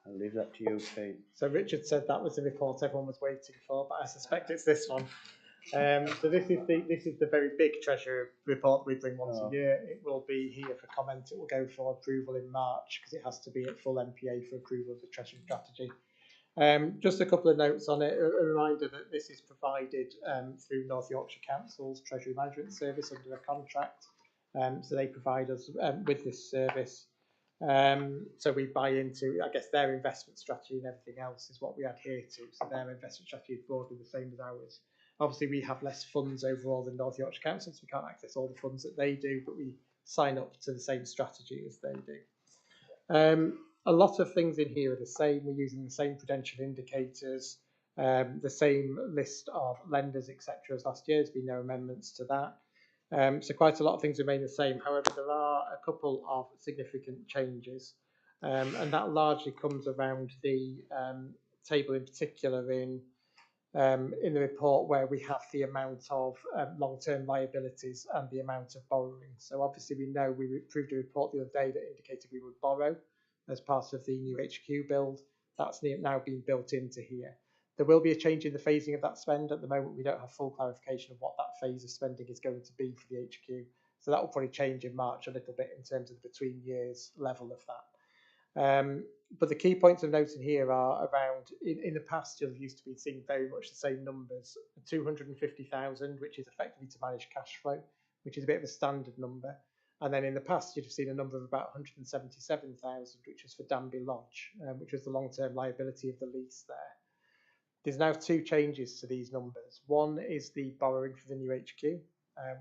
I'll leave that to you, Pete. So Richard said that was the report everyone was waiting for, but I suspect it's this one. So this is the very big Treasury report we bring once a year. It will be here for comment. It will go for approval in March because it has to be at full NPA for approval of the Treasury strategy. Just a couple of notes on it. A reminder that this is provided through North Yorkshire Council's Treasury Management Service under a contract. So they provide us with this service. So we buy into, I guess, their investment strategy, and everything else is what we adhere to. So their investment strategy is broadly the same as ours. Obviously, we have less funds overall than North Yorkshire Council, so we can't access all the funds that they do, but we sign up to the same strategy as they do. A lot of things in here are the same. We're using the same prudential indicators, the same list of lenders, etc. as last year. There's been no amendments to that. So quite a lot of things remain the same. However, there are a couple of significant changes, and that largely comes around the table in particular in the report where we have the amount of long-term liabilities and the amount of borrowing. So obviously we know we approved a report the other day that indicated we would borrow as part of the new HQ build. That's now being built into here. There will be a change in the phasing of that spend. At the moment, we don't have full clarification of what that phase of spending is going to be for the HQ. So that will probably change in March a little bit in terms of the between years level of that. But the key points of note in here are around, in the past, you've used to be seeing very much the same numbers, 250,000, which is effectively to manage cash flow, which is a bit of a standard number. And then in the past, you'd have seen a number of about 177,000, which was for Danby Lodge, which was the long-term liability of the lease there. There's now two changes to these numbers. One is the borrowing for the new HQ,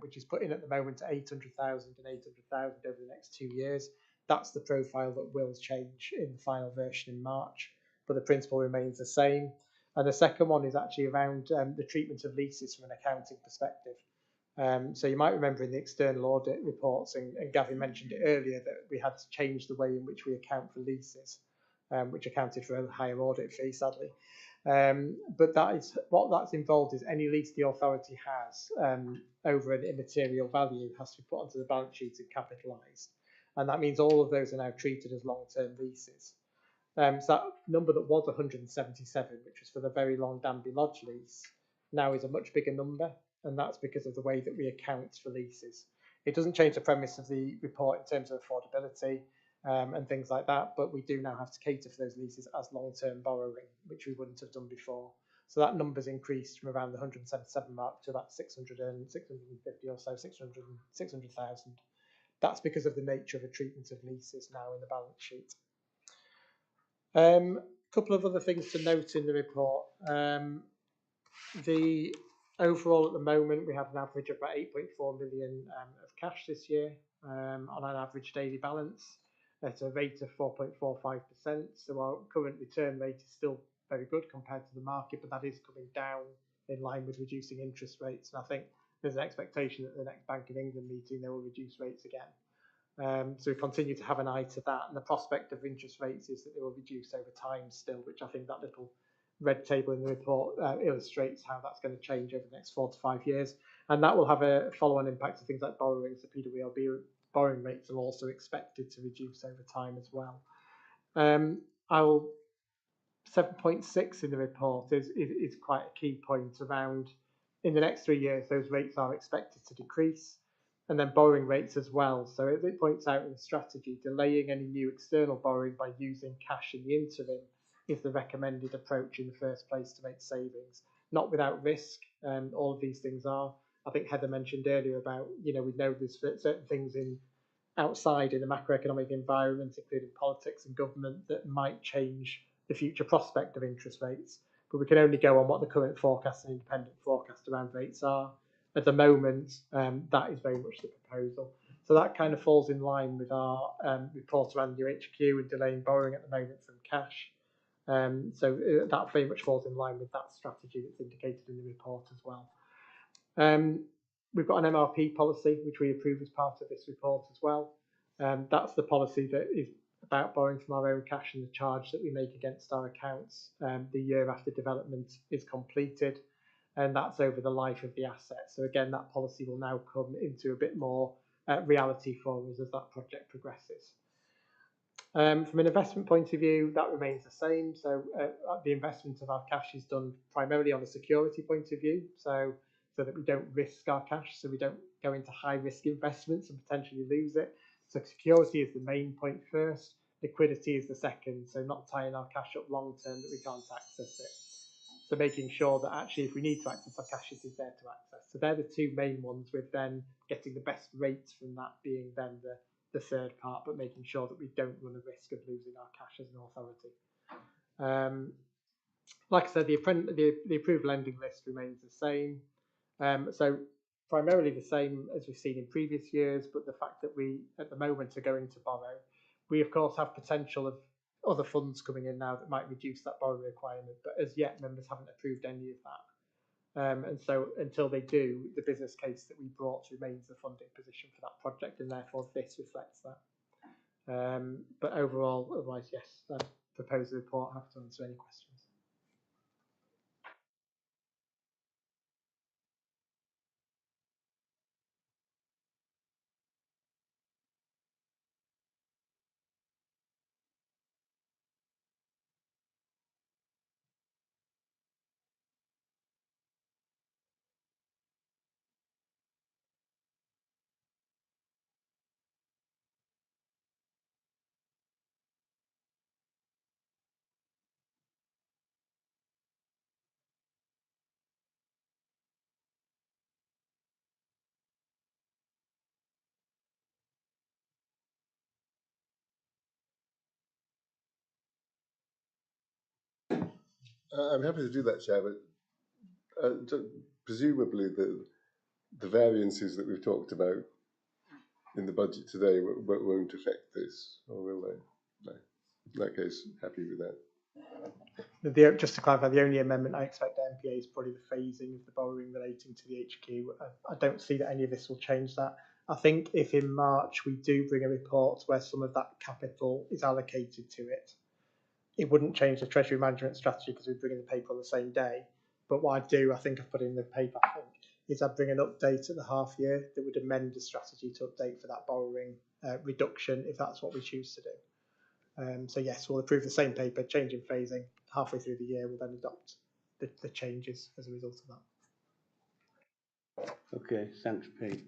which is put in at the moment to 800,000 and 800,000 over the next 2 years. That's the profile that will change in the final version in March, but the principle remains the same. And the second one is actually around the treatment of leases from an accounting perspective. So you might remember in the external audit reports, and Gavin mentioned it earlier, that we had to change the way in which we account for leases, which accounted for a higher audit fee, sadly. But that is what that's involved is any lease the authority has over an immaterial value has to be put onto the balance sheet and capitalised. And that means all of those are now treated as long-term leases. So that number that was 177, which was for the very long Danby Lodge lease, now is a much bigger number, and that's because of the way that we account for leases. It doesn't change the premise of the report in terms of affordability and things like that, but we do now have to cater for those leases as long-term borrowing, which we wouldn't have done before. So that number's increased from around the 177 mark to about 650 or so, 600,000. That's because of the nature of the treatment of leases now in the balance sheet. Couple of other things to note in the report. The overall at the moment, we have an average of about 8.4 million of cash this year on an average daily balance at a rate of 4.45%. So our current return rate is still very good compared to the market, but that is coming down in line with reducing interest rates. And I think there's an expectation that the next Bank of England meeting, they will reduce rates again. So we continue to have an eye to that. And the prospect of interest rates is that they will reduce over time still, which I think that little red table in the report illustrates how that's going to change over the next 4 to 5 years. And that will have a follow-on impact to things like borrowing. So PWLB borrowing rates are also expected to reduce over time as well. 7.6 in the report is quite a key point around in the next 3 years, those rates are expected to decrease, and then borrowing rates as well. So as it points out in the strategy, delaying any new external borrowing by using cash in the interim is the recommended approach in the first place to make savings, not without risk. All of these things are. I think Heather mentioned earlier about, we know there's certain things outside in the macroeconomic environment, including politics and government, that might change the future prospect of interest rates. But we can only go on what the current forecast and independent forecast around rates are. at the moment, that is very much the proposal. So that kind of falls in line with our report around UHQ and delaying borrowing at the moment from cash. That very much falls in line with that strategy that's indicated in the report as well. We've got an MRP policy, which we approve as part of this report as well. That's the policy that is about borrowing from our own cash and the charge that we make against our accounts the year after development is completed, and that's over the life of the asset. So again, that policy will now come into a bit more reality for us as that project progresses. From an investment point of view, that remains the same. So the investment of our cash is done primarily on a security point of view, so that we don't risk our cash, so we don't go into high risk investments and potentially lose it. So security is the main point first, liquidity is the second, so not tying our cash up long term that we can't access it. So making sure that actually if we need to access our cash, it is there to access. So they're the two main ones, with then getting the best rates from that being then the third part, but making sure that we don't run a risk of losing our cash as an authority. Like I said, the approved lending list remains the same. So primarily the same as we've seen in previous years, but the fact that we at the moment are going to borrow, we of course have potential of other funds coming in now that might reduce that borrowing requirement, but as yet members haven't approved any of that. And so until they do, the business case that we brought remains the funding position for that project, and therefore this reflects that. But overall, otherwise, yes, I propose the report. I have to answer any questions. I'm happy to do that, Chair, but presumably the variances that we've talked about in the budget today won't affect this, or will they? No. In that case, happy with that. Just to clarify, the only amendment I expect at NPA is probably the phasing of the borrowing relating to the HQ. I don't see that any of this will change that. I think if in March we do bring a report where some of that capital is allocated to it, it wouldn't change the treasury management strategy because we bring in the paper on the same day. But what I do, I think I've put in the paper, is I'd bring an update at the half year that would amend the strategy to update for that borrowing reduction if that's what we choose to do. So yes, we'll approve the same paper, change in phasing. Halfway through the year, we'll then adopt the changes as a result of that. Okay, thanks, Pete.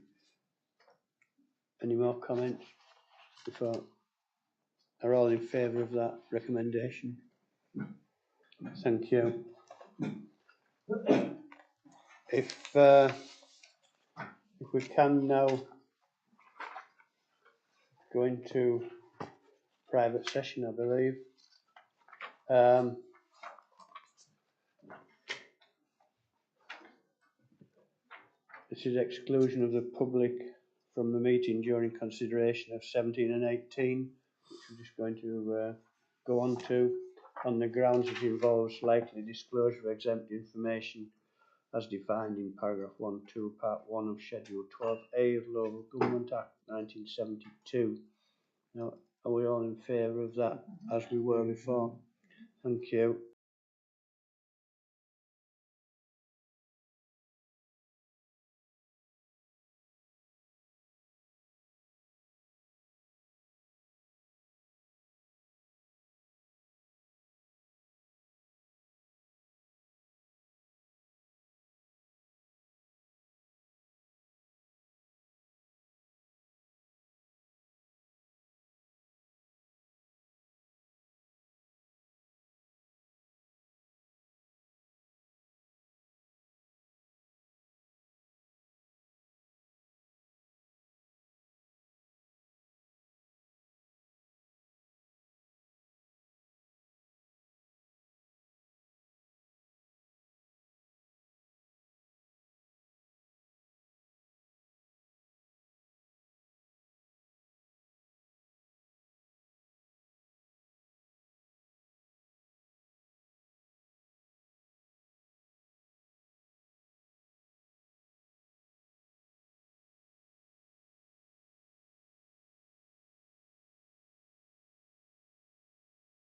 Any more comments before? Are all in favour of that recommendation? Thank you. If we can now go into private session, I believe. This is exclusion of the public from the meeting during consideration of 17 and 18, which we're just going to go on to, on the grounds it involves likely disclosure of exempt information as defined in paragraph 1.2, part 1 of Schedule 12A of Local Government Act 1972. Now, are we all in favour of that as we were before? Thank you.